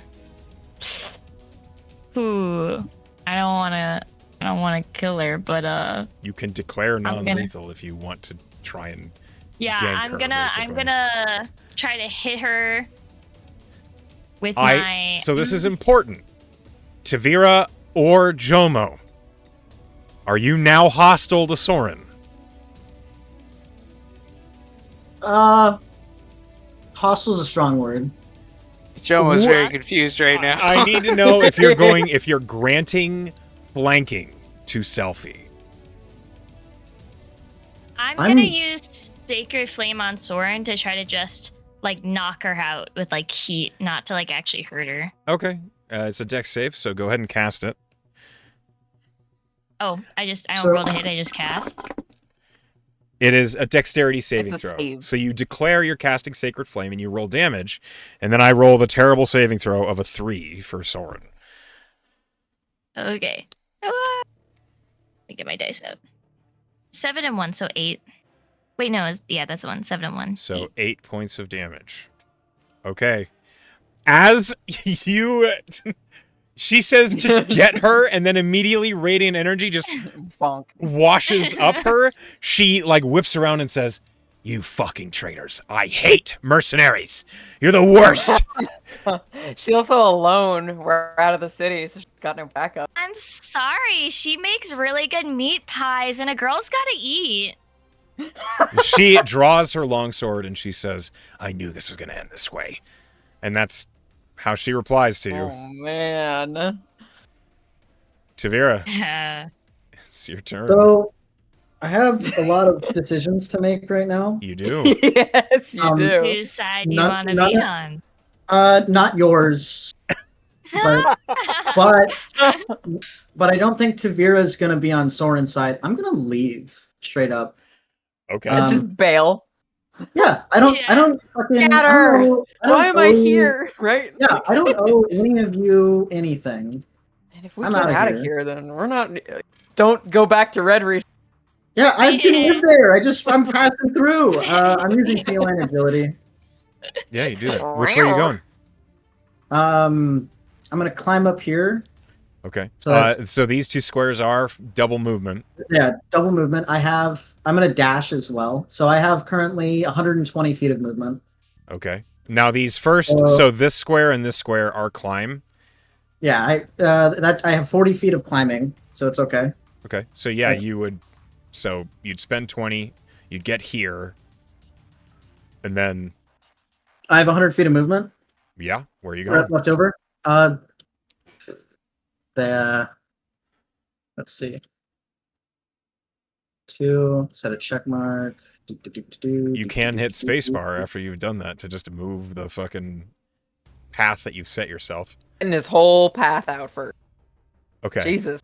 Ooh. I don't wanna kill her, but you can declare non-lethal if you want to try and gank her, I'm gonna try to hit her with my. So this is important. Tavira or Jomo, are you now hostile to Soren? Hostile's a strong word. Jomo's very confused right now. I need to know if you're granting flanking to Selfie. I'm gonna use Sacred Flame on Soren to try to just like knock her out with like heat, not to like actually hurt her. Okay, it's a dex save, so go ahead and cast it. Oh, I don't roll to hit. I just cast. It is a dexterity saving It's a throw. save. So you declare you're casting Sacred Flame and you roll damage, and then I roll the terrible saving throw of a 3 for Soren. Okay. Let me get my dice out. 7 and 1, so 8. Wait, no, that's 1. 7 and 1. So 8 points of damage. Okay. As you... She says to get her, and then immediately radiant energy just Bonk. washes up her. She, like, whips around and says, "You fucking traitors. I hate mercenaries. You're the worst." She's also alone. We're out of the city, so she's got no backup. I'm sorry. She makes really good meat pies, and a girl's gotta eat. She draws her longsword, and she says, "I knew this was going to end this way." And that's how she replies to you. Oh, man. Tavira, it's your turn. So, I have a lot of decisions to make right now. You do. Yes, you do. Whose side do you want to be on? Not yours. But I don't think Tavira's gonna be on Soren's side. I'm gonna leave straight up. Okay. Just bail. Yeah, I don't fucking. Get her! Why am I owe- here? Right? Yeah, I don't owe any of you anything. And if we I'm get outta out of here. here, then we're not. Don't go back to Redreach. Yeah, I didn't live there. I'm passing through. I'm using feline agility. Yeah, you do that. Which way are you going? I'm gonna climb up here. Okay. So So these 2 squares are double movement. Yeah, double movement. I'm gonna dash as well. So I have currently 120 feet of movement. Okay. Now these first, so this square and this square are climb. Yeah, I have 40 feet of climbing, so it's okay. Okay. So yeah, you'd spend 20, you'd get here, and then I have 100 feet of movement. Yeah, where are you going? Left over. Let's see. 2, set a check mark. You can hit spacebar after you've done that to just move the fucking path that you've set yourself. And his whole path out first. Okay. Jesus.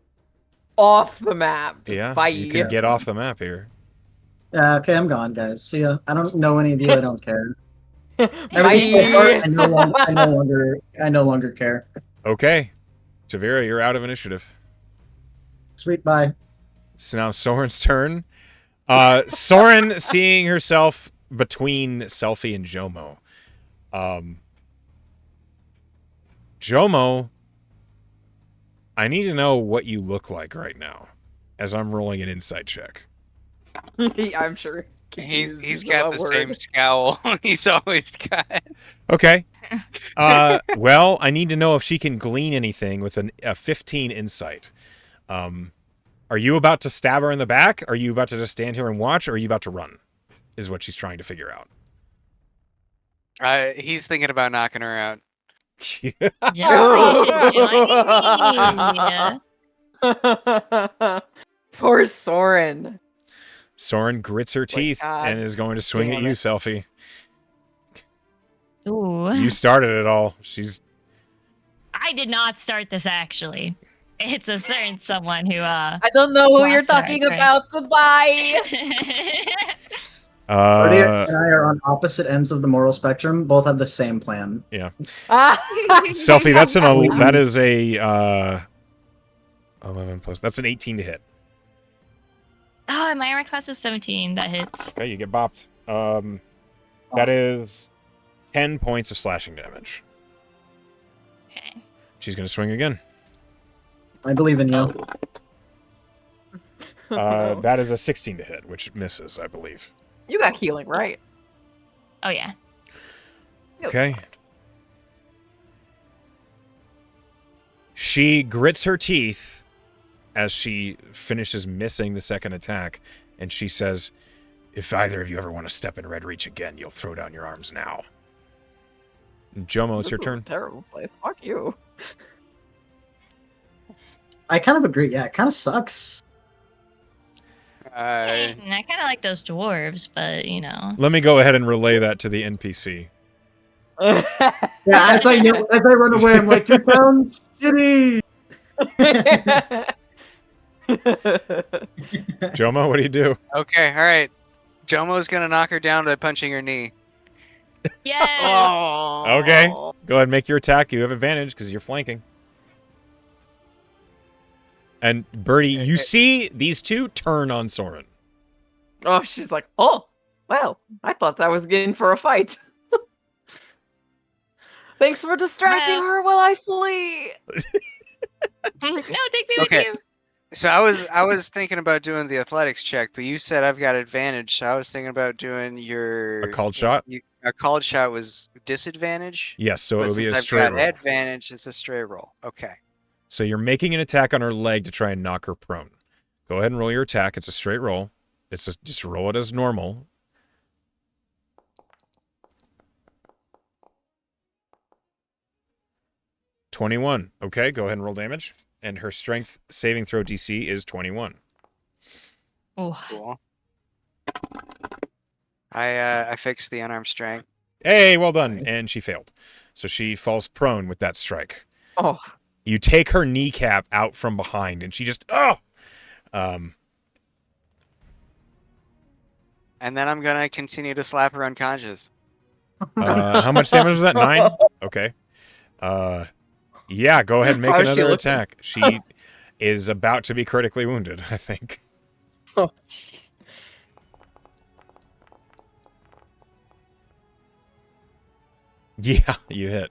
Off the map. Yeah, Bye. you can get off the map here. Okay, I'm gone, guys. See ya. I don't know any of you. I don't care. Everything fell apart. Bye. I no longer care. Okay. Tavira, you're out of initiative. Sweet bye. So now Soren's turn. Soren, seeing herself between Selfie and Jomo. Jomo, I need to know what you look like right now as I'm rolling an insight check. I'm sure. He's got the same scowl he's always got. Okay. Well, I need to know if she can glean anything with a 15 insight. Are you about to stab her in the back? Are you about to just stand here and watch? Or are you about to run? Is what she's trying to figure out. He's thinking about knocking her out. Joe, you should join me. Poor Soren. Soren grits her teeth God and is going to swing at damn you, it. Selfie. Ooh. You started it all. I did not start this, actually. It's a certain someone who, I don't know who you're Lost our talking train. about. Goodbye. Brody and I are on opposite ends of the moral spectrum. Both have the same plan. Selfie, that is a 11 plus. That's an 18 to hit. Oh, my armor class is 17. That hits. Okay, you get bopped. That is 10 points of slashing damage. Okay. She's going to swing again. I believe in you. That is a 16 to hit, which misses, I believe. You got healing, right? Oh, yeah. Okay. She grits her teeth as she finishes missing the second attack, and she says, "If either of you ever want to step in Redreach again, you'll throw down your arms now." Jomo, it's This your is turn. a terrible place. Fuck you. I kind of agree. Yeah, it kind of sucks. I kind of like those dwarves, but, you know. Let me go ahead and relay that to the NPC. Yeah, as I run away, I'm like, you sound shitty. Jomo, what do you do? Okay, all right. Jomo's gonna knock her down by punching her knee. Yes! Okay. Go ahead and make your attack. You have advantage because you're flanking. And Birdie, you see these two turn on Soren. Oh, she's like, oh, well, I thought that was getting for a fight. Thanks for distracting her while I flee. No, take me Okay. with you. So I was thinking about doing the athletics check, but you said I've got advantage, so I was thinking about doing your A called shot? A called shot was disadvantage. Yes, so But it'll be since a I've straight got roll. advantage, it's a straight roll. Okay. So you're making an attack on her leg to try and knock her prone. Go ahead and roll your attack. It's a straight roll. It's just roll it as normal. $21. Okay, go ahead and roll damage. And her strength saving throw DC is 21. Oh, Cool. I fixed the unarmed strike. Hey, well done. And she failed. So she falls prone with that strike. Oh, You take her kneecap out from behind, and she just And then I'm gonna continue to slap her unconscious. how much damage was that? 9? Okay. Yeah, go ahead and make How is she another looking? attack. She is about to be critically wounded, I think. oh, jeez. Yeah, you hit.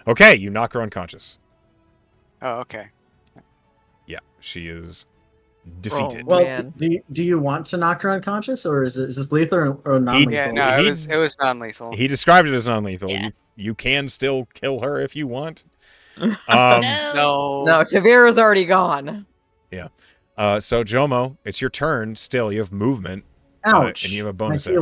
Okay, you knock her unconscious. Oh, okay. Yeah, she is defeated. Oh, Well, man. do you want to knock her unconscious, or is this lethal or non-lethal? Yeah, no, He- it was non-lethal. He described it as non-lethal. Yeah. You can still kill her if you want. no. No, Tavira's already gone. So Jomo, it's your turn. Still, you have movement. Ouch! And you have a My bonus action.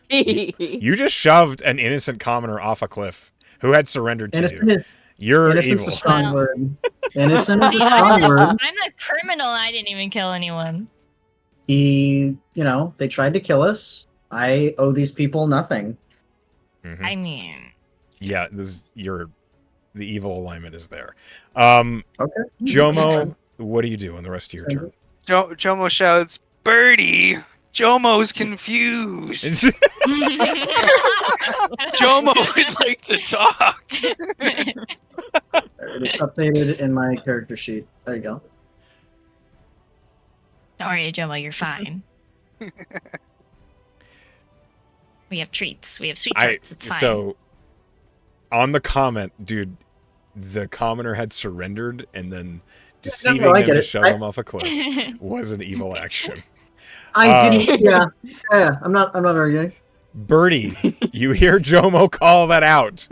feelings. You just shoved an innocent commoner off a cliff who had surrendered to Innocent you. is, You're innocent's evil. a strong Well- word. Innocent is See, a strong word. I'm the criminal. I didn't even kill anyone. They tried to kill us. I owe these people nothing. Mhm. I mean, Yeah, the evil alignment is there. Okay. Jomo, what do you do in the rest of your turn? Jomo shouts, "Birdie, Jomo's confused. Jomo would like to talk. It's updated in my character sheet. There you go. Don't worry, Jomo, you're fine. We have treats. We have sweet tarts. It's fine. So, on the comment, dude, the commoner had surrendered, and then deceiving them to shove him off a cliff was an evil action. I didn't. Yeah. I'm not arguing. Birdie, you hear Jomo call that out.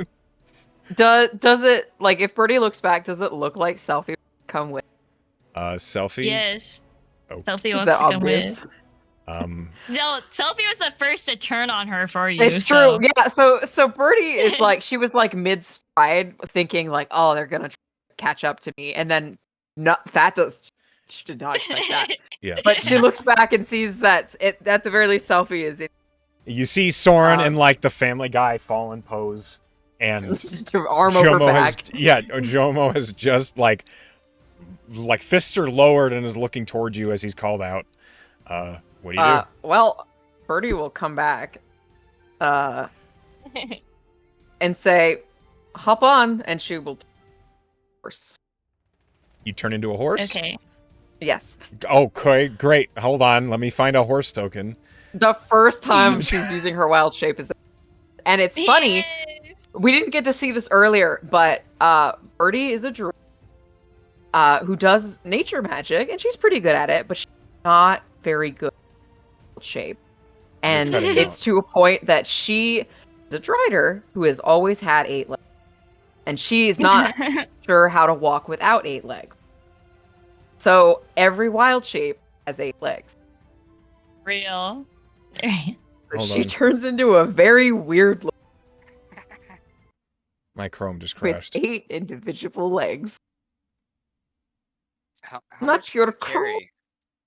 Does it, like, if Birdie looks back, does it look like Selfie would come with? Selfie? Yes. Oh. Selfie Is wants that to come obvious? with. Selfie was the first to turn on her for you. It's true. Yeah. So Birdie is like, she was like mid stride, thinking like, oh, they're gonna catch up to me, and then she did not expect that. Yeah. But she looks back and sees that at the very least, Selfie is in. You see Soren in like the Family Guy fallen pose, and arm over back. Jomo has just like fists are lowered and is looking towards you as he's called out. What do you do? Well, Birdie will come back and say, hop on, and she will horse. You turn into a horse? Okay. Yes. Okay, great. Hold on. Let me find a horse token. The first time she's using her wild shape is... And it's funny, Yay! We didn't get to see this earlier, but Birdie is a druid who does nature magic, and she's pretty good at it, but she's not very good at shape. And it's to a point that she is a drider who has always had 8 legs. And she's not sure how to walk without 8 legs. So every wild shape has 8 legs. Real. So she turns into a very weird look My Chrome just with crashed. 8 individual legs. How Not much your can he carry?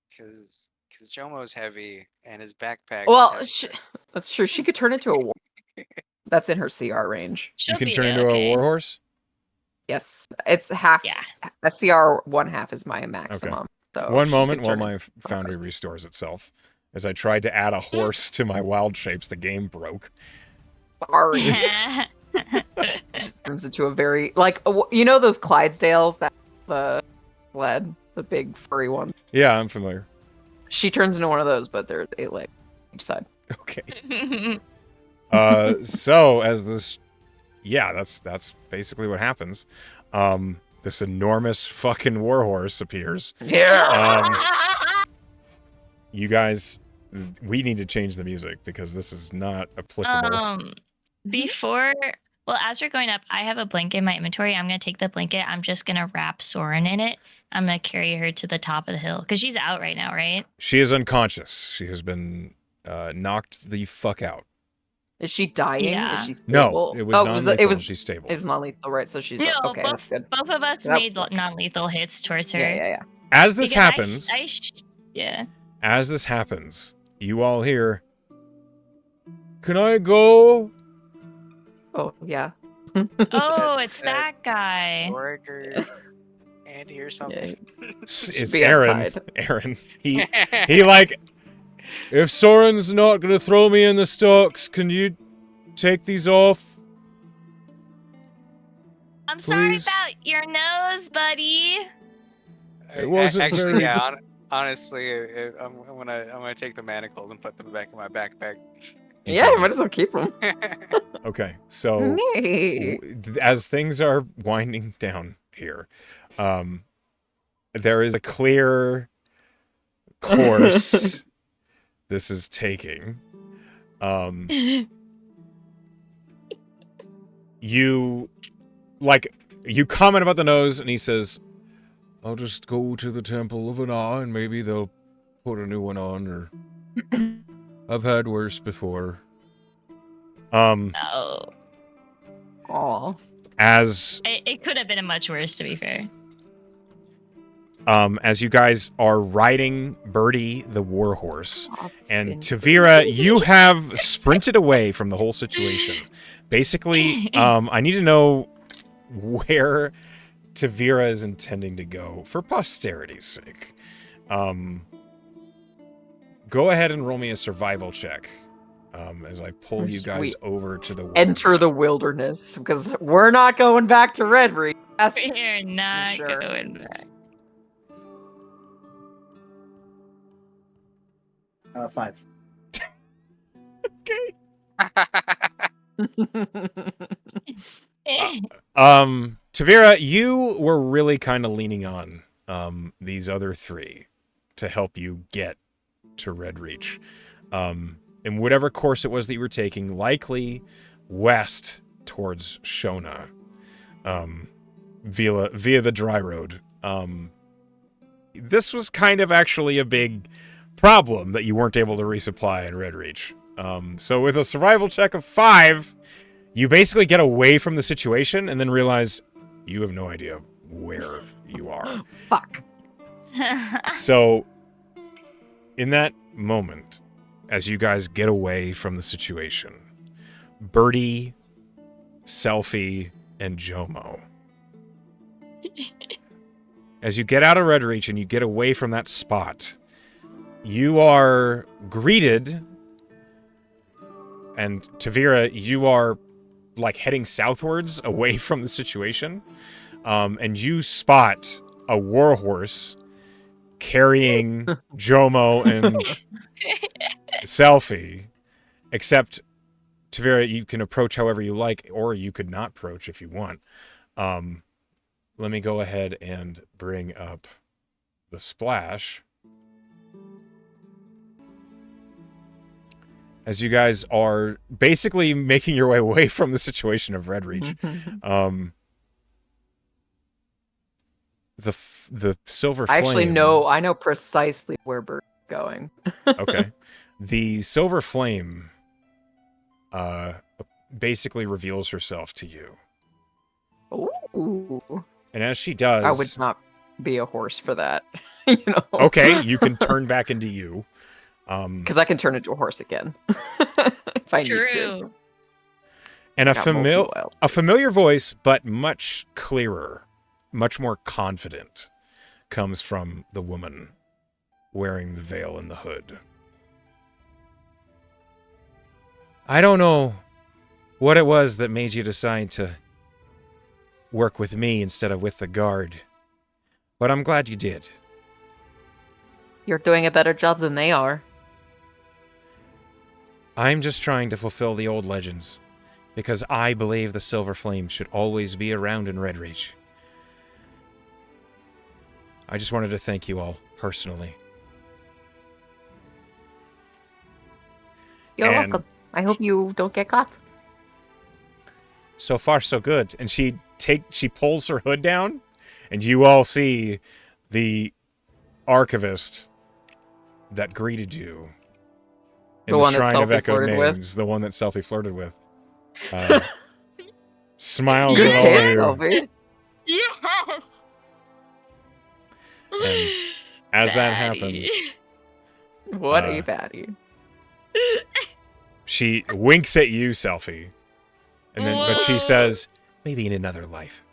Because Jomo's heavy and his backpack. Well, is heavy. that's true. She could turn into a war. That's in her CR range. You can turn into a warhorse? Yes, it's half. Yeah. A CR 1/2 is my maximum. So One she moment could while turn my foundry restores itself. As I tried to add a horse to my wild shapes, the game broke. Sorry. Turns into a very you know those Clydesdales, that the sled, the big furry one. Yeah, I'm familiar. She turns into one of those, but there's 8 legs each side. Okay. So as this, that's basically what happens. This enormous fucking warhorse appears. Yeah. You guys, we need to change the music because this is not applicable. As you're going up, I have a blanket in my inventory. I'm going to take the blanket. I'm just going to wrap Soren in it. I'm going to carry her to the top of the hill because she's out right now, right? She is unconscious. She has been knocked the fuck out. Is she dying? Yeah. Is she stable? No, it was non-lethal. She's stable. It was non-lethal, right? So she's okay. That's good. Both of us made non-lethal hits towards her. Yeah. As this happens, As this happens, you all hear, "Can I go?" Oh yeah. Oh, it's that guy. Warwick or Andy or something. It's Aaron. Aaron. He like, if Soren's not gonna throw me in the stocks, can you take these off? I'm sorry Please? about your nose, buddy. It wasn't Actually, very- yeah. Honestly, I'm gonna take the manacles and put them back in my backpack. Yeah, you might as well keep them. Okay, so as things are winding down here, there is a clear course this is taking. You comment about the nose, and he says, "I'll just go to the Temple of Ana, and maybe they'll put a new one on, or I've had worse before." Oh. As it could have been much worse, to be fair. As you guys are riding Birdie the warhorse, and Tavira, you have sprinted away from the whole situation. Basically, I need to know where Tavira is intending to go for posterity's sake. go ahead and roll me a survival check. As I pull you As guys we over to the enter the wilderness because we're not going back to Redreach. That's We're not sure. going back. 5. Okay. Eh. Tavira, you were really kind of leaning on these other 3 to help you get to Redreach. In whatever course it was that you were taking, likely west towards Shona, via the dry road. This was kind of actually a big problem that you weren't able to resupply in Redreach. So with a survival check of 5, you basically get away from the situation and then realize you have no idea where you are. Fuck. So in that moment, as you guys get away from the situation, Birdie, Selfie, and Jomo, as you get out of Redreach and you get away from that spot, you are greeted, and Tavira, you are like heading southwards away from the situation, and you spot a warhorse carrying Jomo and Selfie, except Tavira, you can approach however you like, or you could not approach if you want. Let me go ahead and bring up the splash. As you guys are basically making your way away from the situation of Redreach, the silver flame. I know precisely where Bird's going. Okay. The silver flame basically reveals herself to you. Ooh. And as she does... I would not be a horse for that. You know? Okay, you can turn back into you. Because I can turn into a horse again. If I need to. True. And a Got multi-wild. familiar voice, but much clearer, much more confident, comes from the woman wearing the veil and the hood. I don't know what it was that made you decide to work with me instead of with the guard, but I'm glad you did. You're doing a better job than they are. I'm just trying to fulfill the old legends, because I believe the Silver Flame should always be around in Redreach. I just wanted to thank you all, personally. You're And welcome. I hope you don't get caught. So far, so good. And she pulls her hood down, and you all see the archivist that greeted you in The the one that Shrine of Selfie Echoed flirted with? Names, the one that Selfie flirted with. Smiles Good at all taste, of you. Selfie. Yes. And as that Baddie. happens, What a baddie. she winks at you, Selfie, and then but she Whoa. says, "Maybe in another life."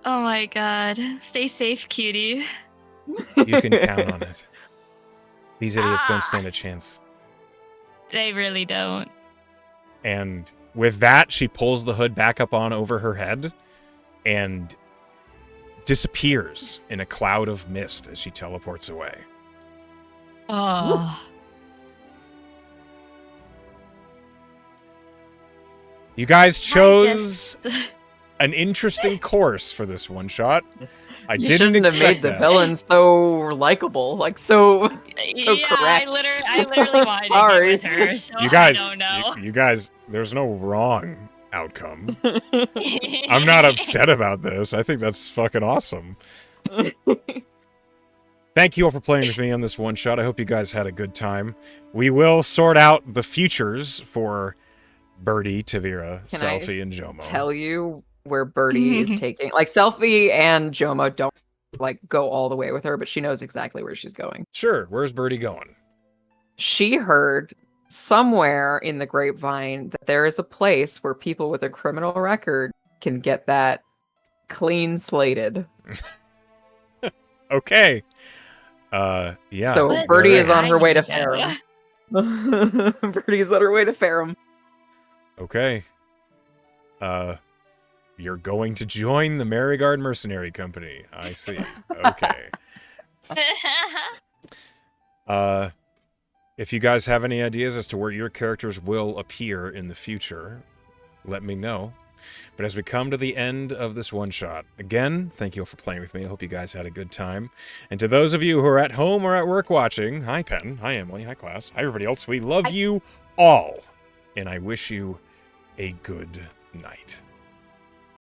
Oh my god. Stay safe, cutie. You can count on it. These idiots don't stand a chance. They really don't. And with that, she pulls the hood back up on over her head and disappears in a cloud of mist as she teleports away. Oh. You guys chose Just... an interesting course for this one shot. I You didn't shouldn't have expect made the that. villain so likable, like so. yeah, correct. I literally wanted Sorry. to get with her, so You guys, I don't know. you guys, there's no wrong outcome. I'm not upset about this. I think that's fucking awesome. Thank you all for playing with me on this one shot. I hope you guys had a good time. We will sort out the futures for Birdie, Tavira, Can I Selfie, and Jomo. Tell you where Birdie is taking. Like Selfie and Jomo don't like go all the way with her, but she knows exactly where she's going. Sure, where's Birdie going? She heard somewhere in the grapevine that there is a place where people with a criminal record can get that clean slated. Okay. Yeah. So What Birdie do is on I her way to need know? Farum. Birdie is on her way to Farum. Okay. You're going to join the Merryguard Mercenary Company. I see. Okay. If you guys have any ideas as to where your characters will appear in the future, let me know. But as we come to the end of this one-shot, again, thank you all for playing with me. I hope you guys had a good time. And to those of you who are at home or at work watching, hi Penn, hi Emily, hi class, hi everybody else, we love you all. And I wish you a good night.